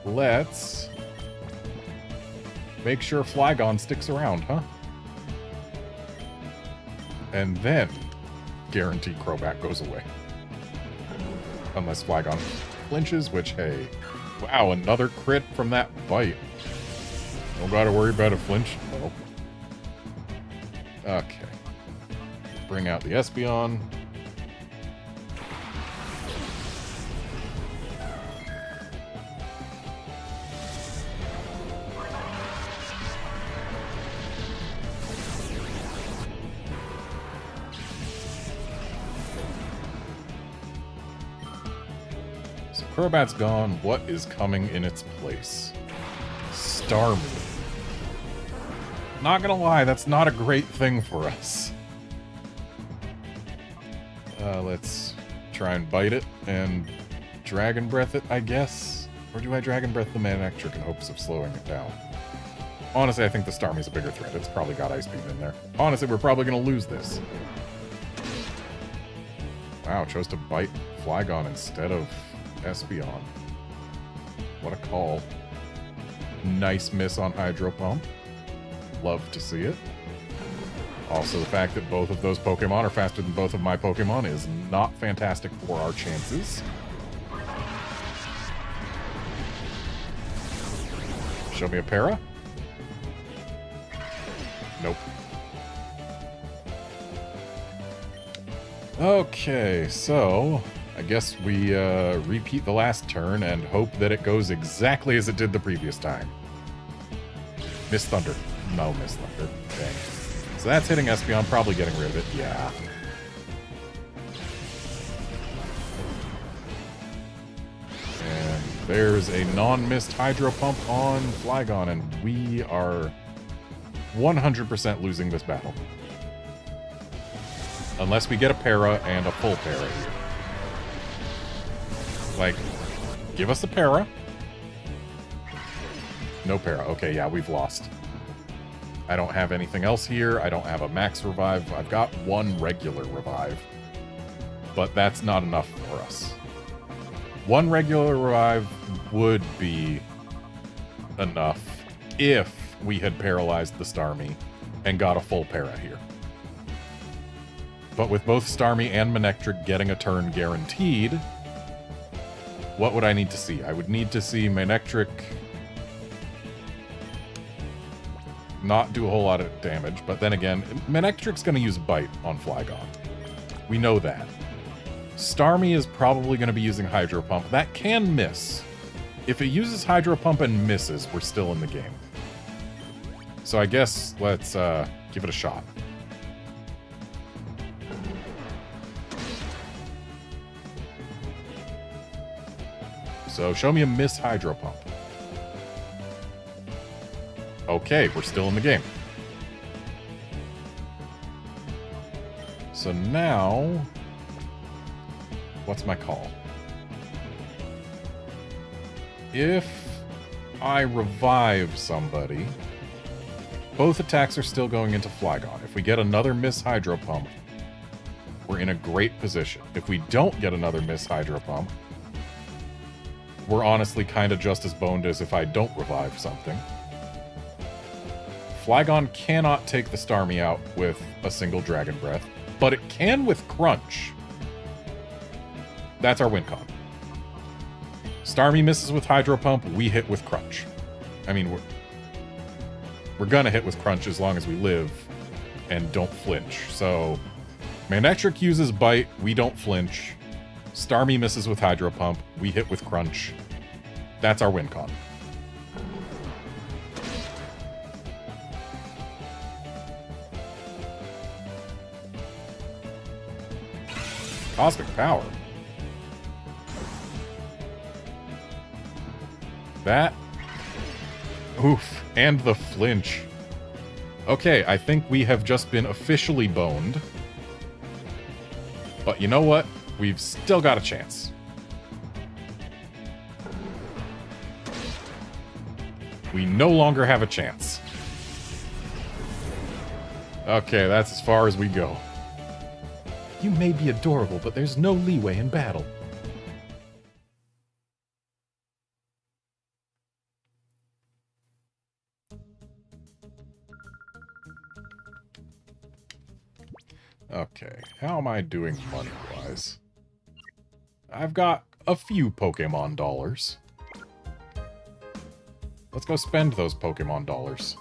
Let's... make sure Flygon sticks around, huh? And then guarantee Crobat goes away. Unless Flygon flinches, which, hey... Wow, another crit from that bite. Don't gotta worry about a flinch. Nope. Okay. Bring out the Espeon. So Crobat's gone. What is coming in its place? Starmie. Not gonna lie, that's not a great thing for us. Let's try and bite it and Dragon Breath it, I guess? Or do I Dragon Breath the Manectric in hopes of slowing it down? Honestly, I think the Starmie's a bigger threat. It's probably got Ice Beam in there. Honestly, we're probably gonna lose this. Wow, chose to bite Flygon instead of Espeon. What a call. Nice miss on Hydro Pump. Love to see it. Also, the fact that both of those Pokemon are faster than both of my Pokemon is not fantastic for our chances. Show me a para? Nope. Okay, so I guess we repeat the last turn and hope that it goes exactly as it did the previous time. Miss Thunder. No, Miss Thunder. Dang. So that's hitting Espeon, probably getting rid of it. Yeah. And there's a non-missed Hydro Pump on Flygon, and we are 100% losing this battle. Unless we get a para and a full para here. Like, give us a para. No para. Okay, yeah, we've lost. I don't have anything else here. I don't have a max revive. I've got one regular revive. But that's not enough for us. One regular revive would be enough if we had paralyzed the Starmie and got a full para here. But with both Starmie and Manectric getting a turn guaranteed, what would I need to see? I would need to see Manectric not do a whole lot of damage, but then again, Manectric's going to use Bite on Flygon. We know that. Starmie is probably going to be using Hydro Pump. That can miss. If it uses Hydro Pump and misses, we're still in the game. So I guess let's give it a shot. So show me a miss Hydro Pump. Okay, we're still in the game. So now, what's my call? If I revive somebody, both attacks are still going into Flygon. If we get another miss Hydro Pump, we're in a great position. If we don't get another miss Hydro Pump, we're honestly kind of just as boned as if I don't revive something. Flygon cannot take the Starmie out with a single Dragon Breath, but it can with Crunch. That's our win con. Starmie misses with Hydro Pump, we hit with Crunch. I mean, we're gonna hit with Crunch as long as we live and don't flinch. So, Manectric uses Bite, we don't flinch. Starmie misses with Hydro Pump, we hit with Crunch. That's our win con. Cosmic Power. Oof, and the flinch. Okay, I think we have just been officially boned. But you know what? We've still got a chance. We no longer have a chance. Okay, that's as far as we go. You may be adorable, but there's no leeway in battle. Okay, how am I doing money-wise? I've got a few Pokemon dollars. Let's go spend those Pokemon dollars.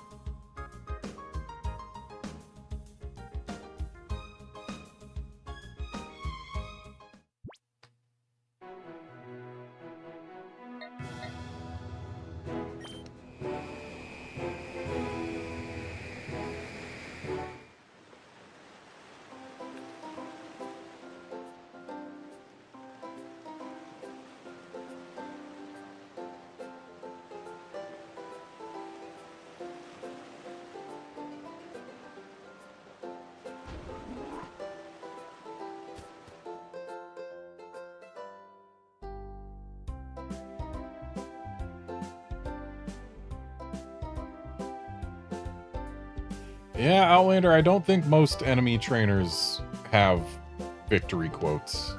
Yeah, Outlander, I don't think most enemy trainers have victory quotes.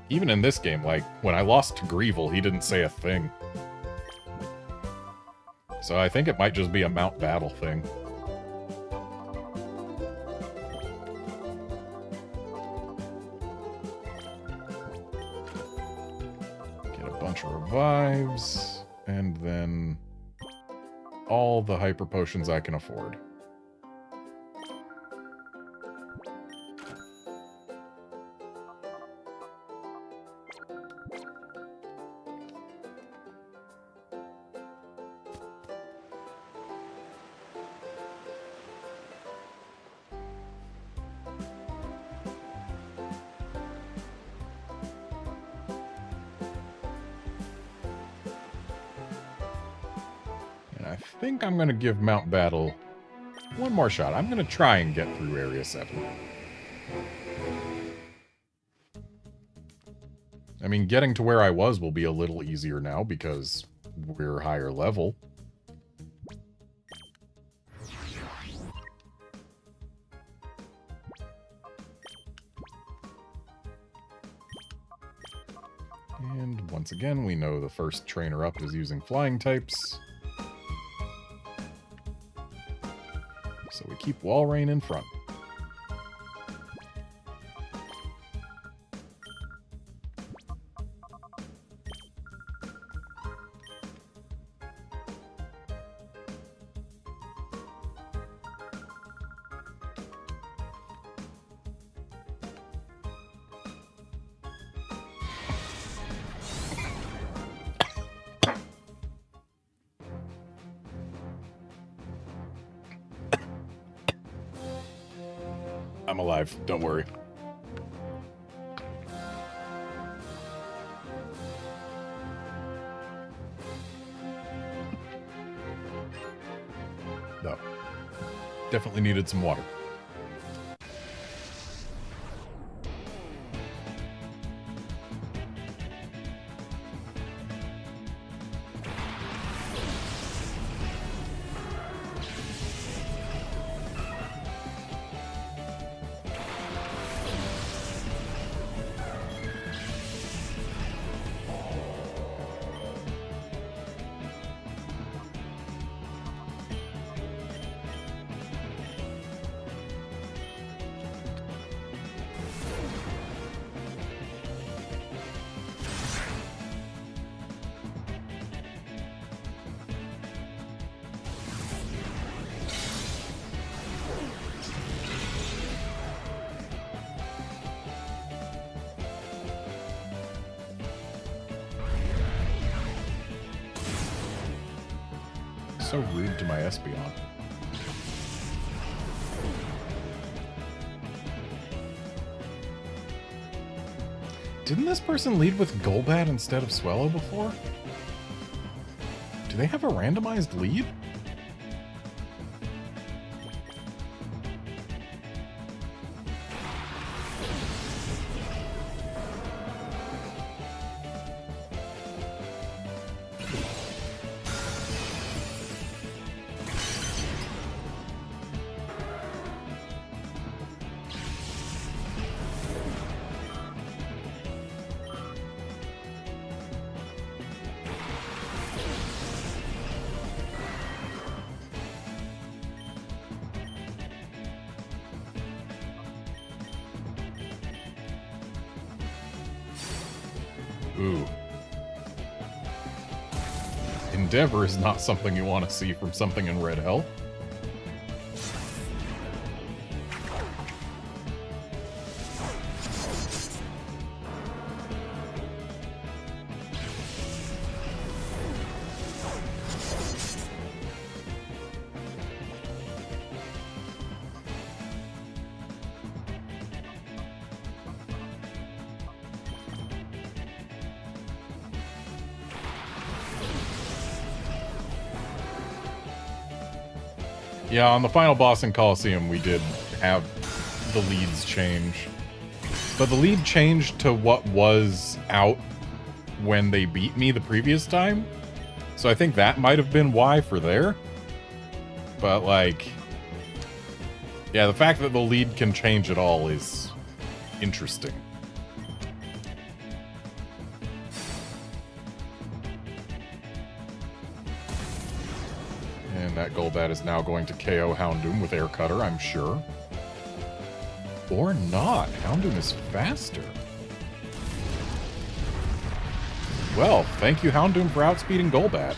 Even in this game, like, when I lost to Greevil, he didn't say a thing. So I think it might just be a Mount Battle thing. Get a bunch of revives, and then all the hyper potions I can afford. I think I'm going to give Mount Battle one more shot. I'm going to try and get through Area 7. I mean, getting to where I was will be a little easier now because we're higher level. And once again, we know the first trainer up is using flying types. So we keep Walrein in front. I'm alive, don't worry. No. Definitely needed some water. So rude to my Espeon. Didn't this person lead with Golbat instead of Swellow before? Do they have a randomized lead? Ooh. Endeavor is not something you want to see from something in Red Hell. Yeah, on the final boss in Coliseum, we did have the leads change. But the lead changed to what was out when they beat me the previous time. So I think that might have been why for there. But, like... yeah, the fact that the lead can change at all is interesting. And that Golbat is now going to KO Houndoom with Air Cutter, I'm sure. Or not. Houndoom is faster. Well, thank you, Houndoom, for outspeeding Golbat.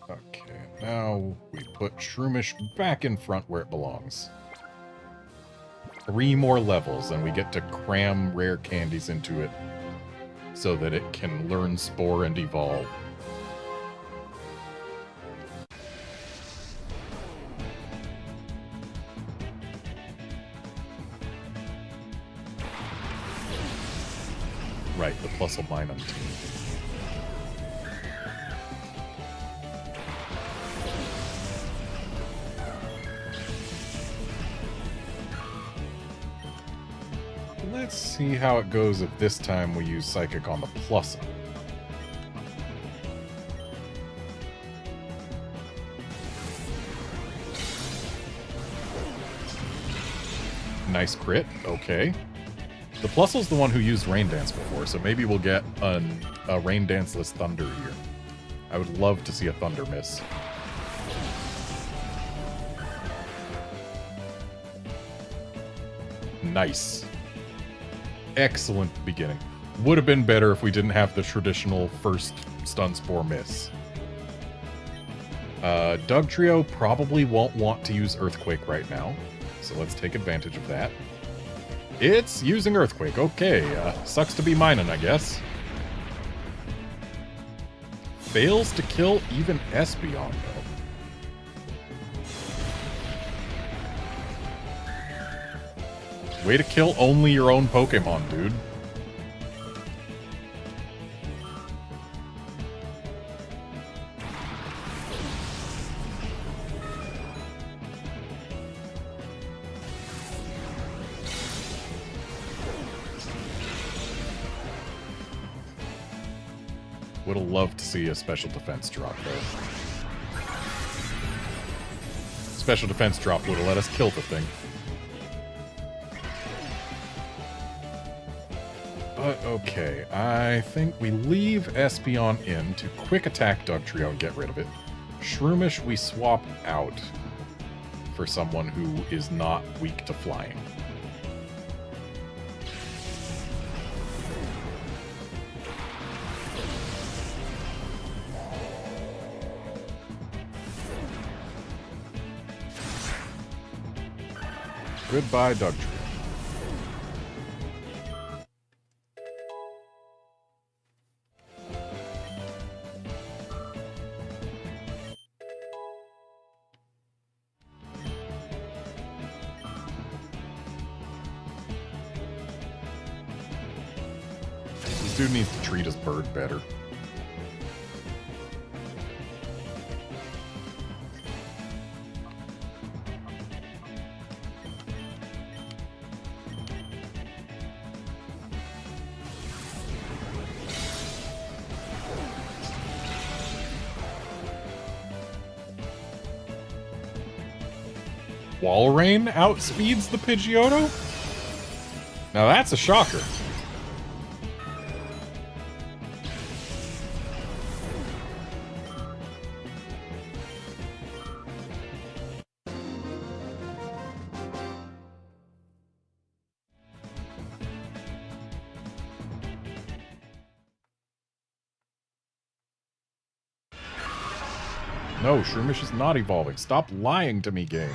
Okay, now we put Shroomish back in front where it belongs. 3 more levels, and we get to cram rare candies into it so that it can learn Spore and evolve. Right, the Plusle Minun team. Let's see how it goes if this time we use Psychic on the Plusle. Nice crit, okay. The Plusle's the one who used Rain Dance before, so maybe we'll get a Rain Dance-less Thunder here. I would love to see a Thunder miss. Nice. Excellent beginning. Would have been better if we didn't have the traditional first Stun Spore miss. Dugtrio probably won't want to use Earthquake right now, so let's take advantage of that. It's using Earthquake, okay. Sucks to be Minun, I guess. Fails to kill even Espeon, though. Way to kill only your own Pokemon, dude. Would have loved to see a special defense drop, though. Special defense drop would have let us kill the thing. But okay, I think we leave Espeon in to quick attack Dugtrio and get rid of it. Shroomish we swap out for someone who is not weak to flying. Goodbye, Dugtree. This dude needs to treat his bird better. Walrein outspeeds the Pidgeotto? Now that's a shocker. No, Shroomish is not evolving. Stop lying to me, game.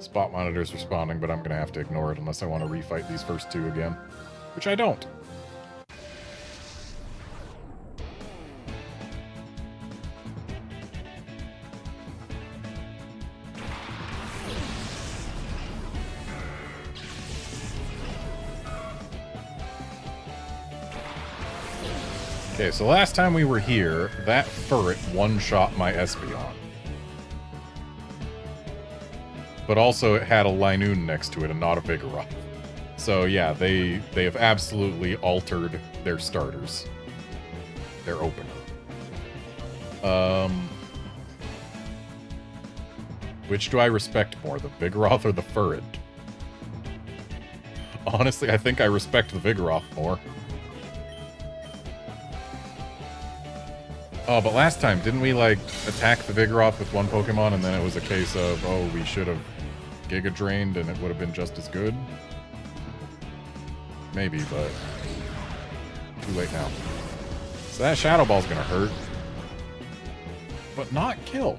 Spot monitor's responding, but I'm going to have to ignore it unless I want to refight these first two again. Which I don't. Okay, so last time we were here, that Furret one-shot my Espeon. But also it had a Linoon next to it and not a Vigoroth. So yeah, they have absolutely altered their starters. Their opener. Which do I respect more, the Vigoroth or the Furret? Honestly, I think I respect the Vigoroth more. Oh, but last time, didn't we, like, attack the Vigoroth with one Pokemon, and then it was a case of, oh, we should have Giga Drained, and it would have been just as good? Maybe, but too late now. So that Shadow Ball's gonna hurt. But not kill.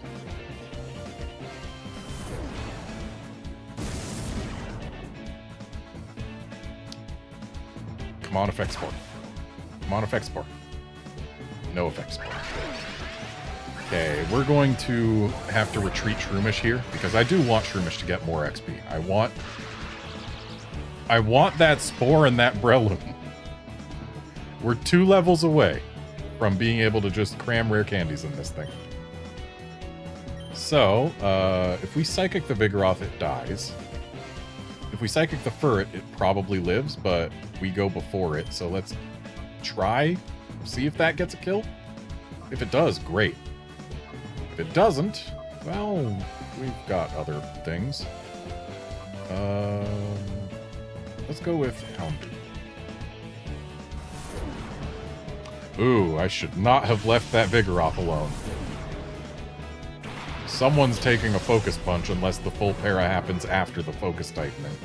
Come on, Effect Spore. Come on, Effect Spore. No Effect Spore. Okay, we're going to have to retreat Shroomish here, because I do want Shroomish to get more XP. I want that Spore and that Breloom. We're 2 levels away from being able to just cram rare candies in this thing. So, if we Psychic the Vigoroth, it dies. If we Psychic the Furret, it probably lives, but we go before it, so let's try, see if that gets a kill. If it does, great. If it doesn't, well, we've got other things. Let's go with Houndoom. Ooh, I should not have left that Vigoroth alone. Someone's taking a Focus Punch unless the full para happens after the Focus Tightening.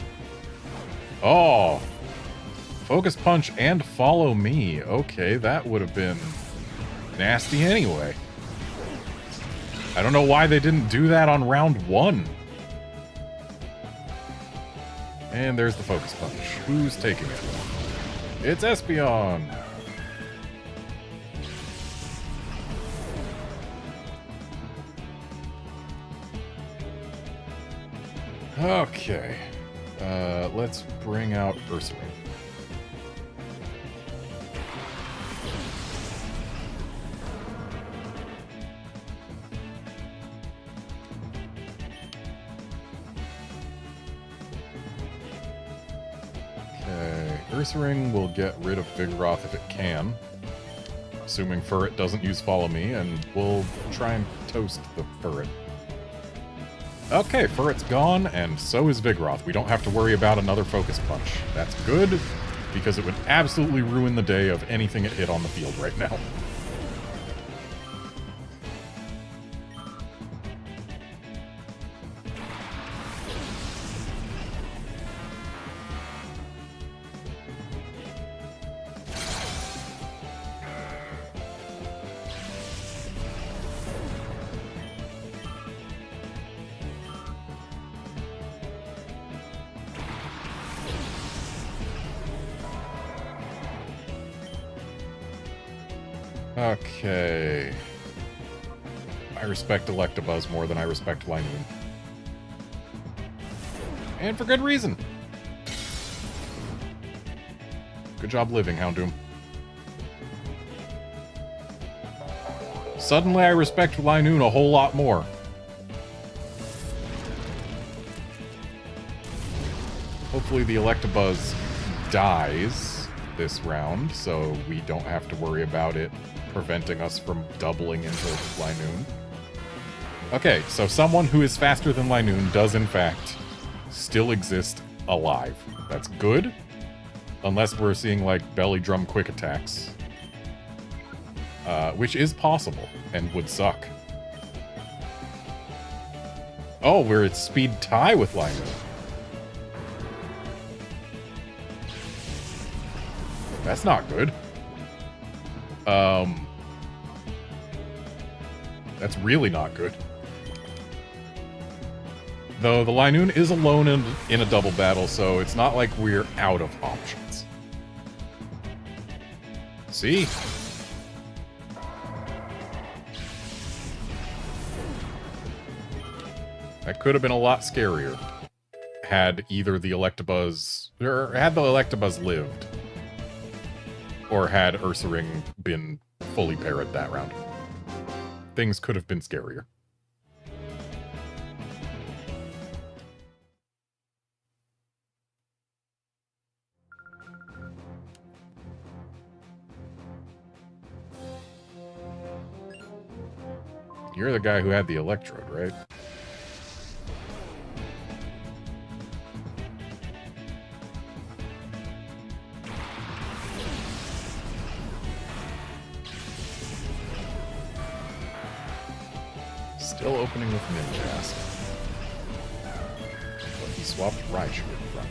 Oh! Focus Punch and Follow Me. Okay, that would have been nasty anyway. I don't know why they didn't do that on round 1. And there's the Focus Punch. Who's taking it? It's Espeon! Okay. Let's bring out Ursaring. Ursaring will get rid of Vigoroth if it can. Assuming Furret doesn't use Follow Me, and we'll try and toast the Furret. Okay, Furret's gone, and so is Vigoroth. We don't have to worry about another Focus Punch. That's good, because it would absolutely ruin the day of anything it hit on the field right now. Okay. I respect Electabuzz more than I respect Linoon. And for good reason. Good job living, Houndoom. Suddenly I respect Linoon a whole lot more. Hopefully the Electabuzz dies this round, so we don't have to worry about it preventing us from doubling into Linoon. Okay, so someone who is faster than Linoon does in fact still exist alive. That's good. Unless we're seeing, like, belly drum quick attacks. Which is possible, and would suck. Oh, we're at speed tie with Linoon. That's not good. That's really not good. Though the Linoon is alone in a double battle, so it's not like we're out of options. See? That could have been a lot scarier had either the Electabuzz, or had the Electabuzz lived, or had Ursaring been fully parried that round. Things could have been scarier. You're the guy who had the Electrode, right? Still opening with Ninjask. But he swapped Raichu in front.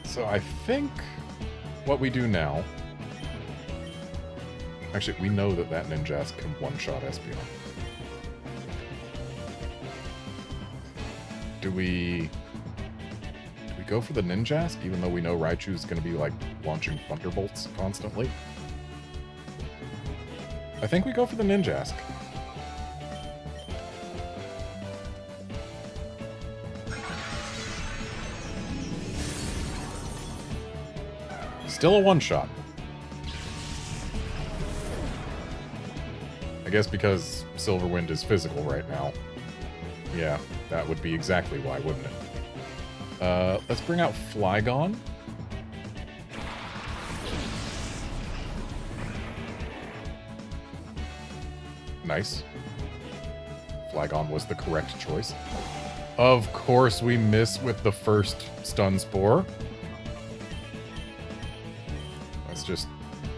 So I think what we do now... Actually, we know that Ninjask can one-shot Espeon. Do we go for the Ninjask, even though we know Raichu's going to be, like, launching Thunderbolts constantly? I think we go for the Ninjask. Still a one-shot. I guess because Silverwind is physical right now. Yeah, that would be exactly why, wouldn't it? Let's bring out Flygon. Nice. Flygon was the correct choice. Of course we miss with the first Stun Spore. Let's just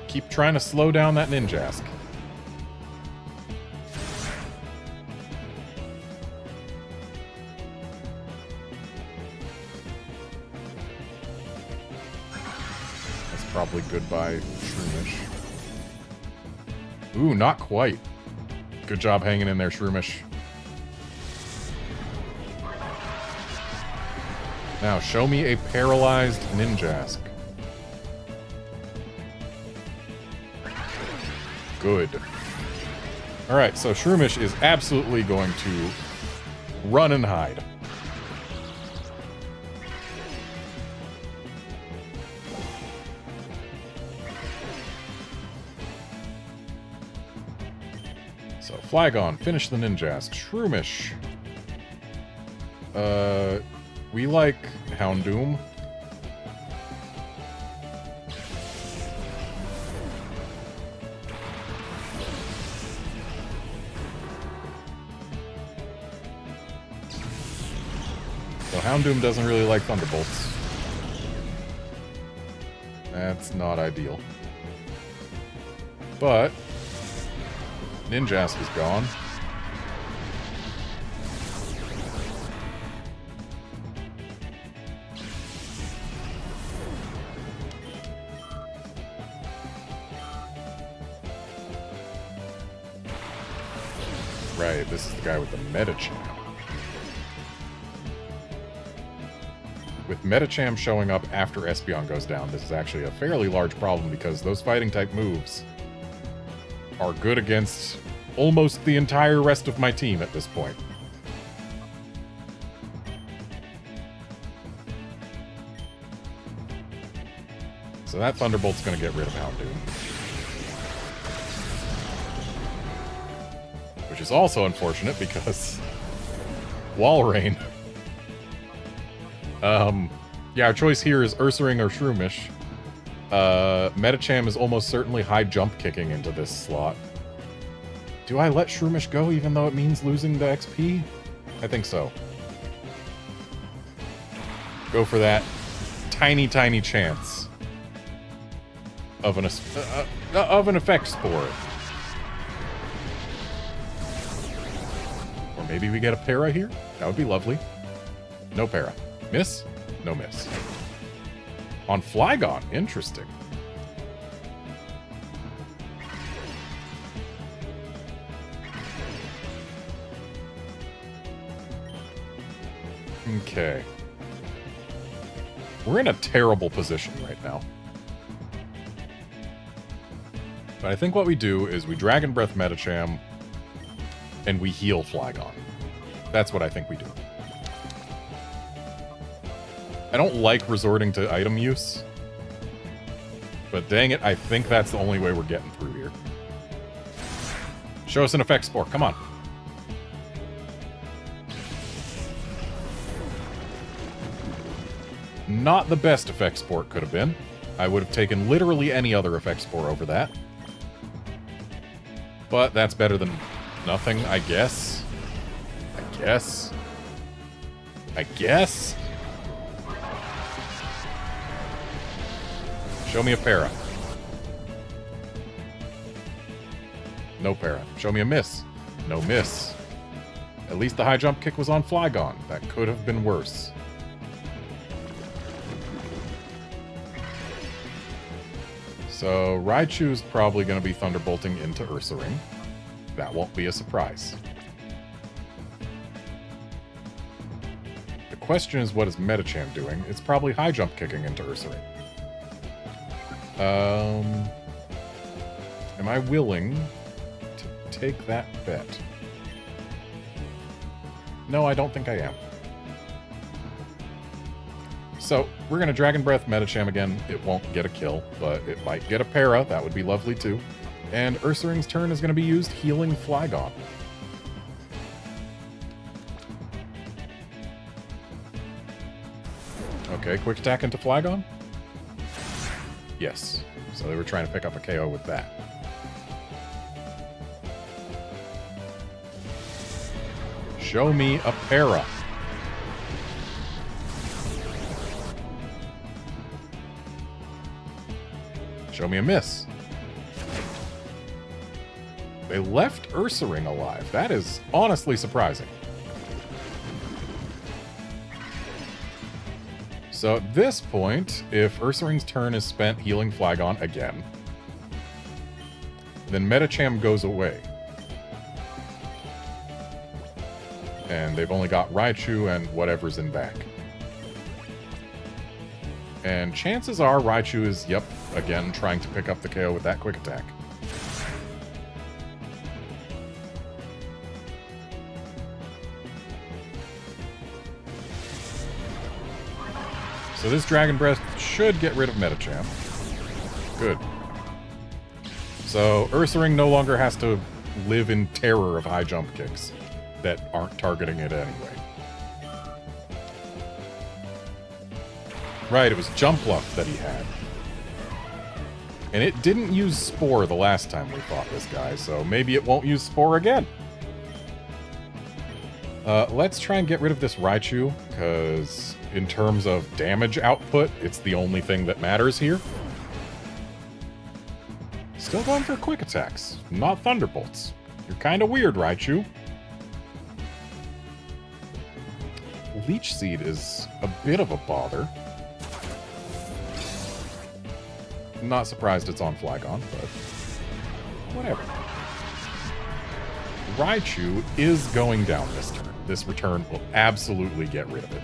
keep trying to slow down that Ninjask. That's probably goodbye, Shroomish. Ooh, not quite. Good job hanging in there, Shroomish. Now, show me a paralyzed Ninjask. Good. Alright, so Shroomish is absolutely going to run and hide. So, Flygon, finish the Ninjask. Shroomish. We like Houndoom. Houndoom doesn't really like Thunderbolts. That's not ideal. But Ninjask is gone. Right, this is the guy with the Metacham. With Metacham showing up after Espeon goes down, this is actually a fairly large problem because those fighting-type moves are good against almost the entire rest of my team at this point. So that Thunderbolt's going to get rid of Houndoom. Which is also unfortunate because Walrein. Yeah, our choice here is Ursaring or Shroomish. Metacham is almost certainly high jump kicking into this slot. Do I let Shroomish go even though it means losing the XP? I think so. Go for that tiny, tiny chance of an effect spore. Or maybe we get a para here? That would be lovely. No para. Miss? No miss. On Flygon. Interesting. Okay. We're in a terrible position right now. But I think what we do is we Dragon Breath Metacham and we heal Flygon. That's what I think we do. I don't like resorting to item use. But dang it, I think that's the only way we're getting through here. Show us an effect spore, come on. Not the best effect spore it could have been. I would have taken literally any other effect spore over that. But that's better than nothing, I guess. I guess? Show me a para. No para. Show me a miss. No miss. At least the high jump kick was on Flygon. That could have been worse. So Raichu's probably going to be Thunderbolting into Ursaring. That won't be a surprise. The question is, what is Metacham doing? It's probably high jump kicking into Ursaring. Am I willing to take that bet? No, I don't think I am. So, we're going to Dragon Breath Metacham again. It won't get a kill, but it might get a para. That would be lovely, too. And Ursaring's turn is going to be used healing Flygon. Okay, quick attack into Flygon? Yes. So they were trying to pick up a KO with that. Show me a para. Show me a miss. They left Ursaring alive. That is honestly surprising. So at this point, if Ursaring's turn is spent healing Flygon again, then Metacham goes away. And they've only got Raichu and whatever's in back. And chances are Raichu is, yep, again, trying to pick up the KO with that quick attack. So this Dragon Breath should get rid of Metacham. Good. So Ursaring no longer has to live in terror of high jump kicks that aren't targeting it anyway. Right, it was Jump Bluff that he had. And it didn't use Spore the last time we fought this guy, so maybe it won't use Spore again. Let's try and get rid of this Raichu, because in terms of damage output, it's the only thing that matters here. Still going for quick attacks, not thunderbolts. You're kind of weird, Raichu. Leech Seed is a bit of a bother. Not surprised it's on Flygon, but whatever. Raichu is going down this turn. This return will absolutely get rid of it.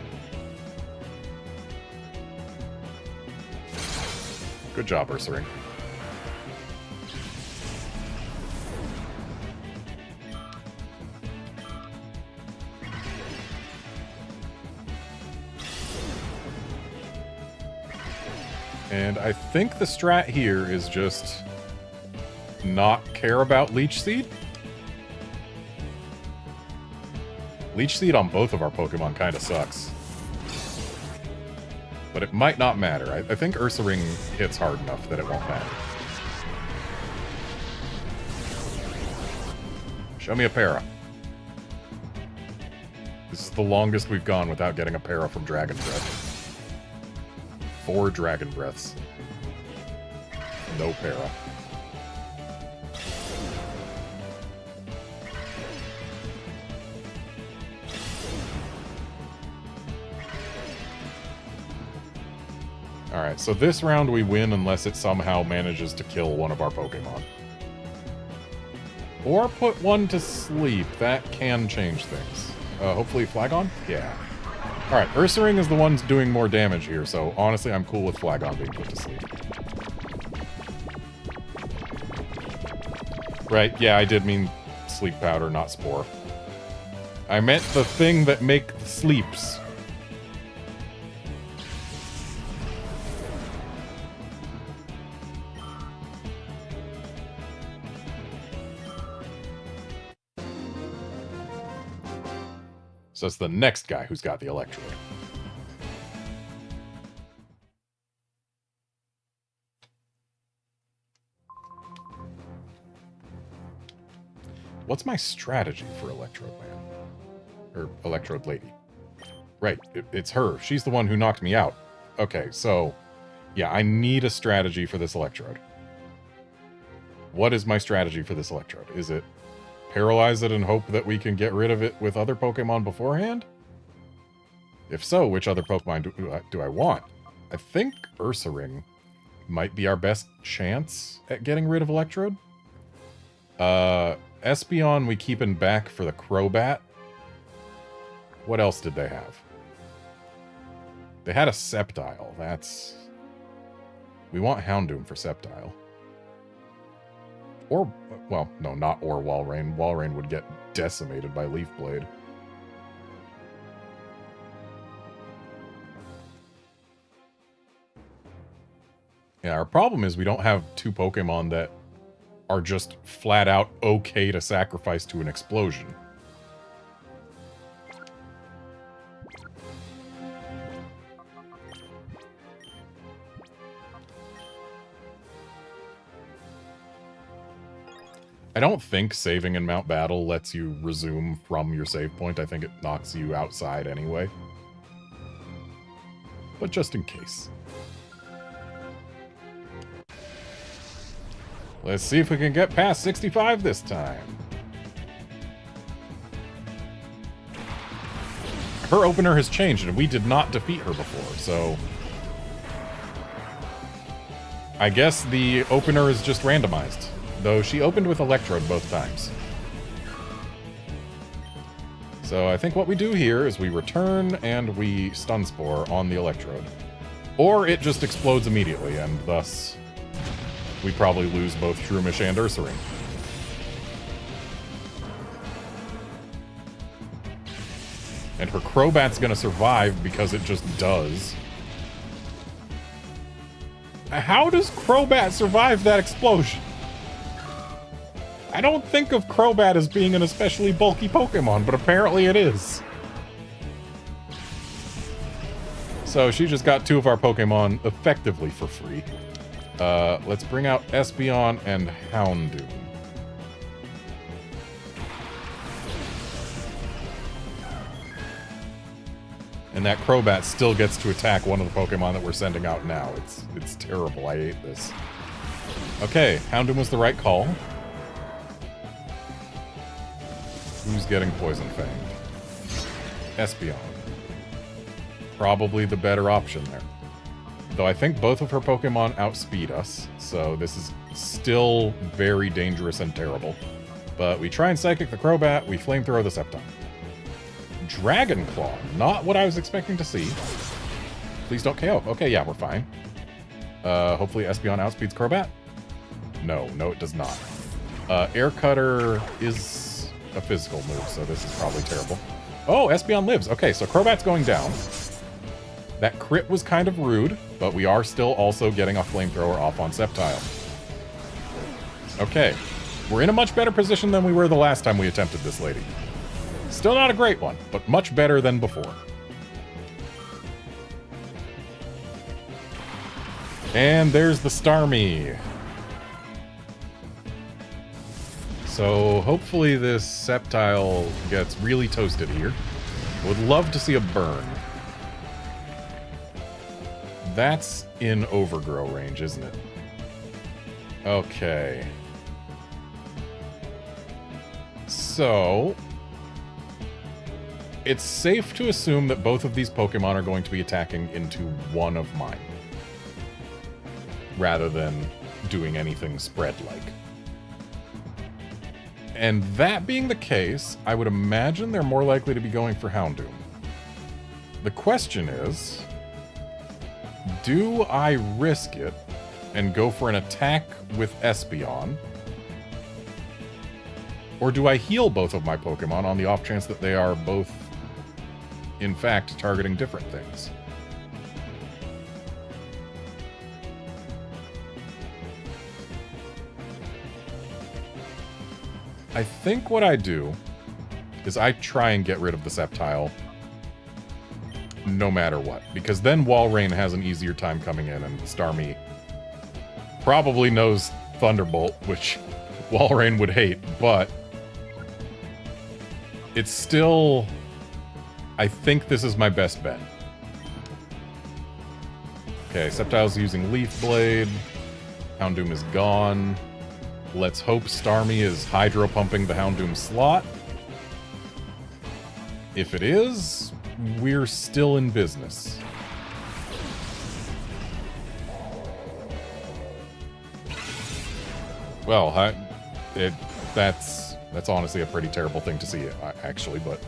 Good job, Ursaring. And I think the strat here is just not care about Leech Seed. Leech Seed on both of our Pokemon kind of sucks. But it might not matter. I think Ursaring hits hard enough that it won't matter. Show me a para. This is the longest we've gone without getting a para from Dragon Breath. 4 Dragon Breaths. No para. Alright, so this round we win unless it somehow manages to kill one of our Pokemon. Or put one to sleep. That can change things. Hopefully Flygon? Yeah. Alright, Ursaring is the one doing more damage here, so honestly I'm cool with Flygon being put to sleep. Right, yeah, I did mean sleep powder, not spore. I meant the thing that make the sleeps. So it's the next guy who's got the Electrode. What's my strategy for Electrode Man? Or Electrode Lady? Right, it's her. She's the one who knocked me out. Okay, so... yeah, I need a strategy for this Electrode. What is my strategy for this Electrode? Is it paralyze it and hope that we can get rid of it with other Pokemon beforehand? If so, which other Pokemon do I want? I think Ursaring might be our best chance at getting rid of Electrode. Espeon we keep in back for the Crobat. What else did they have? They had a Sceptile. That's... we want Houndoom for Sceptile. Or, well, no, not or Walrein. Walrein would get decimated by Leaf Blade. Yeah, our problem is we don't have 2 Pokemon that are just flat out okay to sacrifice to an explosion. I don't think saving in Mount Battle lets you resume from your save point. I think it knocks you outside anyway. But just in case. Let's see if we can get past 65 this time. Her opener has changed, and we did not defeat her before, so... I guess the opener is just randomized. Though she opened with Electrode both times. So I think what we do here is we return and we Stun Spore on the Electrode. Or it just explodes immediately, and thus we probably lose both Shroomish and Ursaring. And her Crobat's gonna survive because it just does. How does Crobat survive that explosion? I don't think of Crobat as being an especially bulky Pokemon, but apparently it is. So she just got 2 of our Pokemon effectively for free. Let's bring out Espeon and Houndoom. And that Crobat still gets to attack one of the Pokemon that we're sending out now. It's terrible. I hate this. Okay, Houndoom was the right call. Who's getting Poison Fanged? Espeon. Probably the better option there. Though I think both of her Pokemon outspeed us, so this is still very dangerous and terrible. But we try and Psychic the Crobat, we Flamethrower the Sceptile. Dragon Claw, not what I was expecting to see. Please don't KO. Okay, yeah, we're fine. Hopefully Espeon outspeeds Crobat. No, it does not. Air Cutter is a physical move, so this is probably terrible. Oh, Espeon lives. Okay, so Crobat's going down. That crit was kind of rude, but we are still also getting a Flamethrower off on Sceptile. Okay, we're in a much better position than we were the last time we attempted this lady. Still not a great one, but much better than before. And there's the Starmie. So hopefully this Sceptile gets really toasted here. Would love to see a burn. That's in Overgrow range, isn't it? Okay. So it's safe to assume that both of these Pokemon are going to be attacking into one of mine, rather than doing anything spread-like. And that being the case, I would imagine they're more likely to be going for Houndoom. The question is, do I risk it and go for an attack with Espeon? Or do I heal both of my Pokemon on the off chance that they are both, in fact, targeting different things? I think what I do is I try and get rid of the Sceptile no matter what, because then Walrein has an easier time coming in, and Starmie probably knows Thunderbolt, which Walrein would hate, but it's still... I think this is my best bet. Okay, Sceptile's using Leaf Blade. Houndoom is gone. Let's hope Starmie is Hydro Pumping the Houndoom slot. If it is, we're still in business. Well, that's honestly a pretty terrible thing to see, actually, but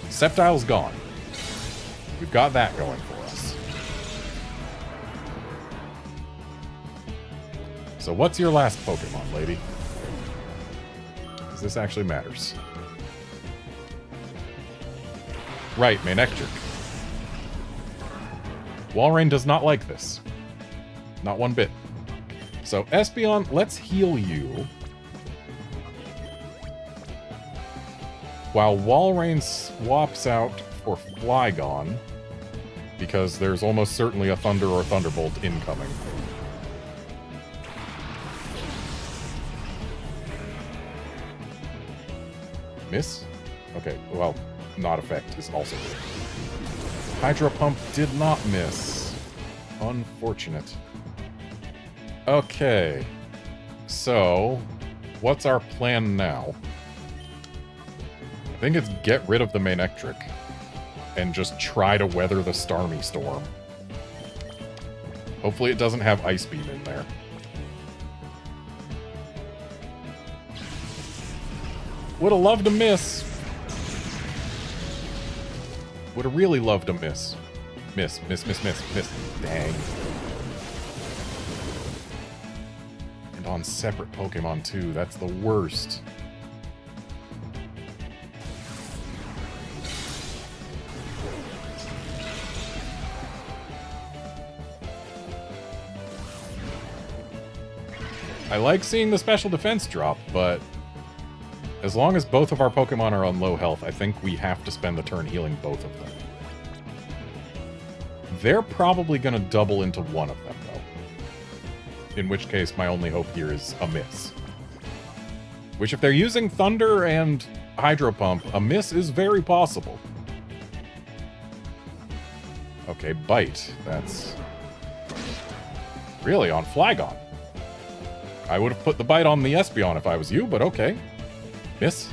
Sceptile's gone. We've got that going for us. So what's your last Pokemon, lady? Because this actually matters. Right, Manectric. Walrein does not like this. Not one bit. So, Espeon, let's heal you. While Walrein swaps out for Flygon, because there's almost certainly a Thunder or Thunderbolt incoming. Miss? Okay, well, not effect is also good. Hydro Pump did not miss. Unfortunate. Okay. So, what's our plan now? I think it's get rid of the Manectric and just try to weather the Starmie storm. Hopefully it doesn't have Ice Beam in there. Would have loved to miss. Would have really loved to miss. Miss. Dang. And on separate Pokemon too, that's the worst. I like seeing the special defense drop, but as long as both of our Pokemon are on low health, I think we have to spend the turn healing both of them. They're probably going to double into one of them, though. In which case, my only hope here is a miss. Which, if they're using Thunder and Hydro Pump, a miss is very possible. Okay, bite. That's... Really, on Flygon. I would have put the bite on the Espeon if I was you, but okay. Miss?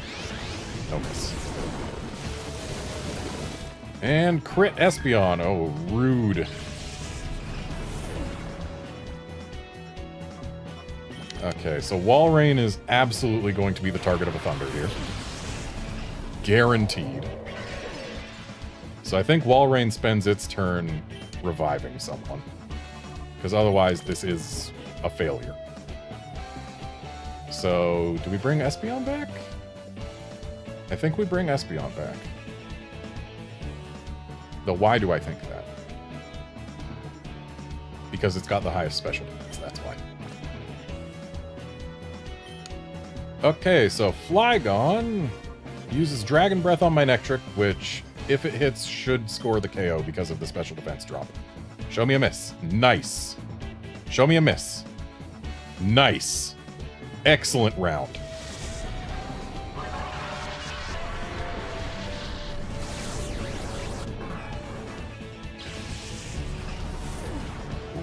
No miss. And crit Espeon. Oh, rude. Okay, so Walrein is absolutely going to be the target of a Thunder here. Guaranteed. So I think Walrein spends its turn reviving someone. Because otherwise this is a failure. So, do we bring Espeon back? I think we bring Espeon back. Though why do I think that? Because it's got the highest special defense, that's why. Okay, so Flygon uses Dragon Breath on my Nectric, which, if it hits, should score the KO because of the special defense drop. Show me a miss. Nice. Show me a miss. Nice. Excellent round.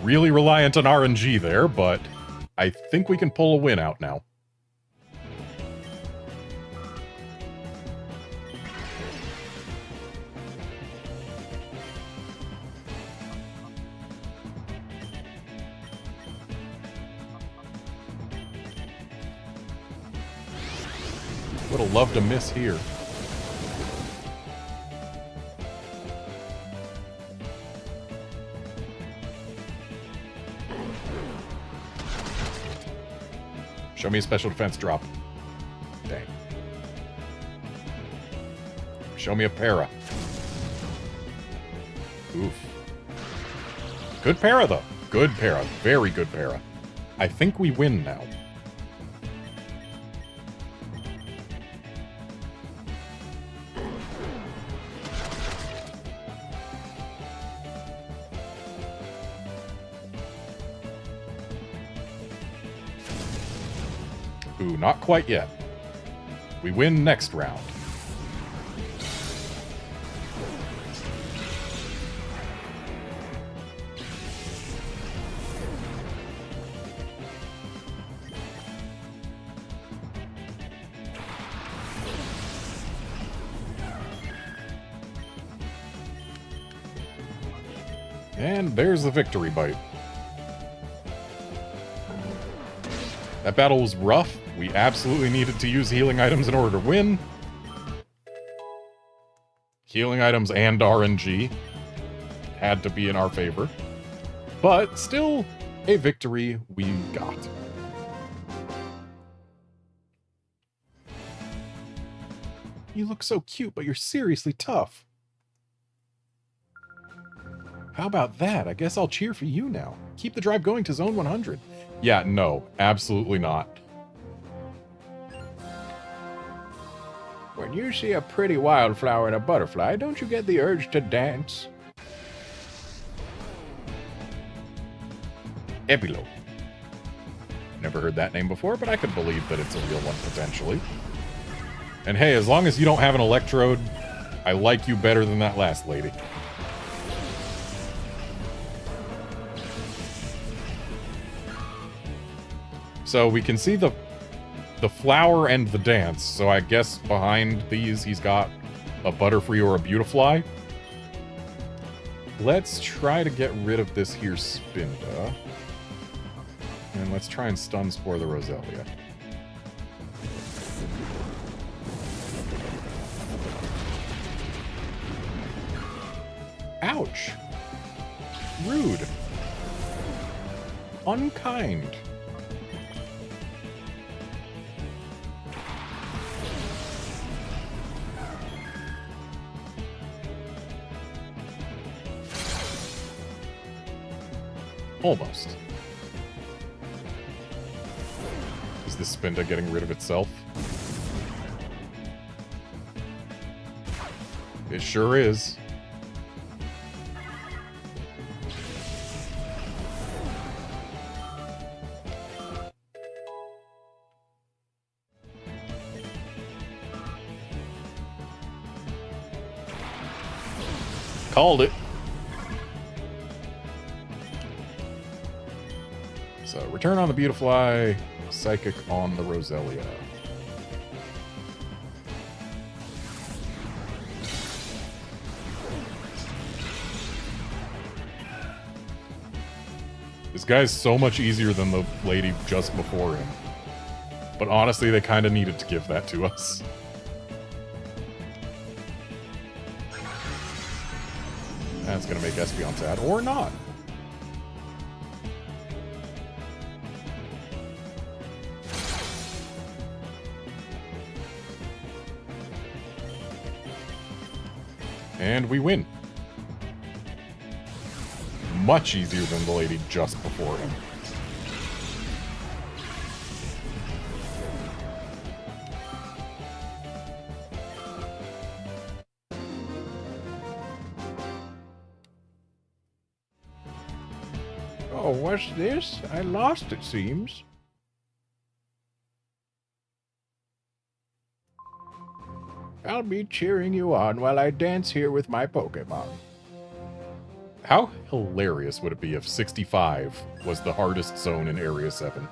Really reliant on RNG there, but I think we can pull a win out now. Would have loved to miss here. Show me a special defense drop. Dang. Show me a para. Oof. Good para, though. Good para. Very good para. I think we win now. Ooh, not quite yet. We win next round. And there's the victory bite. That battle was rough. We absolutely needed to use healing items in order to win. Healing items and RNG had to be in our favor. But still, a victory we got. You look so cute, but you're seriously tough. How about that? I guess I'll cheer for you now. Keep the drive going to Zone 100. Yeah, no, absolutely not. When you see a pretty wildflower and a butterfly, don't you get the urge to dance? Epilogue. Never heard that name before, but I could believe that it's a real one, potentially. And hey, as long as you don't have an electrode, I like you better than that last lady. So we can see the flower and the dance, so I guess behind these he's got a Butterfree or a Beautifly. Let's try to get rid of this here Spinda. And let's try and Stun Spore the Roselia. Ouch! Rude. Unkind. Almost. Is this Spinda getting rid of itself? It sure is. Called it. Return on the Beautifly, Psychic on the Roselia. This guy's so much easier than the lady just before him. But honestly, they kind of needed to give that to us. That's going to make Espeon sad. Or not. And we win. Much easier than the lady just before him. Oh, what's this? I lost, it seems. I'll be cheering you on while I dance here with my Pokémon. How hilarious would it be if 65 was the hardest zone in Area 7?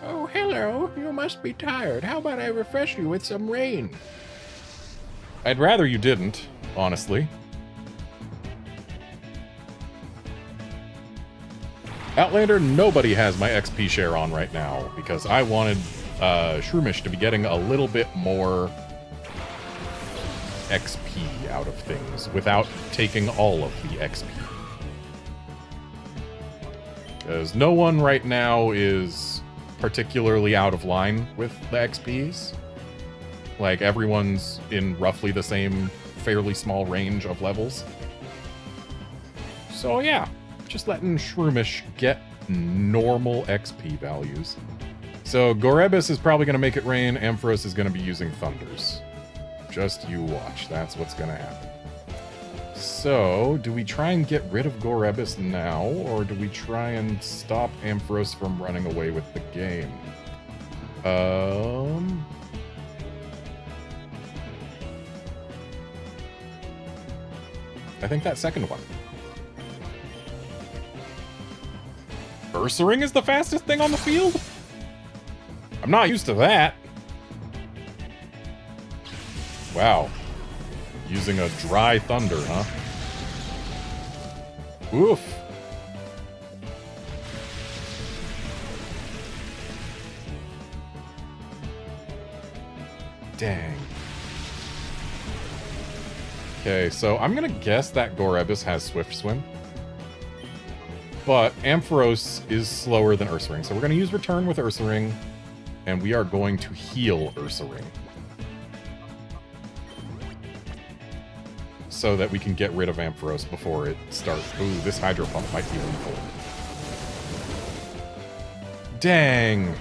Oh, hello. You must be tired. How about I refresh you with some rain? I'd rather you didn't, honestly. Outlander, nobody has my XP share on right now, because I wanted Shroomish to be getting a little bit more XP out of things without taking all of the XP. Because no one right now is particularly out of line with the XPs. Like, everyone's in roughly the same fairly small range of levels. So yeah, just letting Shroomish get normal XP values. So Gorebis is probably going to make it rain. Ampharos is going to be using Thunders. Just you watch. That's what's going to happen. So, do we try and get rid of Gorebis now, or do we try and stop Ampharos from running away with the game? I think that second one. Ursaring is the fastest thing on the field? I'm not used to that. Wow. Using a dry thunder, huh? Oof. Dang. Okay, so I'm gonna guess that Gorebis has Swift Swim. But Ampharos is slower than Ursaring, so we're gonna use Return with Ursaring, and we are going to heal Ursaring. So that we can get rid of Ampharos before it starts. Ooh, this Hydro Pump might be lethal. Dang!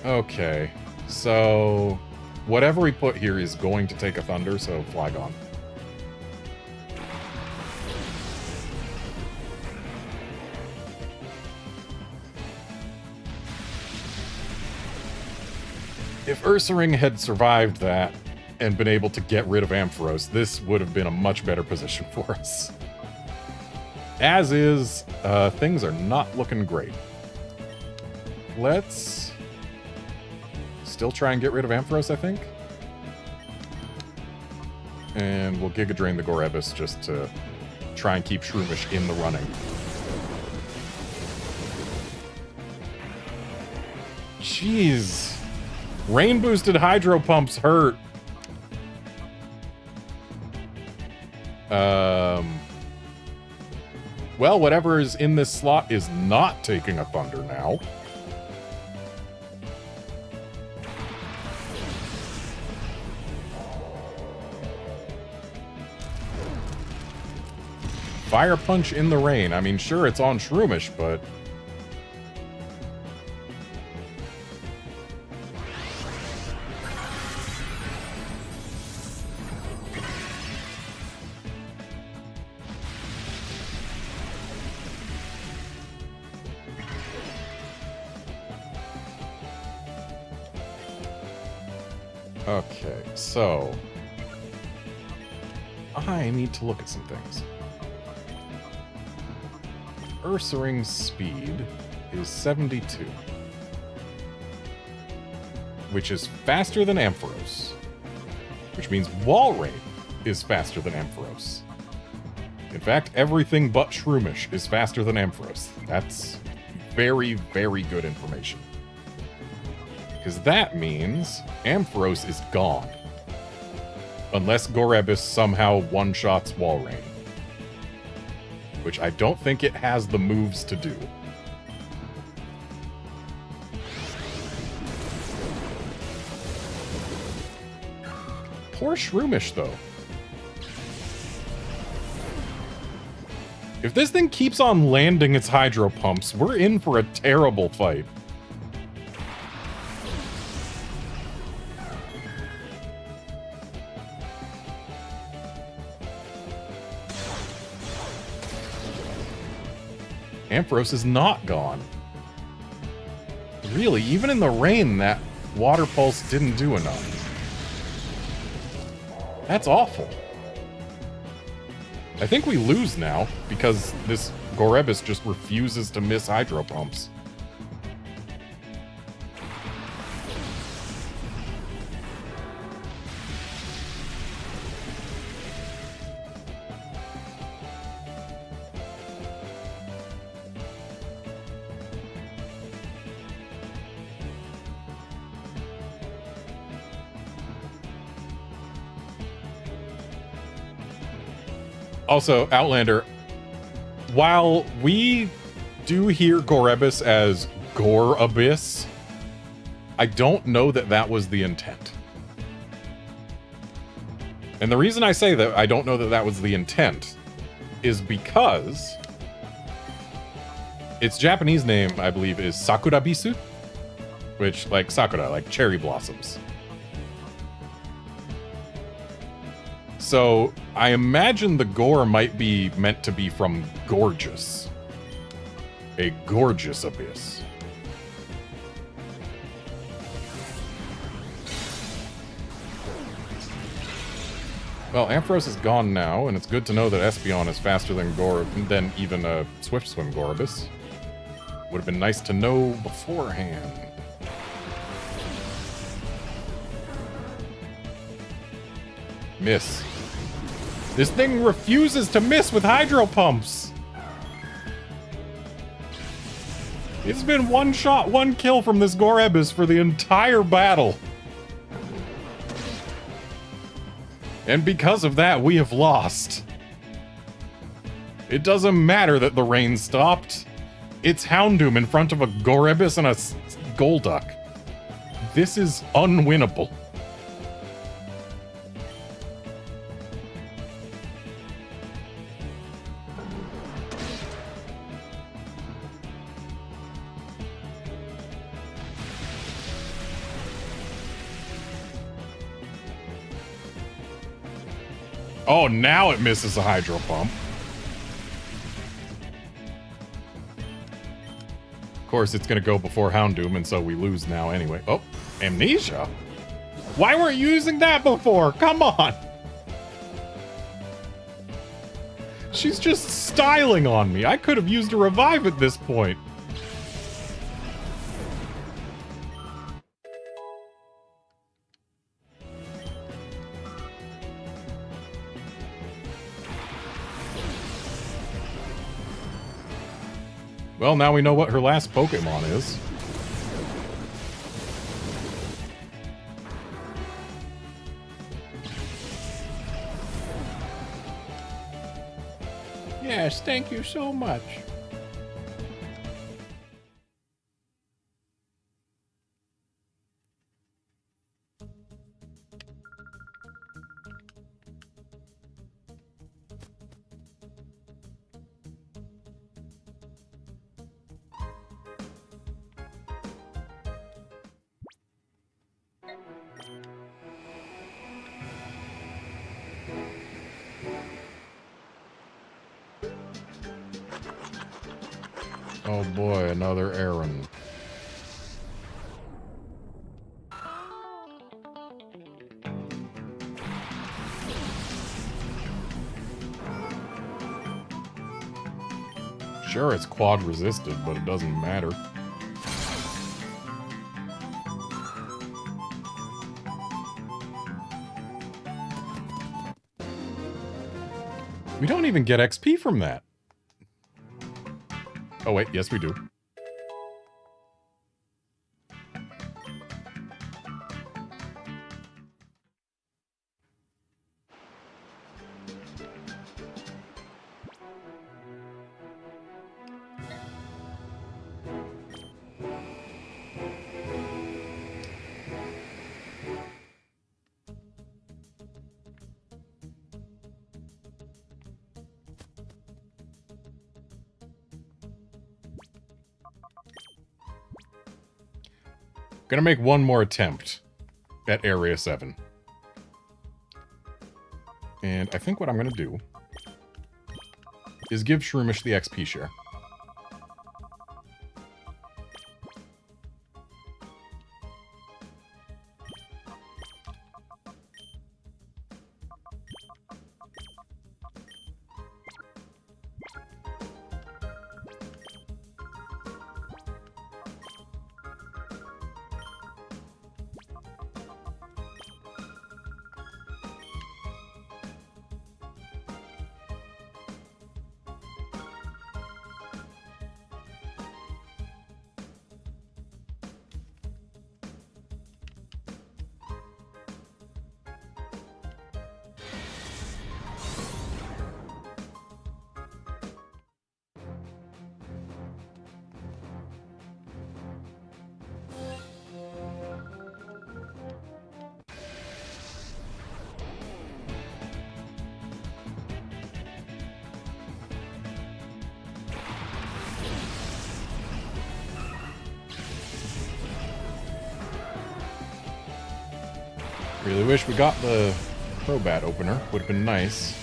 Okay, so whatever we put here is going to take a Thunder, so Flygon. If Ursaring had survived that and been able to get rid of Ampharos, this would have been a much better position for us. As is, things are not looking great. Let's still try and get rid of Ampharos, I think. And we'll Giga Drain the Gorebis just to try and keep Shroomish in the running. Jeez. Rain-boosted Hydro Pumps hurt. Well, whatever is in this slot is not taking a Thunder now. Fire Punch in the rain. I mean, sure, it's on Shroomish, but... Okay, so I need to look at some things. Ursaring's speed is 72. Which is faster than Ampharos. Which means Walrein is faster than Ampharos. In fact, everything but Shroomish is faster than Ampharos. That's very, very good information. Because that means Ampharos is gone. Unless Gorebis somehow one-shots Walrein. Which I don't think it has the moves to do. Poor Shroomish, though. If this thing keeps on landing its hydro pumps, we're in for a terrible fight. Ampharos is not gone. Really, even in the rain, that water pulse didn't do enough. That's awful. I think we lose now, because this Gorebis just refuses to miss hydro pumps. Also, Outlander, while we do hear Gorebis as Gore Abyss, I don't know that that was the intent. And the reason I say that I don't know that that was the intent is because its Japanese name, I believe, is Sakurabisu, which, like Sakura, like cherry blossoms. So, I imagine the gore might be meant to be from gorgeous. A gorgeous abyss. Well, Ampharos is gone now, and it's good to know that Espeon is faster than even a Swift Swim Gorebis. Would have been nice to know beforehand. Miss. This thing refuses to miss with hydro pumps. It's been one shot, one kill from this Gorebis for the entire battle. And because of that, we have lost. It doesn't matter that the rain stopped. It's Houndoom in front of a Gorebis and a Golduck. This is unwinnable. Oh, now it misses a hydro pump. Of course, it's going to go before Houndoom, and so we lose now anyway. Oh, Amnesia? Why weren't you using that before? Come on! She's just styling on me. I could have used a revive at this point. Well, now we know what her last Pokemon is. Yes, thank you so much. Oh boy, another errand. Sure, it's quad resisted, but it doesn't matter. We don't even get XP from that. Oh wait, yes we do. Gonna make one more attempt at Area 7. And I think what I'm gonna do is give Shroomish the XP share. Really wish we got the Crobat opener. Would have been nice.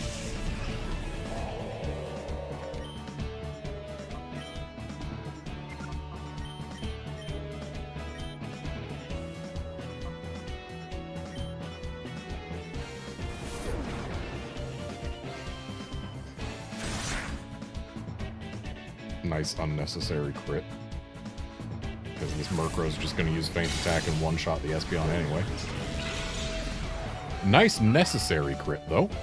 Nice unnecessary crit. Because this Murkrow's just going to use Feint Attack and one-shot the Espeon anyway. Nice necessary crit, though. Be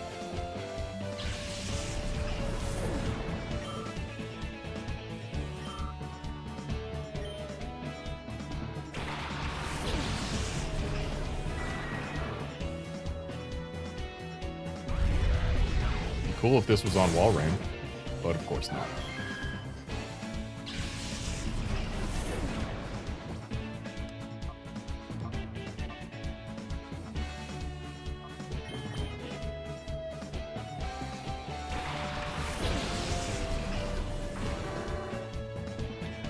cool if this was on Walrein, but of course not.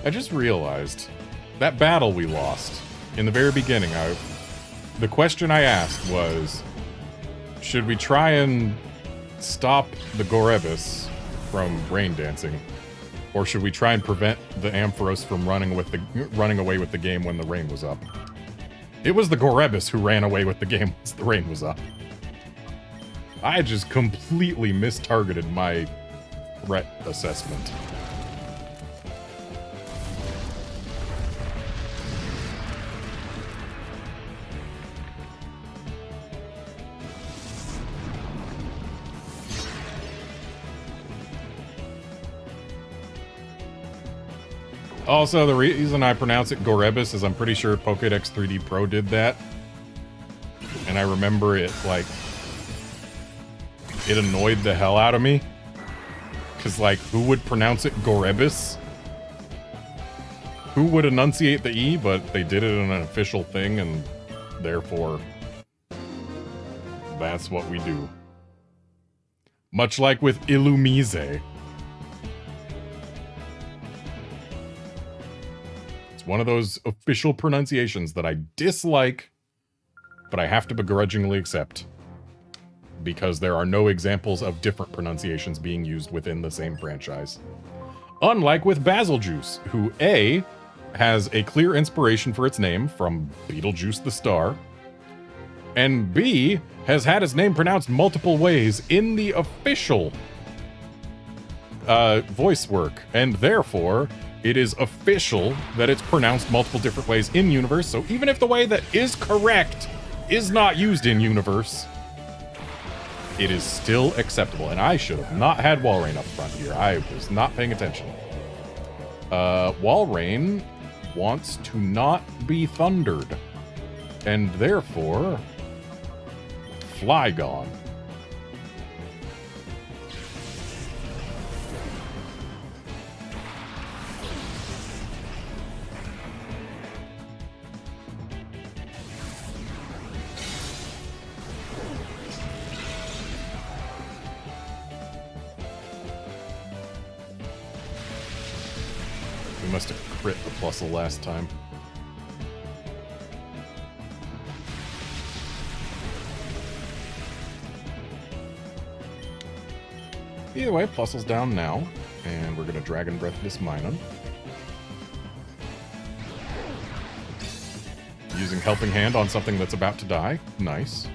I just realized that battle we lost in the very beginning. The question I asked was, should we try and stop the Gorebis from rain dancing, or should we try and prevent the Ampharos from running away with the game when the rain was up? It was the Gorebis who ran away with the game once the rain was up. I just completely mistargeted my threat assessment. Also, the reason I pronounce it Gorebis is I'm pretty sure Pokédex 3D Pro did that. And I remember it, like, it annoyed the hell out of me. Because, like, who would pronounce it Gorebis? Who would enunciate the E, but they did it in an official thing, and therefore, that's what we do. Much like with Illumise. One of those official pronunciations that I dislike, but I have to begrudgingly accept. Because there are no examples of different pronunciations being used within the same franchise. Unlike with Basiljuice, who A, has a clear inspiration for its name from Beetlejuice the Star, and B, has had its name pronounced multiple ways in the official voice work, and therefore it is official that it's pronounced multiple different ways in universe. So even if the way that is correct is not used in universe, it is still acceptable. And I should have not had Walrein up front here. I was not paying attention. Walrein wants to not be thundered, and therefore Flygon. Must have crit the Plusle last time. Either way, Plusle's down now, and we're going to Dragon Breath this Minun. Using Helping Hand on something that's about to die. Nice.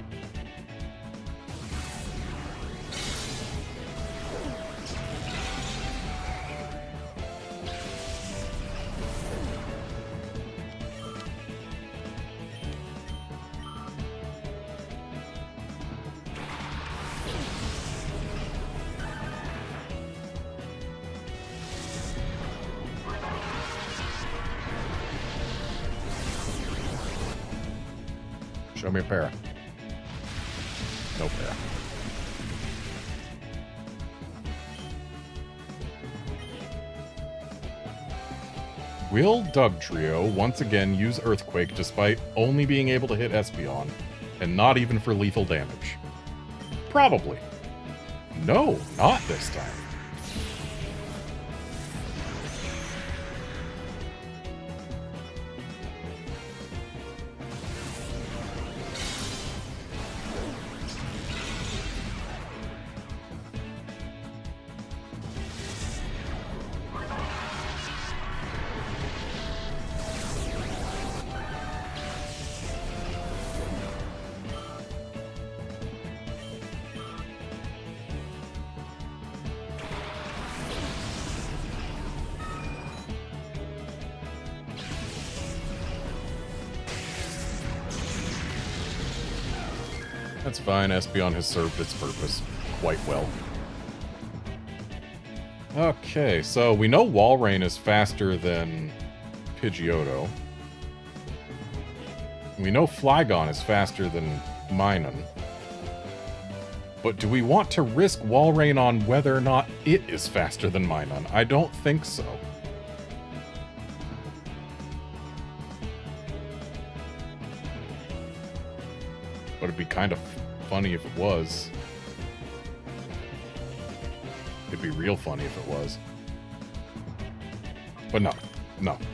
Show me a para. No para. Will Dugtrio once again use Earthquake despite only being able to hit Espeon, and not even for lethal damage? Probably. No, not this time. That's fine, Espeon has served its purpose quite well. Okay, so we know Walrein is faster than Pidgeotto. We know Flygon is faster than Minun. But do we want to risk Walrein on whether or not it is faster than Minun? I don't think so. But it'd be kind of funny if it was. It'd be real funny if it was. But no,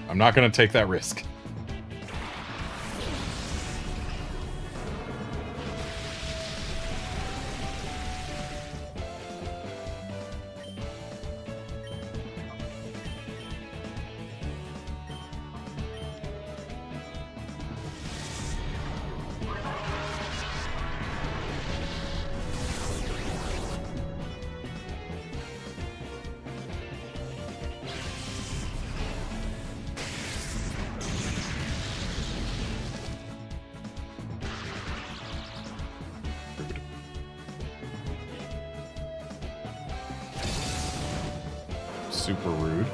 I'm not going to take that risk. Super rude.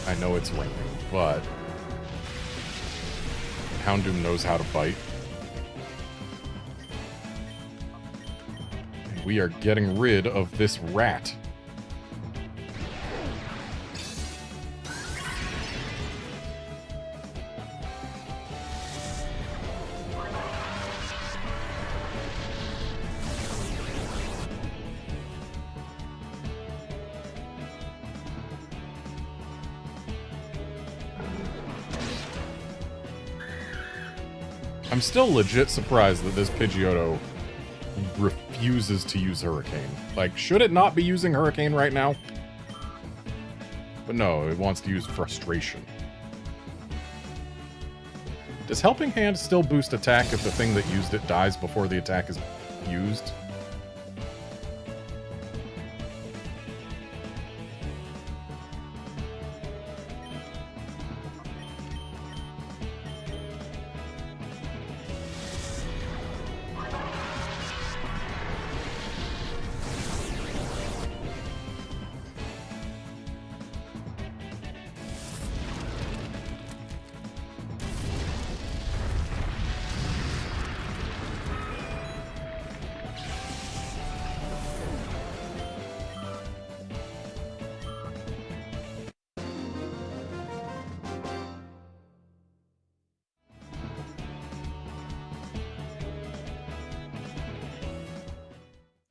I know it's raining, but Houndoom knows how to bite. And we are getting rid of this rat. I'm still legit surprised that this Pidgeotto refuses to use Hurricane. Like, should it not be using Hurricane right now? But no, it wants to use Frustration. Does Helping Hand still boost attack if the thing that used it dies before the attack is used?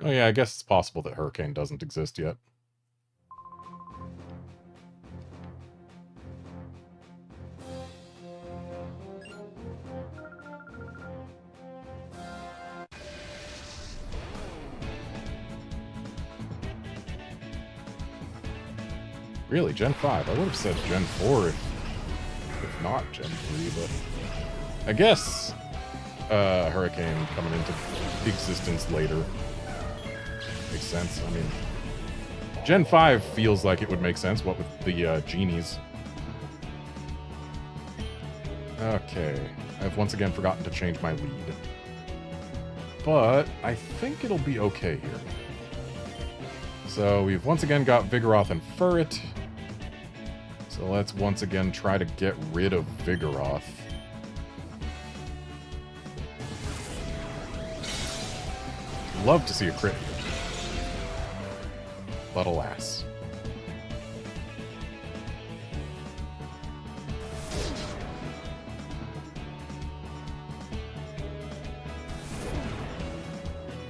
Oh yeah, I guess it's possible that Hurricane doesn't exist yet. Really, Gen 5? I would have said Gen 4 if not Gen 3, but I guess Hurricane coming into existence later makes sense. I mean, Gen 5 feels like it would make sense, what with the genies. Okay, I've once again forgotten to change my lead. But I think it'll be okay here. So we've once again got Vigoroth and Furret. So let's once again try to get rid of Vigoroth. Love to see a crit here. But alas.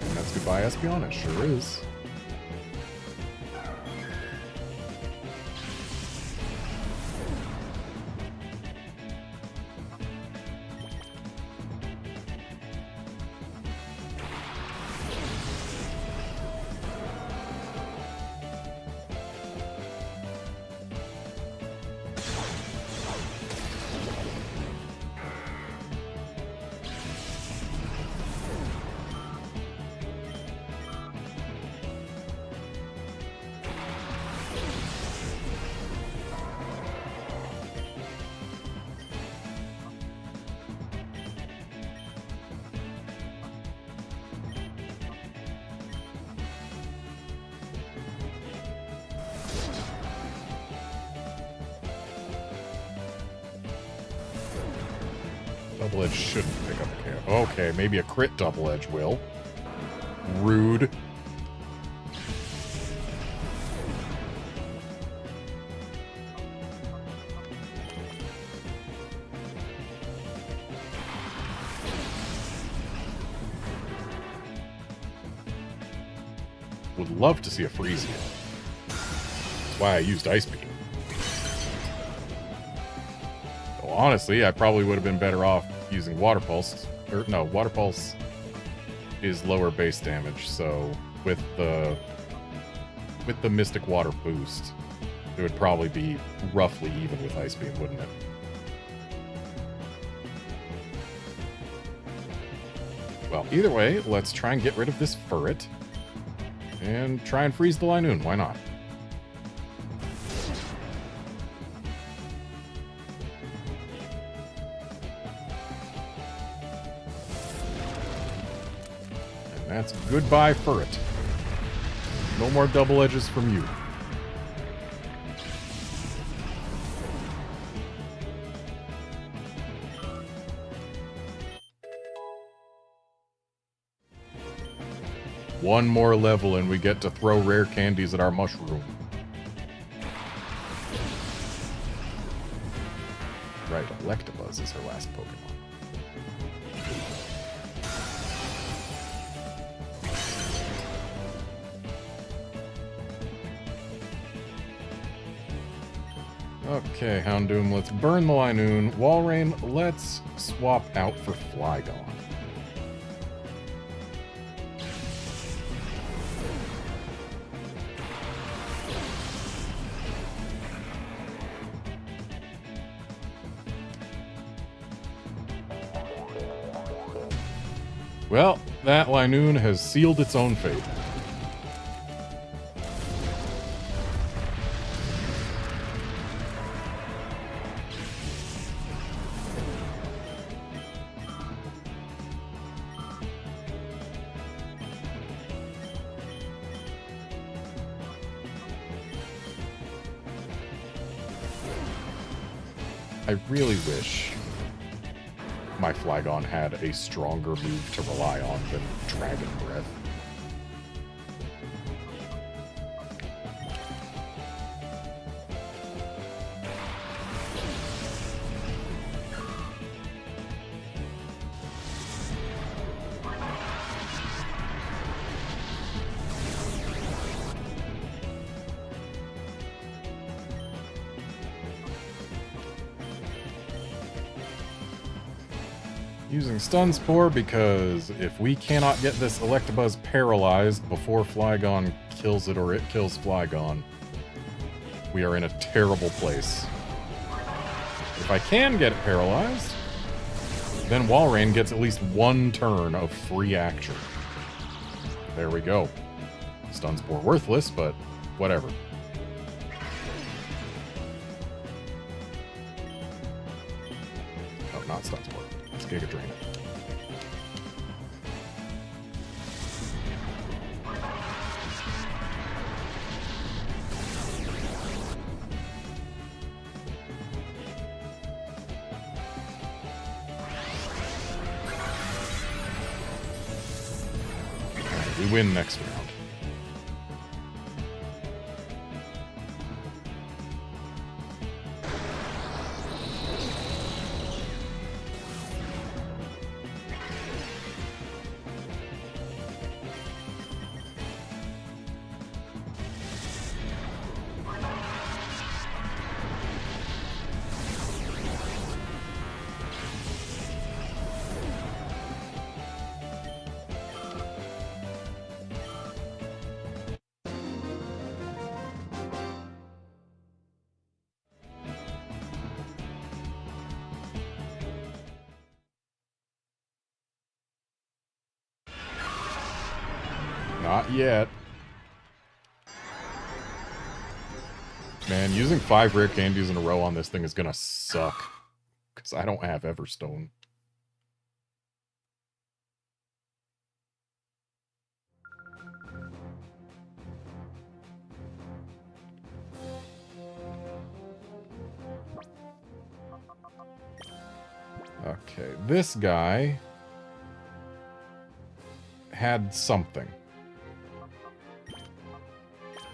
And that's goodbye, Espeon. It sure is. Double Edge shouldn't pick up a KO. Okay, maybe a crit Double Edge will. Rude. Would love to see a freeze here. That's why I used Ice Beam. Well, honestly, I probably would have been better off using Water Pulse. Or, no, Water Pulse is lower base damage, so with the Mystic Water boost, it would probably be roughly even with Ice Beam, wouldn't it? Well, either way, let's try and get rid of this Furret. And try and freeze the Linoon, why not? And that's goodbye, Furret. No more double edges from you. One more level and we get to throw rare candies at our mushroom. Right, Electabuzz is her last Pokemon. Okay, Houndoom, let's burn the Linoon. Walrein, let's swap out for Flygon. Well, that Linoon has sealed its own fate. I really wish my Flygon had a stronger move to rely on than Dragon Breath. Using Stun Spore because if we cannot get this Electabuzz paralyzed before Flygon kills it or it kills Flygon, we are in a terrible place. If I can get it paralyzed, then Walrein gets at least one turn of free action. There we go. Stun Spore worthless, but whatever. Oh, not Stun Spore. It's Giga Drain it. Alright, we win next round. Not yet. Man, using 5 rare candies in a row on this thing is gonna suck. Because I don't have Everstone. Okay, this guy had something.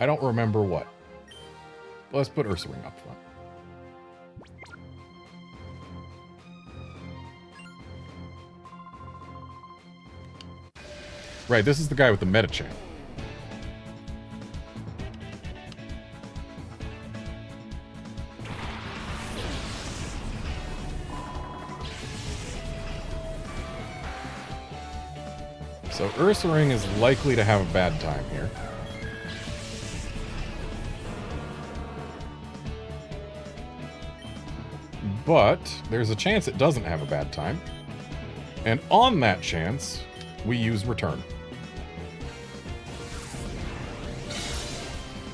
I don't remember what. Let's put Ursaring up front. Right, this is the guy with the Metachamp. So Ursaring is likely to have a bad time here. But there's a chance it doesn't have a bad time. And on that chance, we use Return.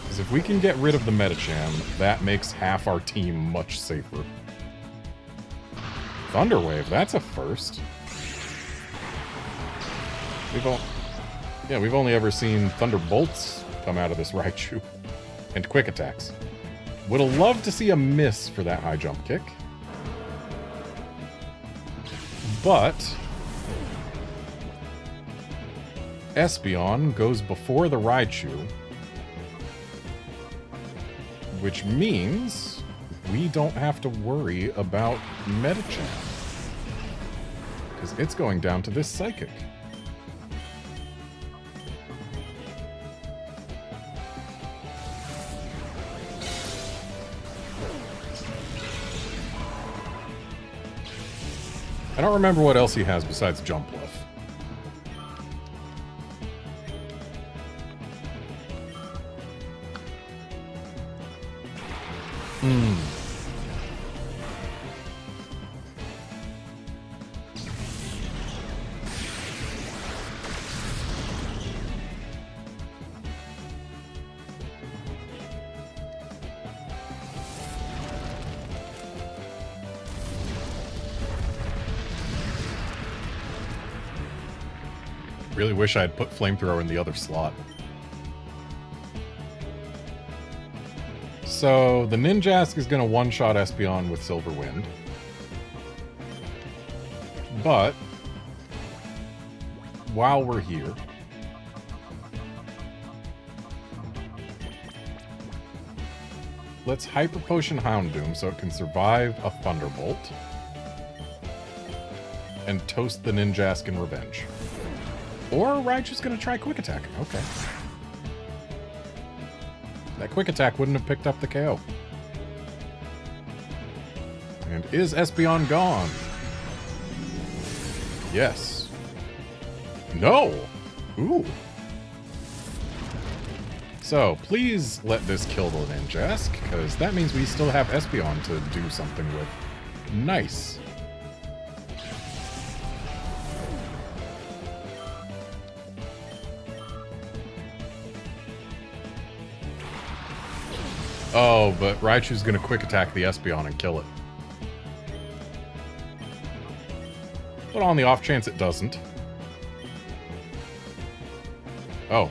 Because if we can get rid of the Metacham, that makes half our team much safer. Thunderwave, that's a first. We've only ever seen Thunderbolts come out of this Raichu. And quick attacks. Would have loved to see a miss for that high jump kick. But Espeon goes before the Raichu, which means we don't have to worry about Metachamp, because it's going down to this Psychic. I don't remember what else he has besides Jump Bluff. Really wish I had put Flamethrower in the other slot. So, the Ninjask is going to one-shot Espeon with Silver Wind. But, while we're here, let's Hyper Potion Houndoom so it can survive a Thunderbolt. And toast the Ninjask in revenge. Or Raichu's going to try Quick Attack. Okay. That Quick Attack wouldn't have picked up the KO. And is Espeon gone? Yes. No! Ooh. So, please let this kill the Ninjask, because that means we still have Espeon to do something with. Nice. Oh, but Raichu's gonna Quick Attack the Espeon and kill it. But on the off chance it doesn't. Oh.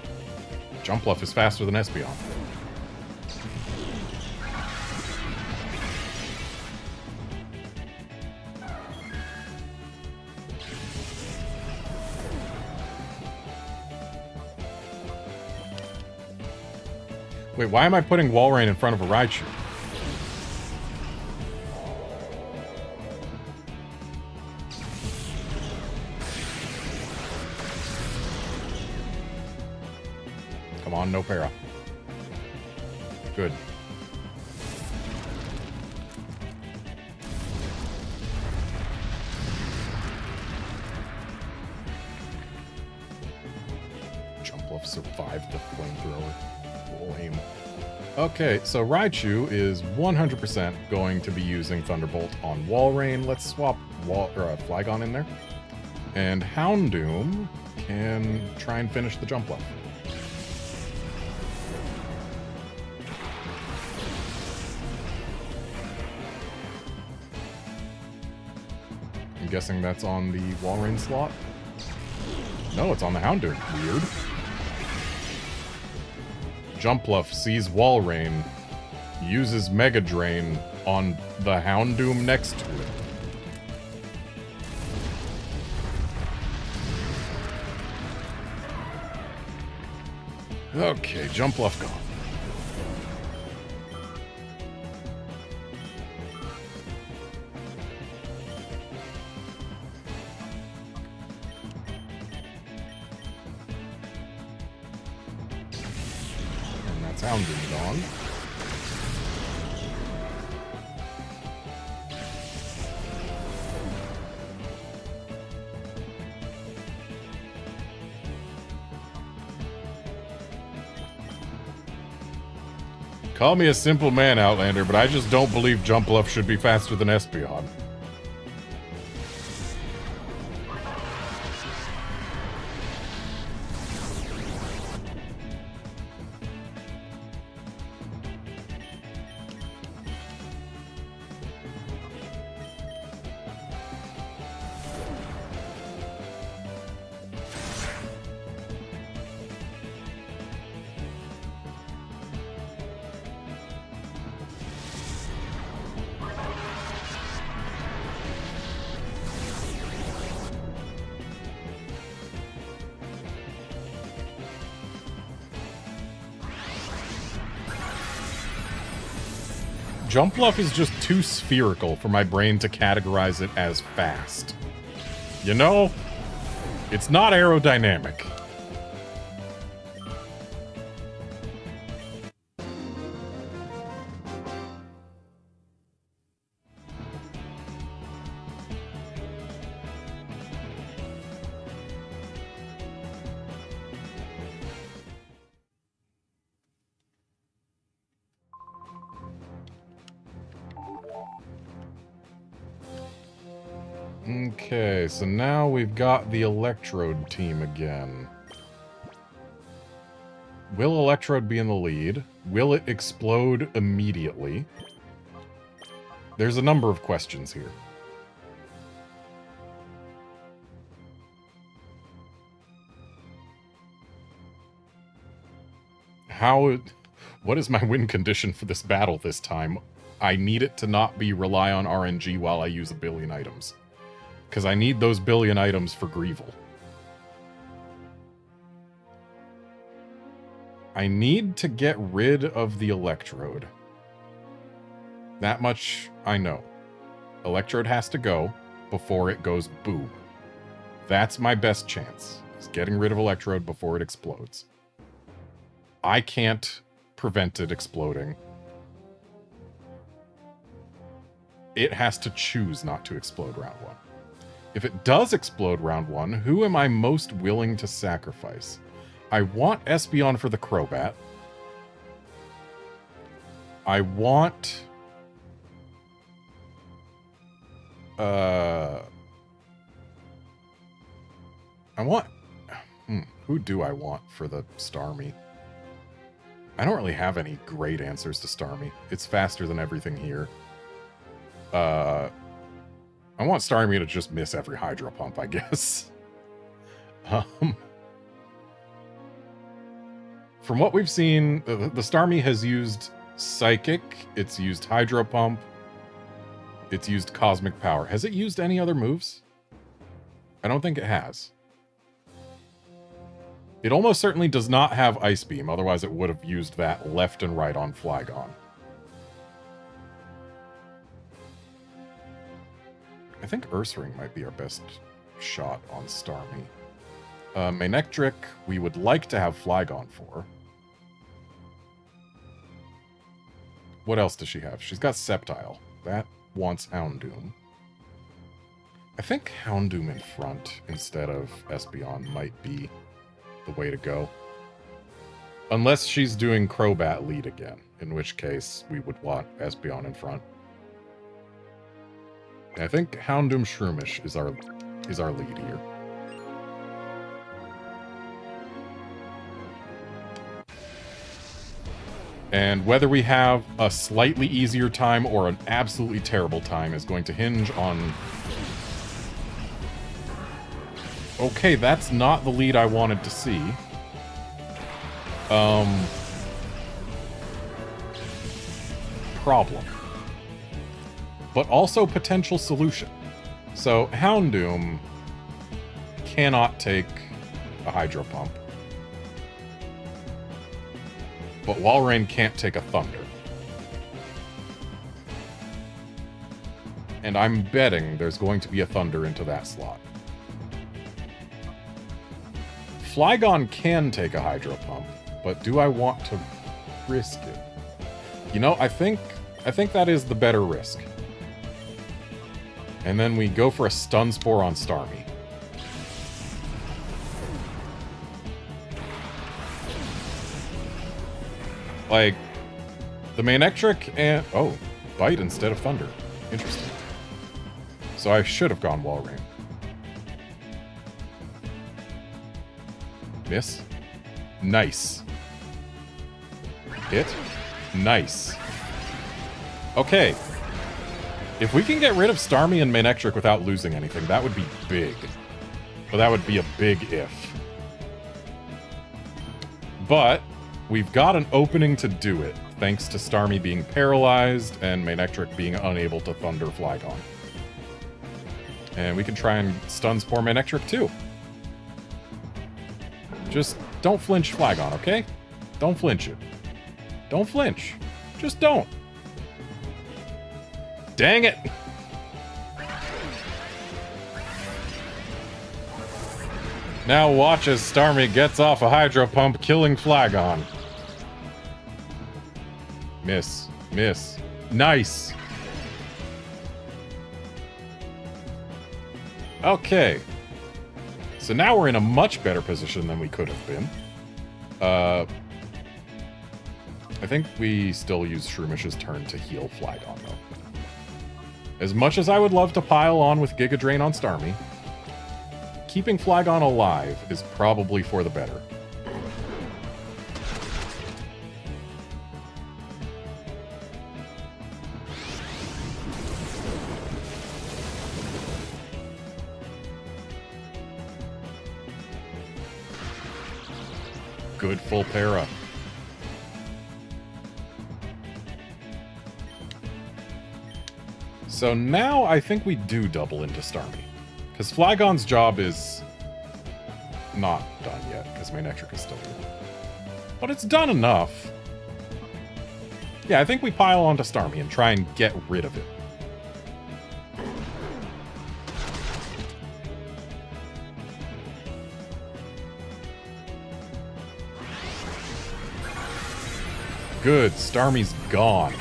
Jumpluff is faster than Espeon. Wait, why am I putting Walrein in front of a Raichu? Come on, no para. Good. Jumpluff survived the Flamethrower. Lame. Okay, so Raichu is 100% going to be using Thunderbolt on Walrein. Let's swap Flygon in there. And Houndoom can try and finish the Jumpluff. I'm guessing that's on the Walrein slot? No, it's on the Houndoom. Weird. Jumpluff sees Walrein, uses Mega Drain on the Houndoom next to it. Okay, Jumpluff gone. Houndoom gone. Call me a simple man, Outlander, but I just don't believe Jumpluff should be faster than Espeon. Jumpluff is just too spherical for my brain to categorize it as fast. You know? It's not aerodynamic. Okay, so now we've got the Electrode team again. Will Electrode be in the lead? Will it explode immediately? There's a number of questions here. What is my win condition for this battle this time? I need it to not be rely on RNG while I use a billion items. Because I need those billion items for Greevil. I need to get rid of the Electrode. That much I know. Electrode has to go before it goes boom. That's my best chance, is getting rid of Electrode before it explodes. I can't prevent it exploding. It has to choose not to explode round 1. If it does explode round 1, who am I most willing to sacrifice? I want Espeon for the Crobat. I want... Who do I want for the Starmie? I don't really have any great answers to Starmie. It's faster than everything here. I want Starmie to just miss every Hydro Pump, I guess. From what we've seen, the Starmie has used Psychic, it's used Hydro Pump, it's used Cosmic Power. Has it used any other moves? I don't think it has. It almost certainly does not have Ice Beam, otherwise it would have used that left and right on Flygon. I think Ursaring might be our best shot on Starmie. Manectric, we would like to have Flygon for. What else does she have? She's got Sceptile. That wants Houndoom. I think Houndoom in front instead of Espeon might be the way to go. Unless she's doing Crobat lead again, in which case we would want Espeon in front. I think Houndoom Shroomish is our lead here. And whether we have a slightly easier time or an absolutely terrible time is going to hinge on... Okay, that's not the lead I wanted to see. Problem. But also potential solution. So, Houndoom cannot take a Hydro Pump. But Walrein can't take a Thunder. And I'm betting there's going to be a Thunder into that slot. Flygon can take a Hydro Pump, but do I want to risk it? You know, I think that is the better risk. And then we go for a Stun Spore on Starmie. Like, the Manectric and... Oh, Bite instead of Thunder. Interesting. So I should have gone Walrein. Miss. Nice. Hit. Nice. Okay. If we can get rid of Starmie and Manectric without losing anything, that would be big. But that would be a big if. But we've got an opening to do it, thanks to Starmie being paralyzed and Manectric being unable to Thunder Flygon. And we can try and Stun Spore Manectric too. Just don't flinch Flygon, okay? Don't flinch it. Don't flinch. Just don't. Dang it! Now watch as Starmie gets off a Hydro Pump, killing Flygon. Miss. Miss. Nice! Okay. So now we're in a much better position than we could have been. I think we still use Shroomish's turn to heal Flygon, though. As much as I would love to pile on with Giga Drain on Starmie, keeping Flygon alive is probably for the better. Good full para. So now I think we do double into Starmie. Because Flygon's job is not done yet, because Manectric is still here. But it's done enough. Yeah, I think we pile onto Starmie and try and get rid of it. Good, Starmie's gone.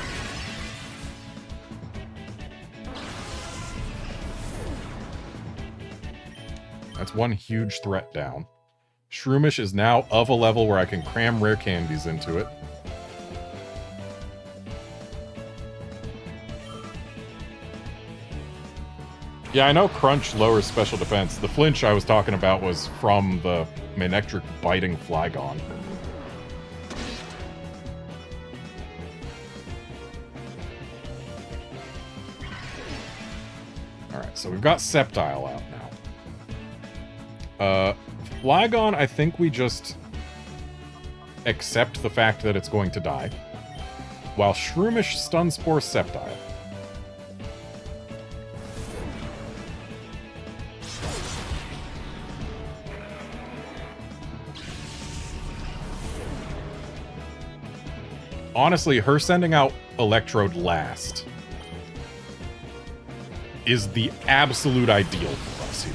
That's one huge threat down. Shroomish is now of a level where I can cram rare candies into it. Yeah, I know Crunch lowers special defense. The flinch I was talking about was from the Manectric biting Flygon. Alright, so we've got Sceptile out now. Flygon, I think we just accept the fact that it's going to die, while Shroomish Stun Spore Sceptile. Honestly, her sending out Electrode last is the absolute ideal for us here.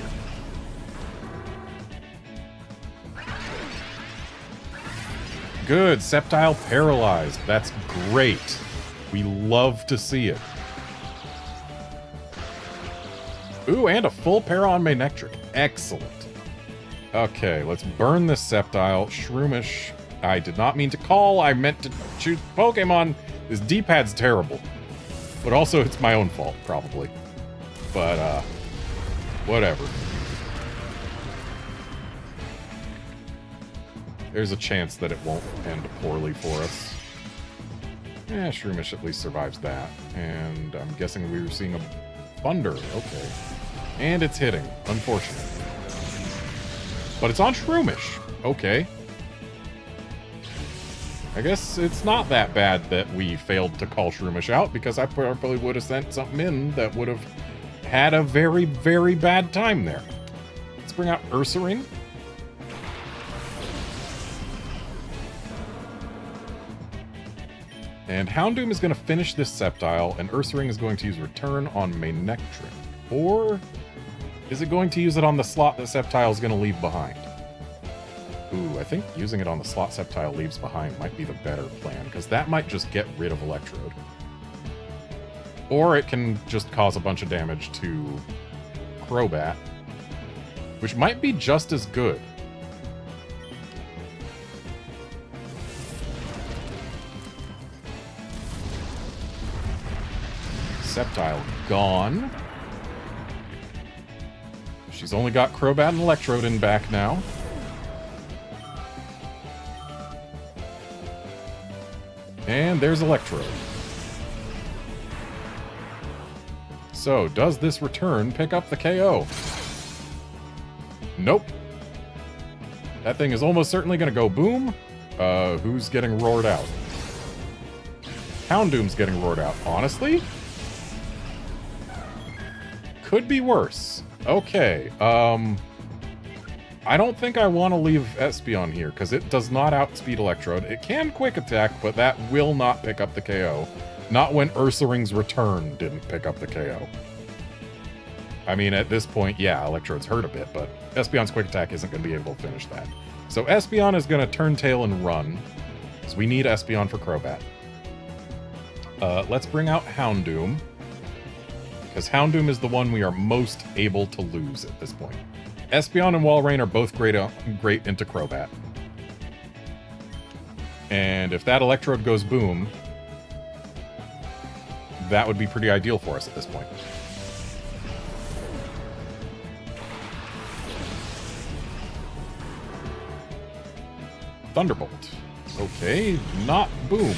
Good, Sceptile paralyzed. That's great. We love to see it. Ooh, and a full para on Manectric. Excellent. Okay, let's burn this Sceptile. Shroomish. I did not mean to call. I meant to choose Pokemon. This D-pad's terrible. But also, it's my own fault, probably. But, whatever. There's a chance that it won't end poorly for us. Yeah, Shroomish at least survives that. And I'm guessing we were seeing a Thunder. Okay. And it's hitting. Unfortunate. But it's on Shroomish. Okay. I guess it's not that bad that we failed to call Shroomish out, because I probably would have sent something in that would have had a very, very bad time there. Let's bring out Ursaring. And Houndoom is going to finish this Sceptile, and Ursaring is going to use Return on Manectric. Or is it going to use it on the slot that Sceptile is going to leave behind? Ooh, I think using it on the slot Sceptile leaves behind might be the better plan, because that might just get rid of Electrode. Or it can just cause a bunch of damage to Crobat, which might be just as good. Sceptile gone. She's only got Crobat and Electrode in back now. And there's Electrode. So, does this return pick up the KO? Nope. That thing is almost certainly going to go boom. Who's getting roared out? Houndoom's getting roared out. Honestly? Could be worse. Okay, I don't think I want to leave Espeon here, because it does not outspeed Electrode. It can Quick Attack, but that will not pick up the KO. Not when Ursaring's Return didn't pick up the KO. I mean, at this point, yeah, Electrode's hurt a bit, but Espeon's Quick Attack isn't going to be able to finish that. So Espeon is going to turn tail and run, because we need Espeon for Crobat. Let's bring out Houndoom, because Houndoom is the one we are most able to lose at this point. Espeon and Walrein are both great into Crobat. And if that Electrode goes boom, that would be pretty ideal for us at this point. Thunderbolt. Okay, not boom.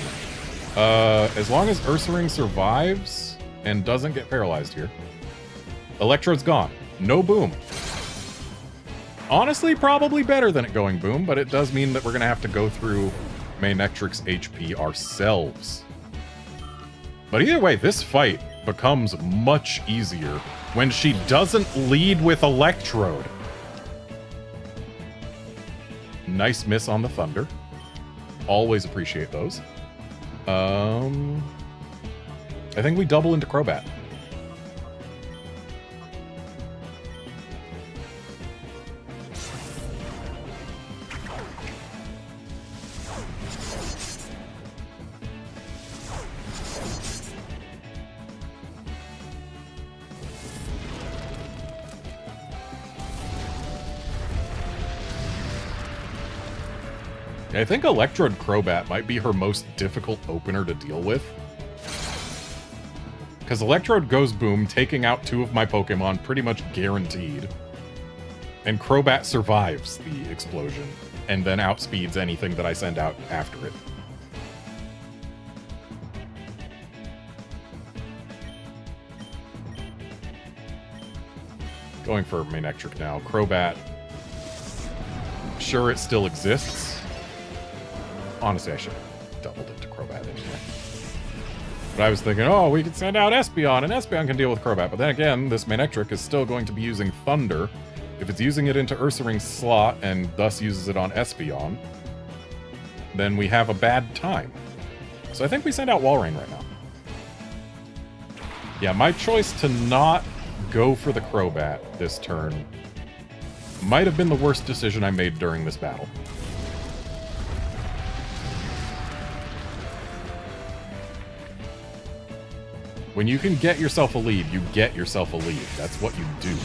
As long as Ursaring survives and doesn't get paralyzed here. Electrode's gone. No boom. Honestly, probably better than it going boom, but it does mean that we're going to have to go through Manectric's HP ourselves. But either way, this fight becomes much easier when she doesn't lead with Electrode. Nice miss on the Thunder. Always appreciate those. I think we double into Crobat. I think Electrode Crobat might be her most difficult opener to deal with. Because Electrode goes boom, taking out 2 of my Pokemon pretty much guaranteed. And Crobat survives the explosion, and then outspeeds anything that I send out after it. Going for Manectric now. Crobat. Sure, it still exists. Honestly, I should have doubled into Crobat anyway. But I was thinking, oh, we could send out Espeon, and Espeon can deal with Crobat. But then again, this Manectric is still going to be using Thunder. If it's using it into Ursaring's slot, and thus uses it on Espeon, then we have a bad time. So I think we send out Walrein right now. Yeah, my choice to not go for the Crobat this turn might have been the worst decision I made during this battle. When you can get yourself a lead, you get yourself a lead. That's what you do.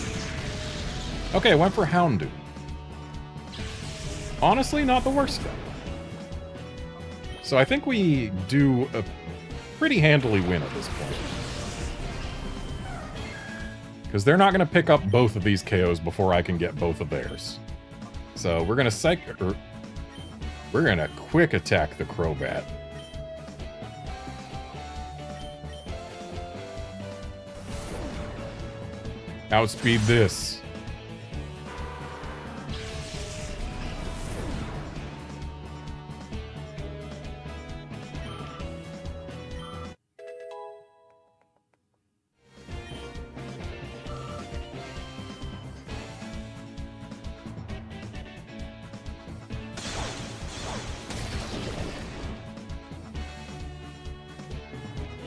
Okay, I went for Houndoom. Honestly, not the worst though. So I think we do a pretty handily win at this point. Because they're not going to pick up both of these KOs before I can get both of theirs. So we're going to we're going to quick attack the Crobat. Outspeed this.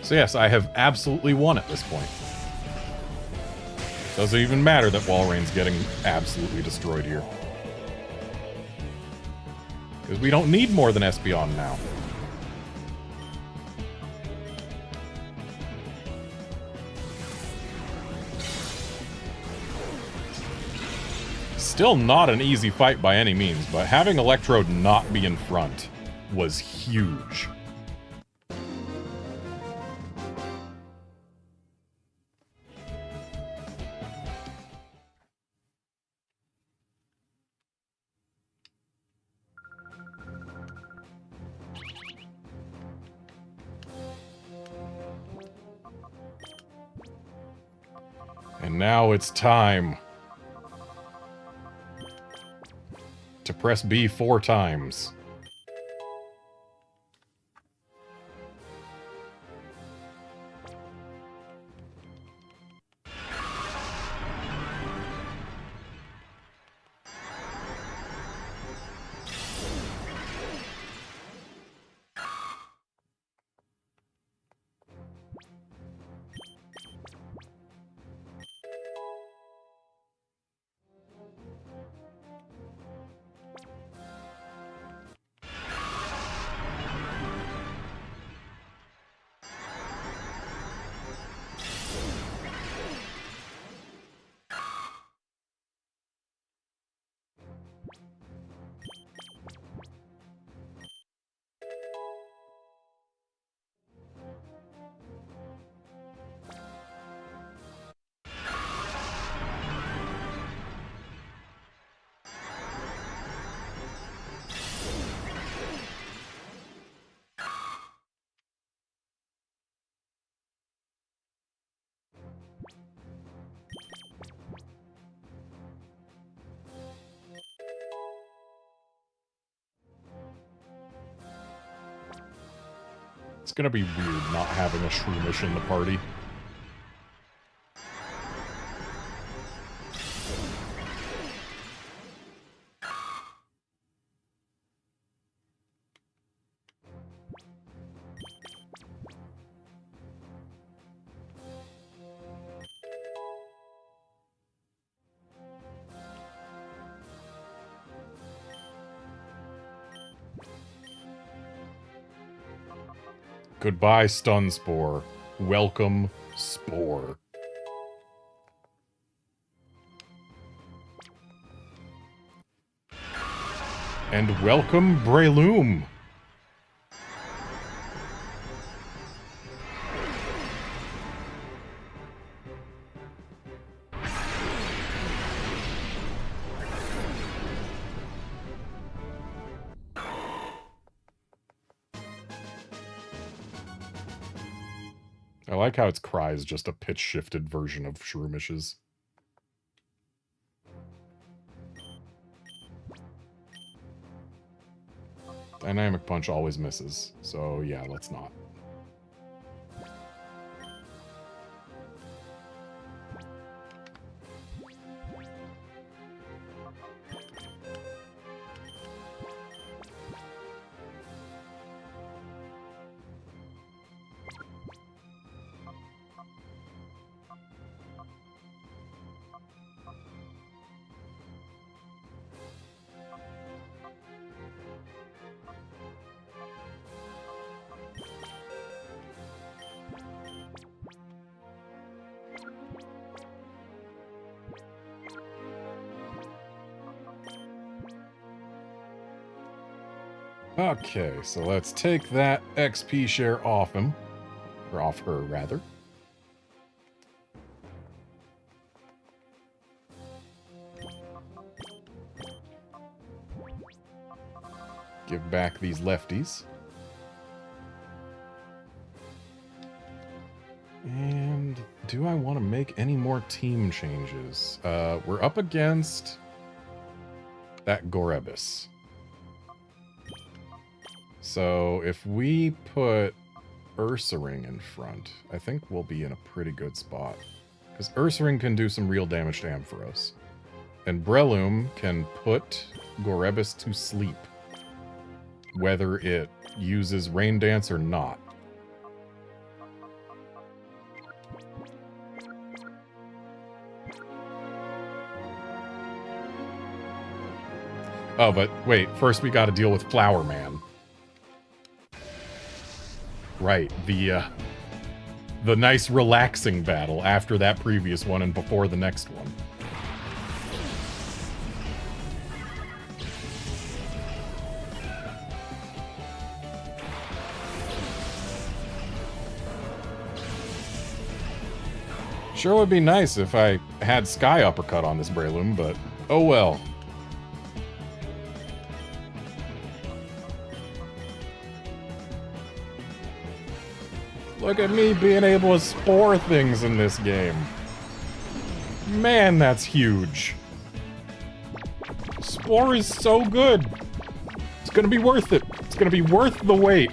So yes, I have absolutely won at this point. Doesn't even matter that Walrein's getting absolutely destroyed here. Because we don't need more than Espeon now. Still not an easy fight by any means, but having Electrode not be in front was huge. And now it's time to press B 4 times. It's gonna be weird not having a Shroomish in the party. Goodbye, Stun Spore. Welcome, Spore. And welcome, Breloom. I like how its cry is just a pitch-shifted version of Shroomishes. Dynamic Punch always misses, so yeah, let's not. Okay, so let's take that XP share off him. Or off her, rather. Give back these lefties. And do I want to make any more team changes? We're up against that Gorebis. So if we put Ursaring in front, I think we'll be in a pretty good spot. Because Ursaring can do some real damage to Ampharos. And Breloom can put Gorebis to sleep, whether it uses Rain Dance or not. Oh, but wait, first we gotta deal with Flower Man. Right, the nice relaxing battle after that previous one and before the next one. Sure would be nice if I had Sky Uppercut on this Breloom, but oh well. Look at me being able to spore things in this game. Man, that's huge. Spore is so good. It's gonna be worth it. It's gonna be worth the wait.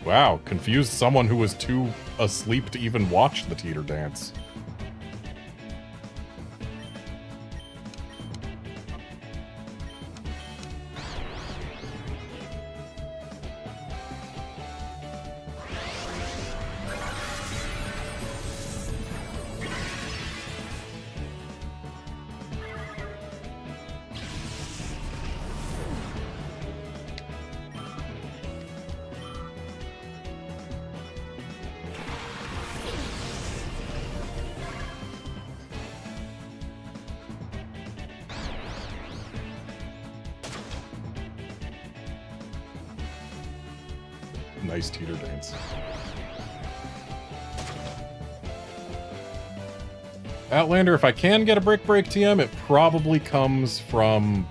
Wow, confused someone who was too asleep to even watch the Teeter Dance. Nice Teeter Dance. Outlander, if I can get a Brick Break TM, it probably comes from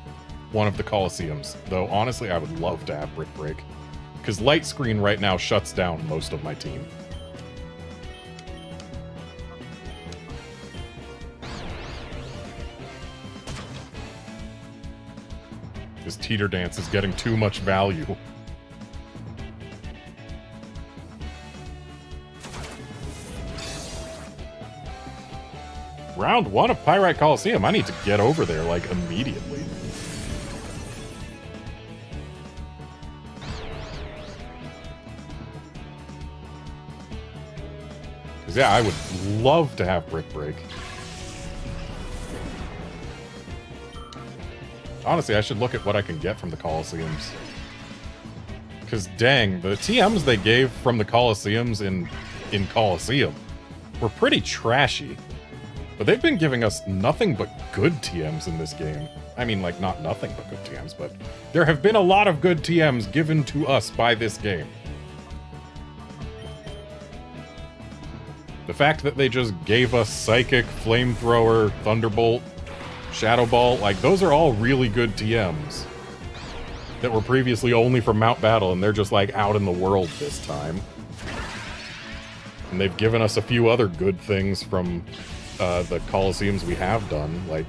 one of the Colosseums. Though, honestly, I would love to have Brick Break. Because Light Screen right now shuts down most of my team. This Teeter Dance is getting too much value. Round 1 of Pyrite Coliseum. I need to get over there, like, immediately. Because, yeah, I would love to have Brick Break. Honestly, I should look at what I can get from the Colosseums. Because, dang, the TMs they gave from the Colosseums in Colosseum were pretty trashy. But they've been giving us nothing but good TMs in this game. I mean, like, not nothing but good TMs, but there have been a lot of good TMs given to us by this game. The fact that they just gave us Psychic, Flamethrower, Thunderbolt, Shadow Ball, like, those are all really good TMs that were previously only from Mount Battle, and they're just, like, out in the world this time. And they've given us a few other good things from the Colosseums we have done, like...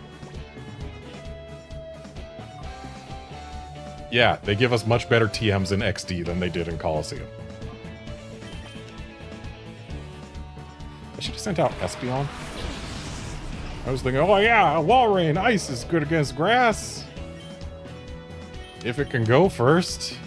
Yeah, they give us much better TMs in XD than they did in Colosseum. I should have sent out Espeon. I was thinking, oh yeah, Walrein, ice is good against grass. If it can go first.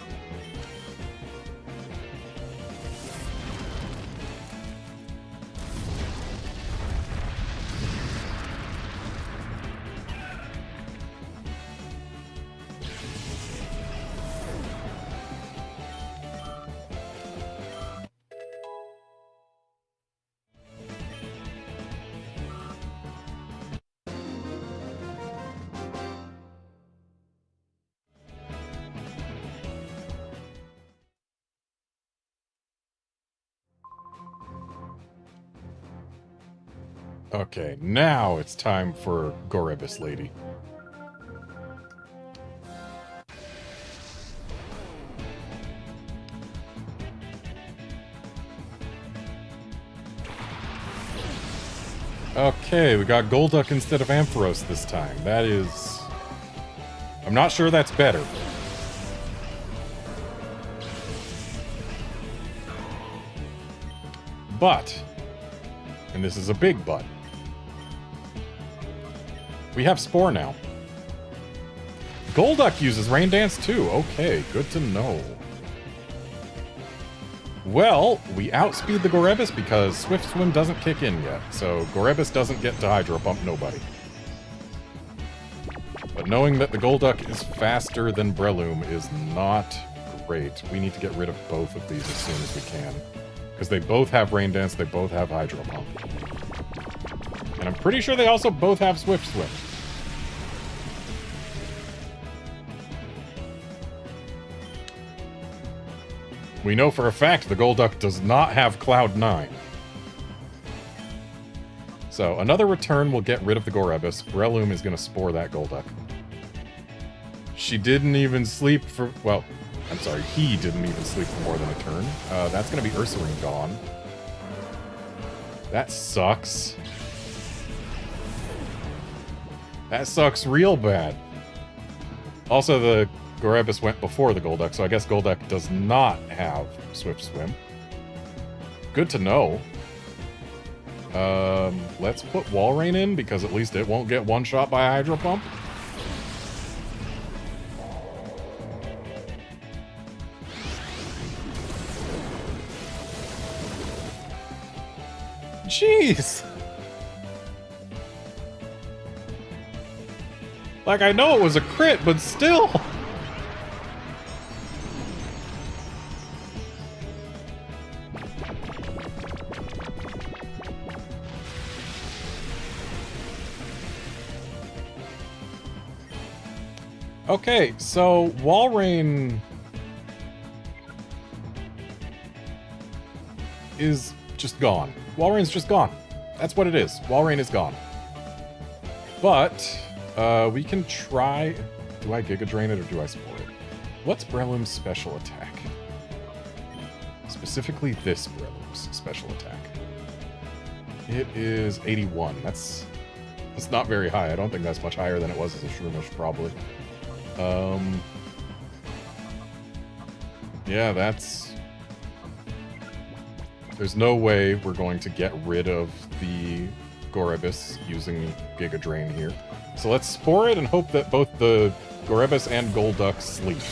Okay, now it's time for Gorebis Lady. Okay, we got Golduck instead of Ampharos this time. That is... I'm not sure that's better. But, and this is a big but, we have Spore now. Golduck uses Rain Dance too. Okay, good to know. Well, we outspeed the Gorebis because Swift Swim doesn't kick in yet, so Gorebis doesn't get to Hydro Pump nobody. But knowing that the Golduck is faster than Breloom is not great. We need to get rid of both of these as soon as we can. Because they both have Rain Dance, they both have Hydro Pump. And I'm pretty sure they also both have Swift Swim. We know for a fact the Golduck does not have Cloud 9. So, another return will get rid of the Gorebis. Breloom is going to Spore that Golduck. She didn't even sleep for... Well, I'm sorry, he didn't even sleep for more than a turn. That's going to be Ursaring gone. That sucks. That sucks real bad. Also, the Gorebis went before the Golduck, so I guess Golduck does not have Swift Swim. Good to know. Let's put Walrein in, because at least it won't get one-shot by a Hydro Pump. Jeez! Like, I know it was a crit, but still! Okay, so Walrein is just gone. Walrein's just gone. That's what it is. Walrein is gone. But, we can try... Do I Giga Drain it or do I Spore it? What's Breloom's special attack? Specifically this Breloom's special attack. It is 81. That's not very high. I don't think that's much higher than it was as a Shroomish, probably. Yeah, that's... There's no way we're going to get rid of the Gorebis using Giga Drain here. So let's Spore it and hope that both the Gorebis and Golduck sleep.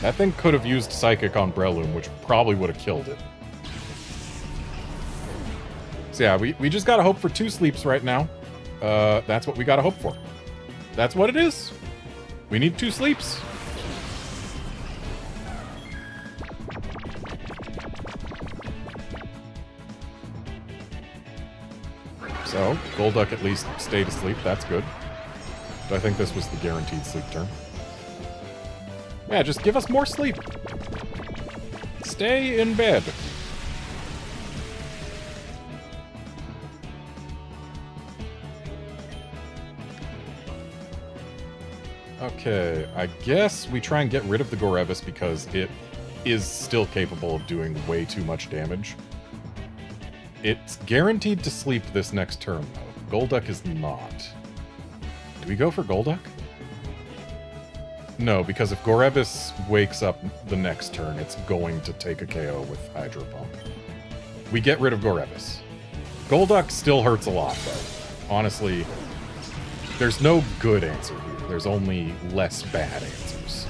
That thing could have used Psychic on Breloom, which probably would have killed it. So yeah, we just gotta hope for 2 sleeps right now. That's what we gotta hope for. That's what it is. We need 2 sleeps. So, Golduck at least stayed asleep. That's good. But I think this was the guaranteed sleep turn. Yeah, just give us more sleep. Stay in bed. Okay, I guess we try and get rid of the Gorevis because it is still capable of doing way too much damage. It's guaranteed to sleep this next turn, though. Golduck is not. Do we go for Golduck? No, because if Gorevis wakes up the next turn, it's going to take a KO with Hydro Pump. We get rid of Gorevis. Golduck still hurts a lot, though. Honestly, there's no good answer here. There's only less bad answers.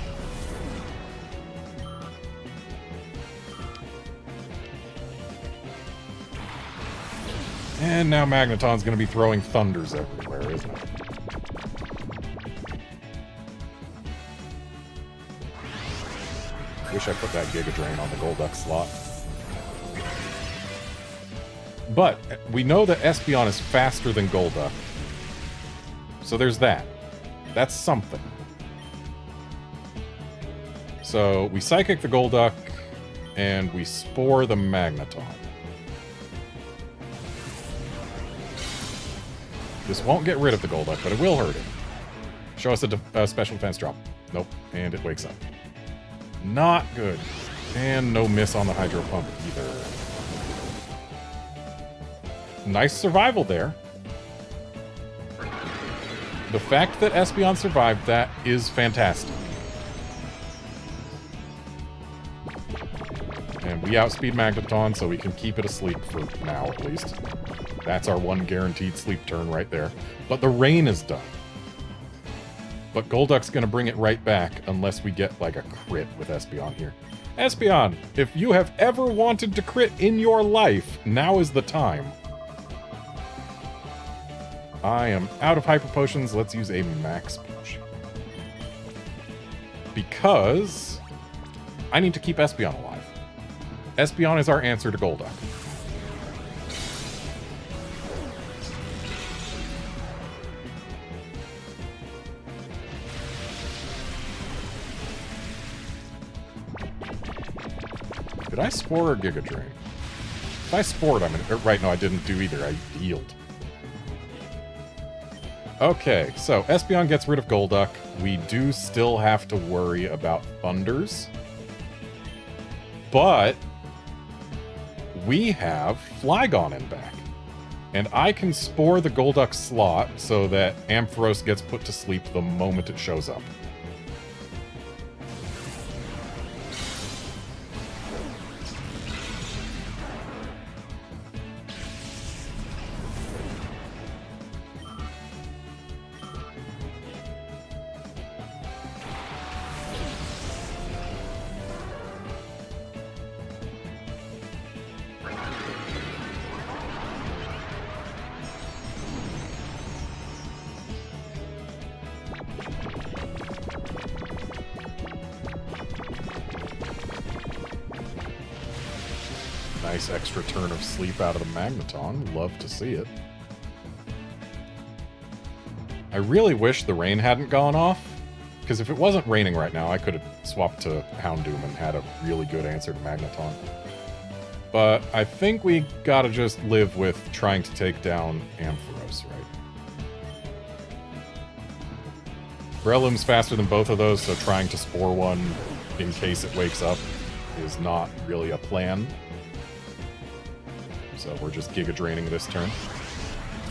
And now Magneton's going to be throwing thunders everywhere, isn't it? Wish I put that Giga Drain on the Golduck slot. But we know that Espeon is faster than Golduck. So there's that. That's something. So we Psychic the Golduck, and we Spore the Magneton. This won't get rid of the Golduck, but it will hurt it. Show us a special defense drop. Nope, and it wakes up. Not good. And no miss on the Hydro Pump either. Nice survival there. The fact that Espeon survived that is fantastic. And we outspeed Magneton, so we can keep it asleep for now, at least. That's our one guaranteed sleep turn right there. But the rain is done. But Golduck's gonna bring it right back unless we get, like, a crit with Espeon here. Espeon, if you have ever wanted to crit in your life, now is the time. I am out of Hyper Potions. Let's use a Max Potion. Because I need to keep Espeon alive. Espeon is our answer to Golduck. Did I Spore or Giga Drain? If I Spored, I'm gonna... Right, no, I didn't do either. I healed. Okay, so Espeon gets rid of Golduck. We do still have to worry about Thunders. But we have Flygon in back. And I can Spore the Golduck slot so that Ampharos gets put to sleep the moment it shows up. Nice extra turn of sleep out of the Magneton. Love to see it. I really wish the rain hadn't gone off, because if it wasn't raining right now, I could have swapped to Houndoom and had a really good answer to Magneton. But I think we gotta just live with trying to take down Ampharos, right? Breloom's faster than both of those, so trying to Spore one in case it wakes up is not really a plan. So we're just Giga Draining this turn.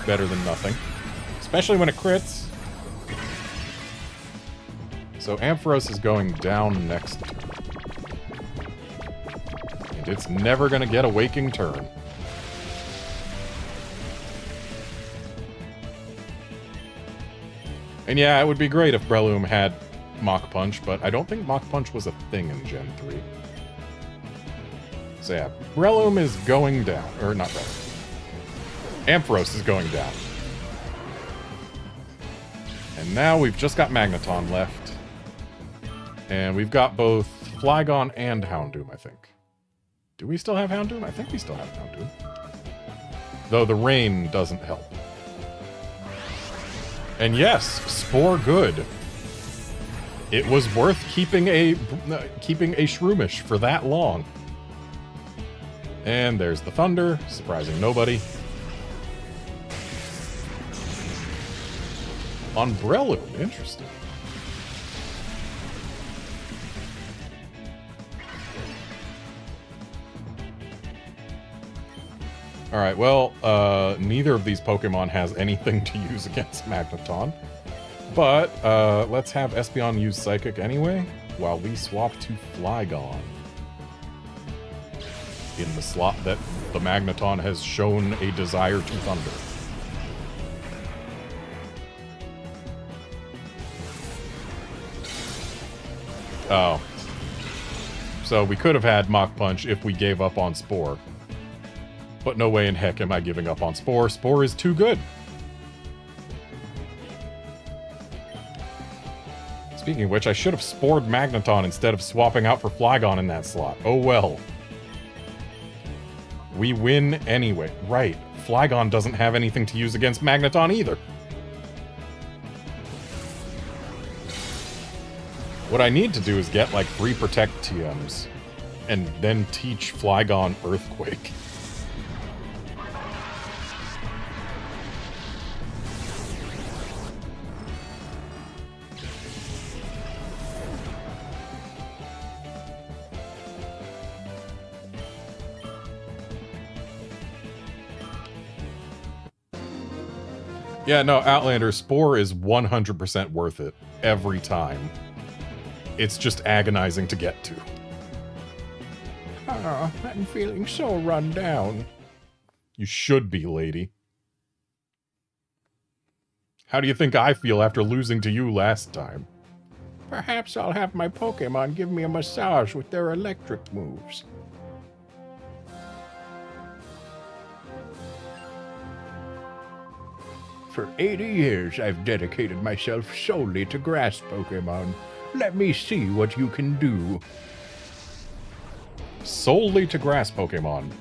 Better than nothing. Especially when it crits. So Ampharos is going down next turn. And it's never going to get a waking turn. And yeah, it would be great if Breloom had Mach Punch, but I don't think Mach Punch was a thing in Gen 3. So yeah, Breloom is going down. Or not Breloom. Ampharos is going down. And now we've just got Magneton left. And we've got both Flygon and Houndoom, I think. Do we still have Houndoom? I think we still have Houndoom. Though the rain doesn't help. And yes, Spore good. It was worth keeping a Shroomish for that long. And there's the Thunder, surprising nobody. Umbrelloon, interesting. Alright, well, neither of these Pokemon has anything to use against Magneton. But, let's have Espeon use Psychic anyway, while we swap to Flygon. In the slot that the Magneton has shown a desire to Thunder. Oh. So we could have had Mach Punch if we gave up on Spore. But no way in heck am I giving up on Spore. Spore is too good. Speaking of which, I should have Spored Magneton instead of swapping out for Flygon in that slot. Oh well. We win anyway. Right. Flygon doesn't have anything to use against Magneton either. What I need to do is get like 3 Protect TMs and then teach Flygon Earthquake. Yeah, no, Outlander, Spore is 100% worth it every time. It's just agonizing to get to. Ah, I'm feeling so run down. You should be, lady. How do you think I feel after losing to you last time? Perhaps I'll have my Pokemon give me a massage with their electric moves. For 80 years, I've dedicated myself solely to grass Pokemon. Let me see what you can do. Solely to grass Pokemon.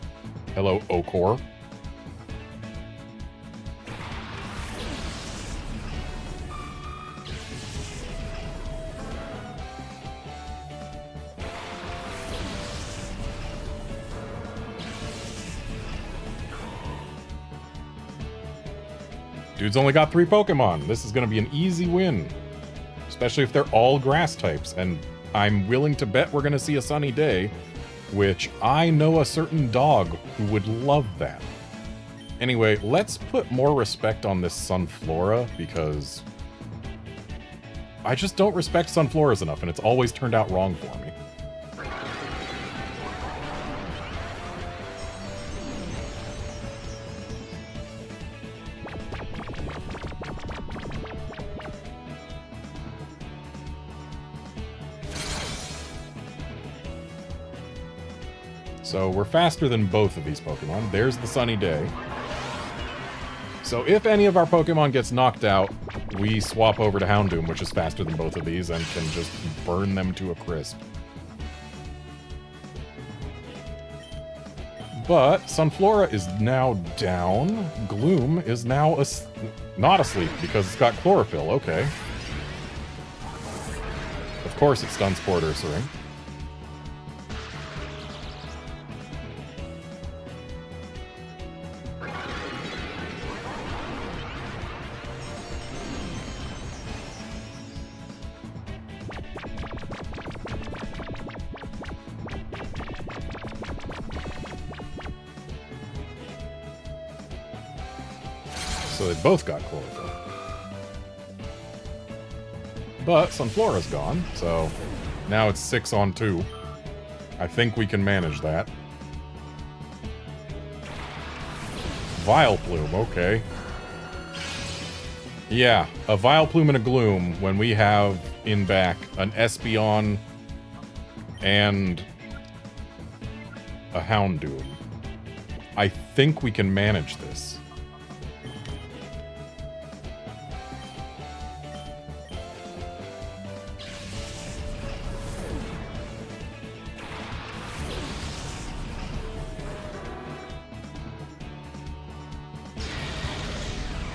Hello, Okor. Dude's only got 3 Pokemon. This is going to be an easy win. Especially if they're all grass types. And I'm willing to bet we're going to see a sunny day. Which I know a certain dog who would love that. Anyway, let's put more respect on this Sunflora. Because I just don't respect Sunfloras enough. And it's always turned out wrong for me. So we're faster than both of these Pokemon. There's the sunny day. So if any of our Pokemon gets knocked out, we swap over to Houndoom, which is faster than both of these, and can just burn them to a crisp. But Sunflora is now down. Gloom is now not asleep because it's got Chlorophyll. Okay. Of course it stuns Port Ursaring. So they both got Chlorophyll. But Sunflora's gone, so now it's 6 on 2. I think we can manage that. Vileplume, okay. Yeah, a Vileplume and a Gloom when we have in back an Espeon and a Houndoom. I think we can manage this.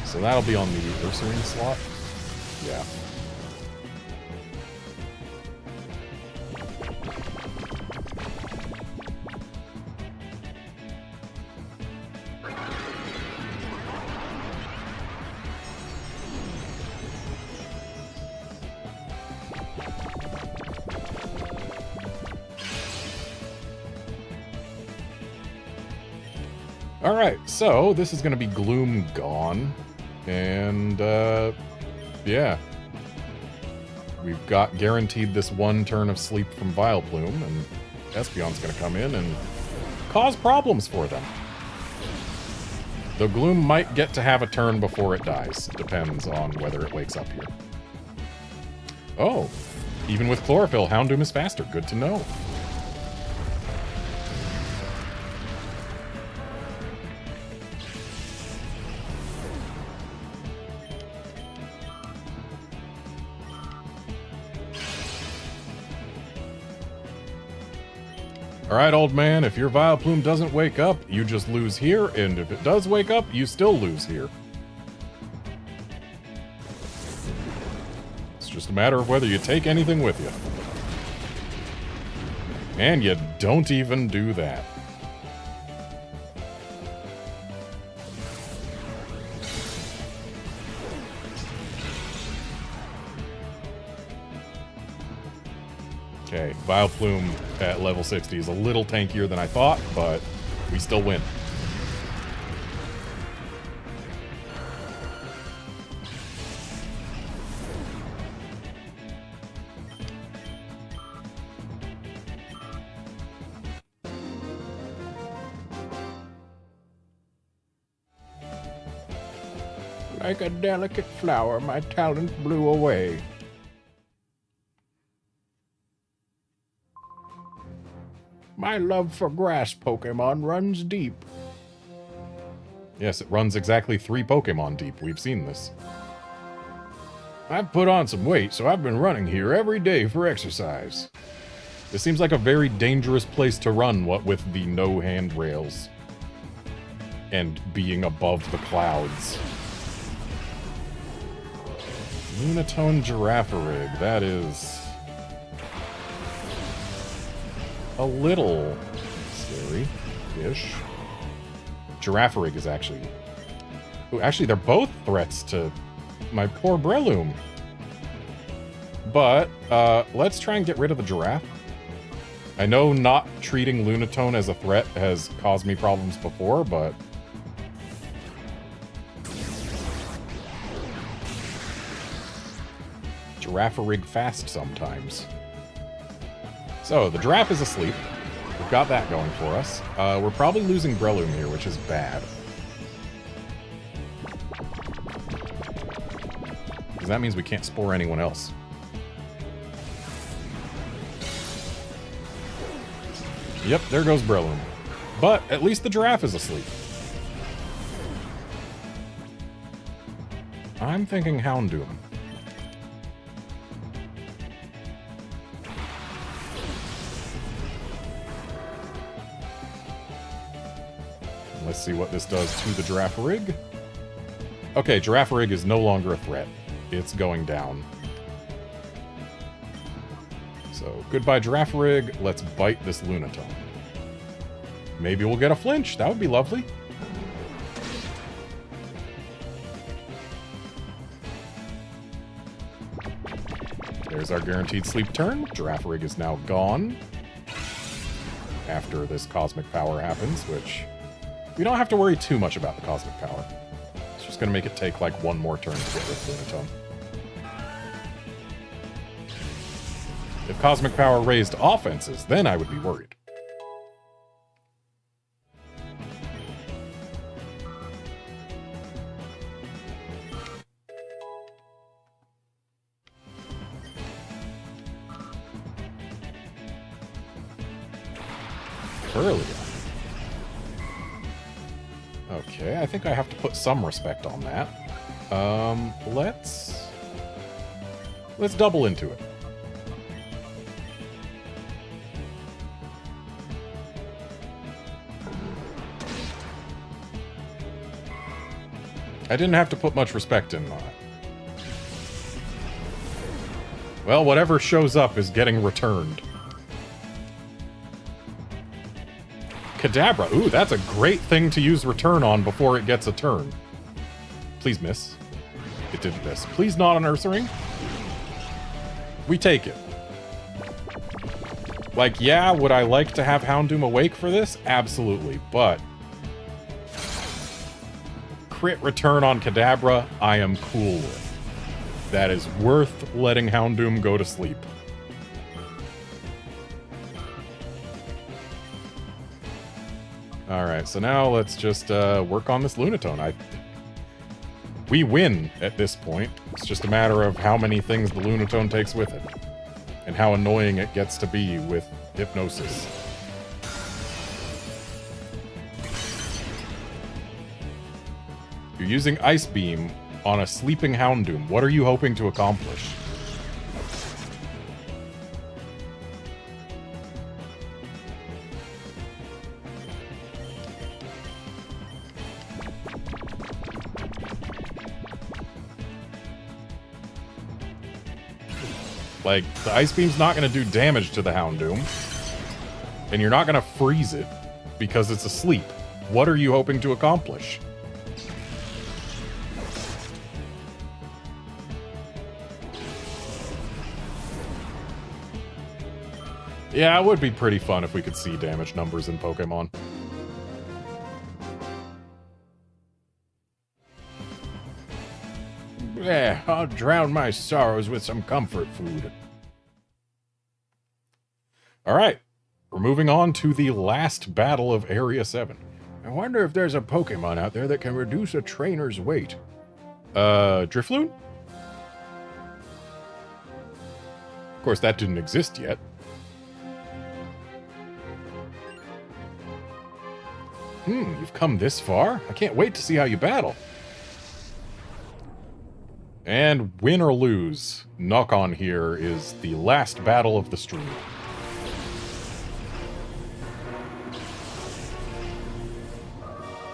So that'll be on the Ursaring slot. Yeah. Alright, so this is going to be Gloom gone. And, yeah. We've got guaranteed this one turn of sleep from Vileplume, and Espeon's going to come in and cause problems for them. Though Gloom might get to have a turn before it dies. Depends on whether it wakes up here. Oh, even with Chlorophyll, Houndoom is faster. Good to know. Alright, old man, if your Vileplume doesn't wake up, you just lose here, and if it does wake up, you still lose here. It's just a matter of whether you take anything with you. And you don't even do that. Okay, Vileplume at level 60 is a little tankier than I thought, but we still win. Like a delicate flower, my talent blew away. My love for grass Pokemon runs deep. Yes, it runs exactly 3 Pokemon deep. We've seen this. I've put on some weight, so I've been running here every day for exercise. This seems like a very dangerous place to run, what with the no handrails. And being above the clouds. Lunatone Girafarig, that is a little scary-ish. Girafarig is actually... Ooh, actually, they're both threats to my poor Breloom. But, let's try and get rid of the giraffe. I know not treating Lunatone as a threat has caused me problems before, but... Girafarig fast sometimes. So, the giraffe is asleep. We've got that going for us. We're probably losing Breloom here, which is bad. Because that means we can't spore anyone else. Yep, there goes Breloom. But, at least the giraffe is asleep. I'm thinking Houndoom. Let's see what this does to the Girafarig. Okay, Girafarig is no longer a threat. It's going down. So, goodbye Girafarig. Let's bite this Lunatone. Maybe we'll get a flinch. That would be lovely. There's our guaranteed sleep turn. Girafarig is now gone. After this Cosmic Power happens, which... we don't have to worry too much about the Cosmic Power. It's just going to make it take, like, one more turn to get rid of Lunatone. If Cosmic Power raised offenses, then I would be worried. Earlier. Okay, I think I have to put some respect on that. Let's double into it. I didn't have to put much respect in on it. Well, whatever shows up is getting returned. Kadabra. Ooh, that's a great thing to use return on before it gets a turn. Please miss. It didn't miss. Please not on Ursaring. We take it. Like, yeah, would I like to have Houndoom awake for this? Absolutely, but... crit return on Kadabra, I am cool with. That is worth letting Houndoom go to sleep. Alright, so now let's just work on this Lunatone. We win at this point. It's just a matter of how many things the Lunatone takes with it. And how annoying it gets to be with Hypnosis. You're using Ice Beam on a sleeping Houndoom. What are you hoping to accomplish? Like, the Ice Beam's not going to do damage to the Houndoom. And you're not going to freeze it because it's asleep. What are you hoping to accomplish? Yeah, it would be pretty fun if we could see damage numbers in Pokemon. Yeah, I'll drown my sorrows with some comfort food. Alright, we're moving on to the last battle of Area 7. I wonder if there's a Pokemon out there that can reduce a trainer's weight. Drifloon? Of course, that didn't exist yet. You've come this far? I can't wait to see how you battle. And win or lose, knock on here is the last battle of the stream.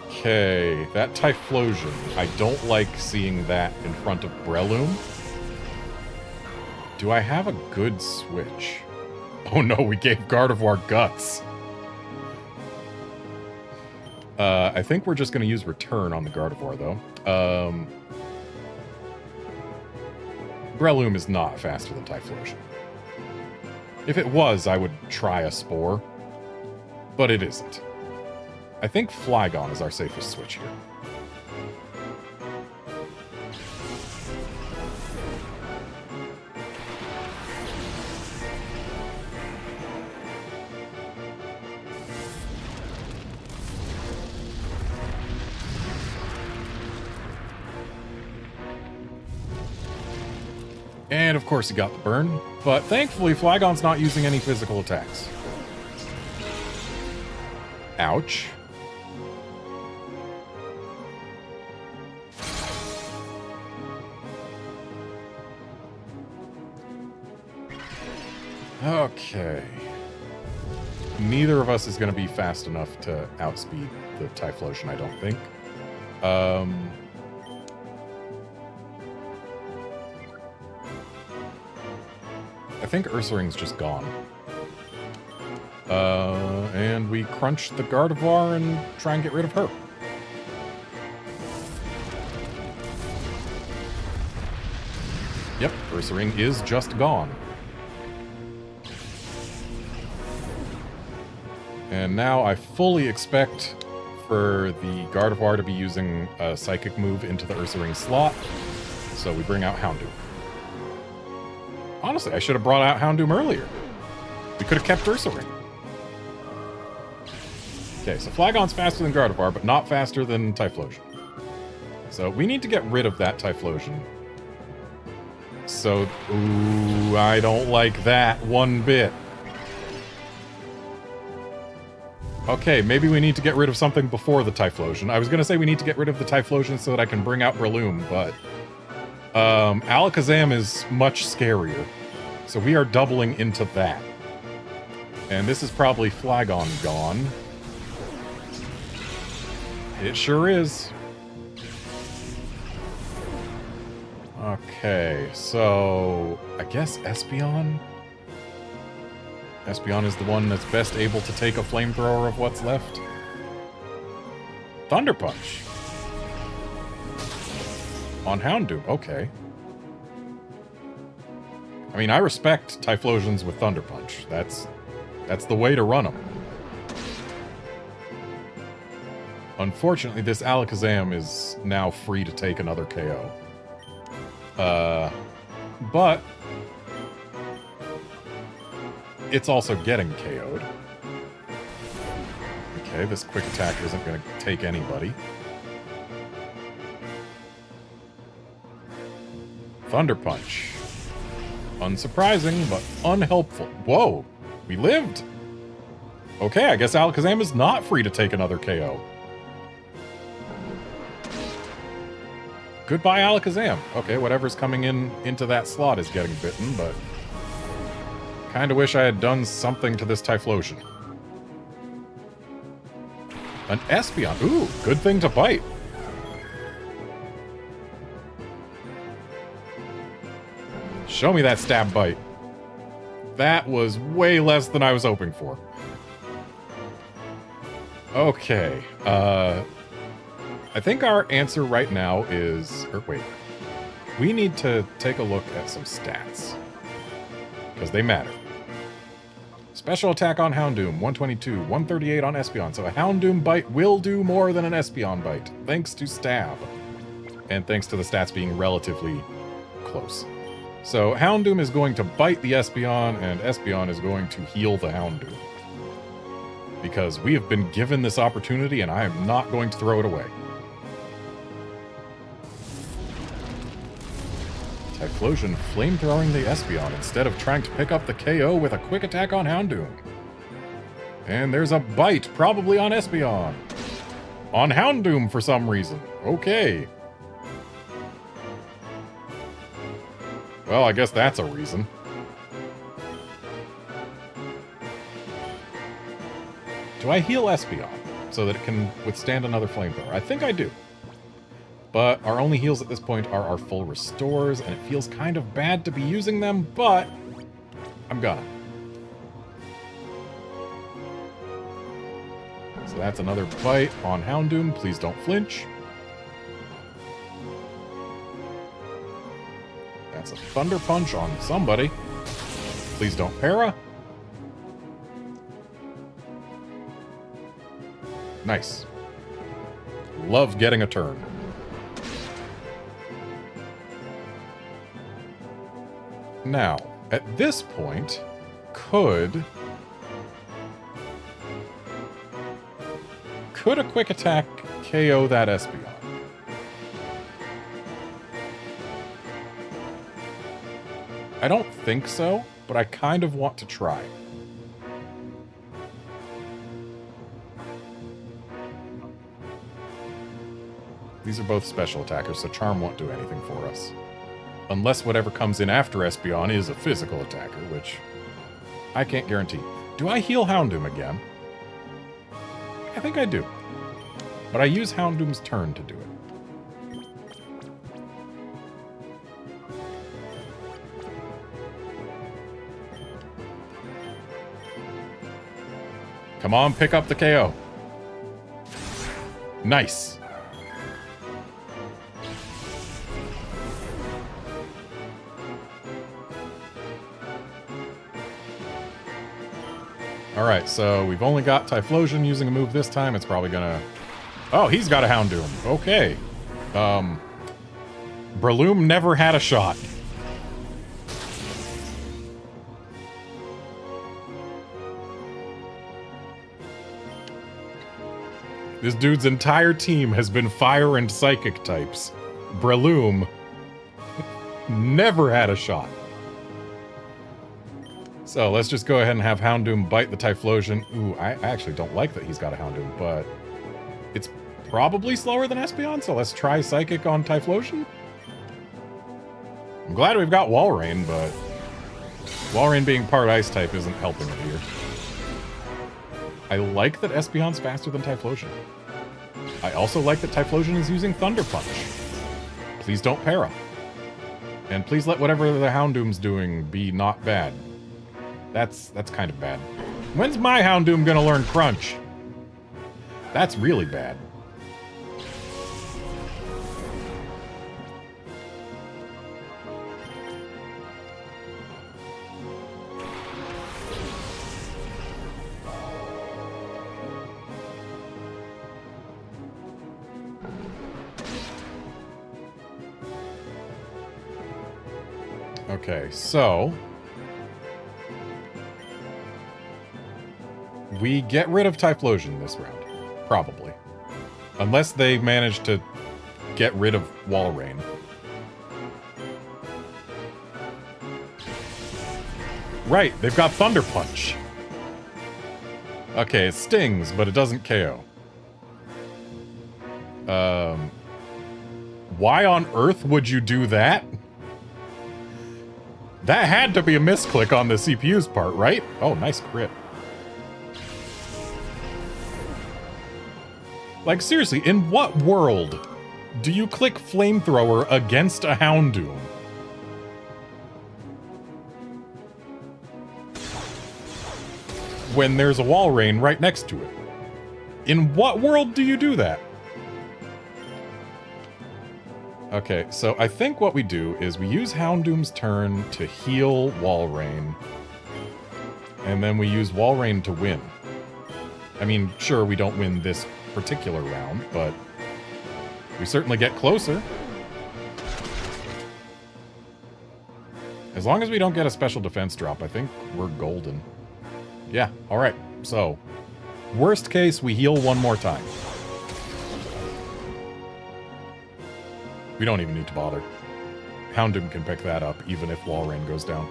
Okay, that Typhlosion. I don't like seeing that in front of Breloom. Do I have a good switch? Oh no, we gave Gardevoir Guts. I think we're just going to use Return on the Gardevoir, though. Breloom is not faster than Typhlosion. If it was, I would try a Spore. But it isn't. I think Flygon is our safest switch here. And of course he got the burn, but thankfully Flygon's not using any physical attacks. Ouch. Okay. Neither of us is going to be fast enough to outspeed the Typhlosion, I don't think. I think Ursaring's just gone. And we crunch the Gardevoir and try and get rid of her. Yep, Ursaring is just gone. And now I fully expect for the Gardevoir to be using a Psychic move into the Ursaring slot. So we bring out Houndoom. Honestly, I should have brought out Houndoom earlier. We could have kept Ursaring. Okay, so Flygon's faster than Gardevoir, but not faster than Typhlosion. So we need to get rid of that Typhlosion. So, ooh, I don't like that one bit. Okay, maybe we need to get rid of something before the Typhlosion. I was going to say we need to get rid of the Typhlosion so that I can bring out Breloom, but... Alakazam is much scarier. So we are doubling into that. And this is probably Flygon gone. It sure is. Okay, so I guess Espeon? Espeon is the one that's best able to take a flamethrower of what's left. Thunder Punch. On Houndoom, okay. I mean, I respect Typhlosions with Thunder Punch. That's the way to run them. Unfortunately, this Alakazam is now free to take another KO. But it's also getting KO'd. Okay, this quick attack isn't going to take anybody. Thunder Punch. Unsurprising, but unhelpful. Whoa, we lived! Okay, I guess Alakazam is not free to take another KO. Goodbye, Alakazam. Okay, whatever's coming into that slot is getting bitten, but kinda wish I had done something to this Typhlosion. An Espeon. Ooh, good thing to bite. Show me that stab bite. That was way less than I was hoping for. Okay, I think our answer right now is... wait. We need to take a look at some stats. Because they matter. Special attack on Houndoom, 122, 138 on Espeon. So a Houndoom bite will do more than an Espeon bite, thanks to stab. And thanks to the stats being relatively close. So Houndoom is going to bite the Espeon, and Espeon is going to heal the Houndoom. Because we have been given this opportunity, and I am not going to throw it away. Typhlosion flamethrowing the Espeon instead of trying to pick up the KO with a quick attack on Houndoom. And there's a bite, probably on Espeon. On Houndoom for some reason. Okay. Well, I guess that's a reason. Do I heal Espeon so that it can withstand another flamethrower? I think I do. But our only heals at this point are our full restores, and it feels kind of bad to be using them, but I'm gonna. So that's another bite on Houndoom. Please don't flinch. That's a Thunder Punch on somebody. Please don't para. Nice. Love getting a turn. Now, at this point, could a quick attack KO that Espeon? I don't think so, but I kind of want to try. These are both special attackers, so Charm won't do anything for us. Unless whatever comes in after Espeon is a physical attacker, which I can't guarantee. Do I heal Houndoom again? I think I do. But I use Houndoom's turn to do it. Come on, pick up the KO. Nice. Alright, so we've only got Typhlosion using a move this time. It's probably gonna... Oh, he's got a Houndoom. Okay. Breloom never had a shot. This dude's entire team has been Fire and Psychic types. Breloom never had a shot. So let's just go ahead and have Houndoom bite the Typhlosion. Ooh, I actually don't like that he's got a Houndoom, but it's probably slower than Espeon, so let's try Psychic on Typhlosion. I'm glad we've got Walrein, but Walrein being part Ice type isn't helping it here. I like that Espeon's faster than Typhlosion. I also like that Typhlosion is using Thunder Punch. Please don't para. And please let whatever the Houndoom's doing be not bad. That's kind of bad. When's my Houndoom gonna learn Crunch? That's really bad. Okay, so we get rid of Typhlosion this round. Probably. Unless they manage to get rid of Walrein. Right, they've got Thunder Punch. Okay, it stings, but it doesn't KO. Why on earth would you do that? That had to be a misclick on the CPU's part, right? Oh, nice crit. Like, seriously, in what world do you click Flamethrower against a Houndoom? When there's a Walrein right next to it. In what world do you do that? Okay, so I think what we do is we use Houndoom's turn to heal Walrein. And then we use Walrein to win. I mean, sure, we don't win this particular round, but we certainly get closer. As long as we don't get a special defense drop, I think we're golden. Yeah, alright. So, worst case, we heal one more time. We don't even need to bother. Houndoom can pick that up, even if Walrein goes down.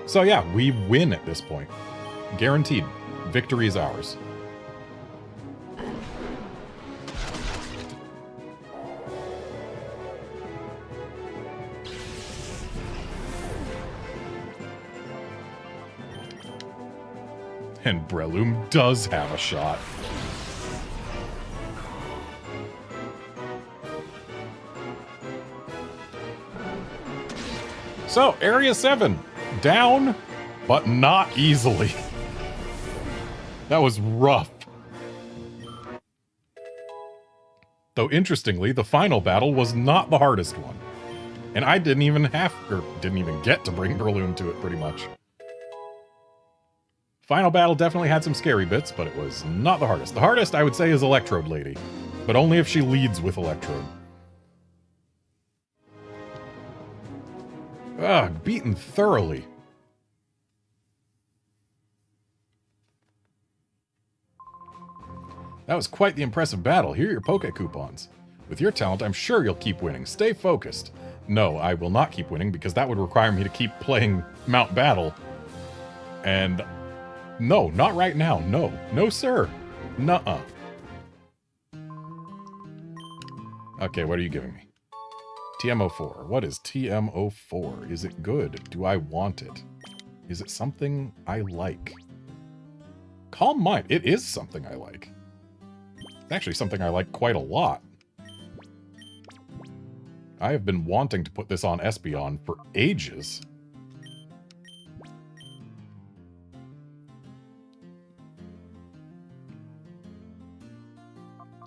So yeah, we win at this point. Guaranteed. Victory is ours. And Breloom does have a shot. So, Area 7. Down, but not easily. That was rough. Though, interestingly, the final battle was not the hardest one. And I didn't even get to bring Breloom to it, pretty much. Final battle definitely had some scary bits, but it was not the hardest. The hardest, I would say, is Electrode Lady. But only if she leads with Electrode. Ugh, beaten thoroughly. That was quite the impressive battle. Here are your Poke Coupons. With your talent, I'm sure you'll keep winning. Stay focused. No, I will not keep winning, because that would require me to keep playing Mount Battle. And no, not right now. No. No, sir. Nuh-uh. Okay, what are you giving me? TM04. What is TM04? Is it good? Do I want it? Is it something I like? Calm Mind. It is something I like. It's actually something I like quite a lot. I have been wanting to put this on Espeon for ages.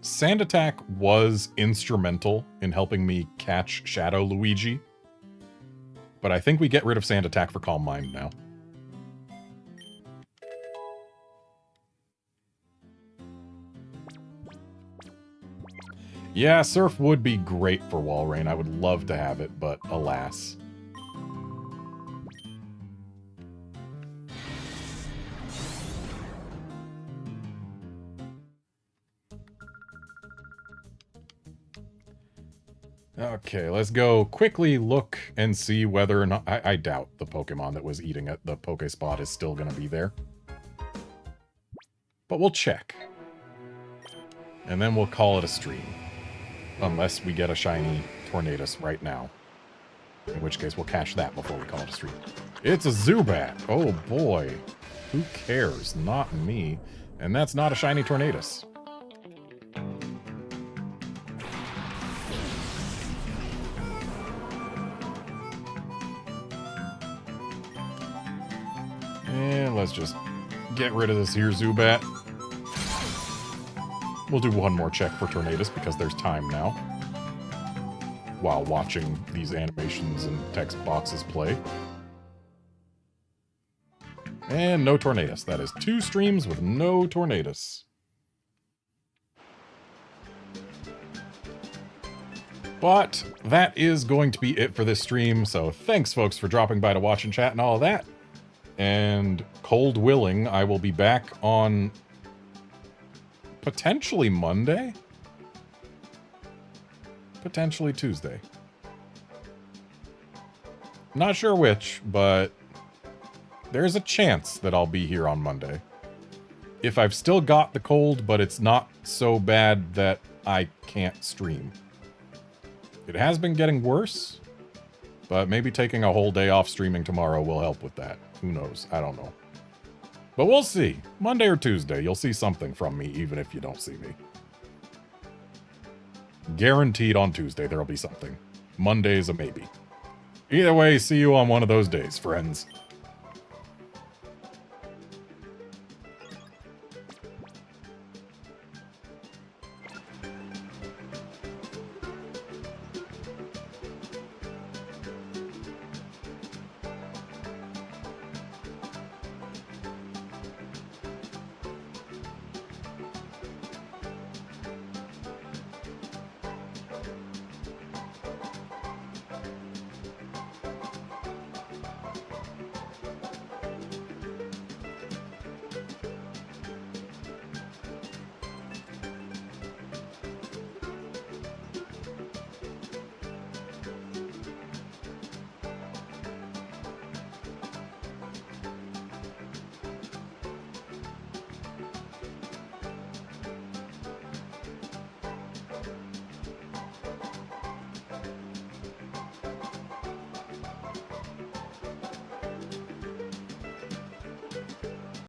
Sand Attack was instrumental in helping me catch Shadow Luigi, but I think we get rid of Sand Attack for Calm Mind now. Yeah, Surf would be great for Walrein. I would love to have it, but alas. Okay, let's go quickly look and see whether or not... I doubt the Pokemon that was eating at the Pokespot is still going to be there. But we'll check. And then we'll call it a stream. Unless we get a shiny Tornadus right now. In which case we'll catch that before we call it a stream. It's a Zubat! Oh boy. Who cares? Not me. And that's not a shiny Tornadus. let's just get rid of this here Zubat. We'll do one more check for Tornadus because there's time now. While watching these animations and text boxes play. And no Tornadus. That is 2 streams with no Tornadus. But that is going to be it for this stream, so thanks folks for dropping by to watch and chat and all of that. And cold willing, I will be back on potentially Monday? Potentially Tuesday. Not sure which, but there's a chance that I'll be here on Monday. If I've still got the cold, but it's not so bad that I can't stream. It has been getting worse, but maybe taking a whole day off streaming tomorrow will help with that. Who knows? I don't know. But we'll see. Monday or Tuesday, you'll see something from me, even if you don't see me. Guaranteed on Tuesday there'll be something. Monday's a maybe. Either way, see you on one of those days, friends.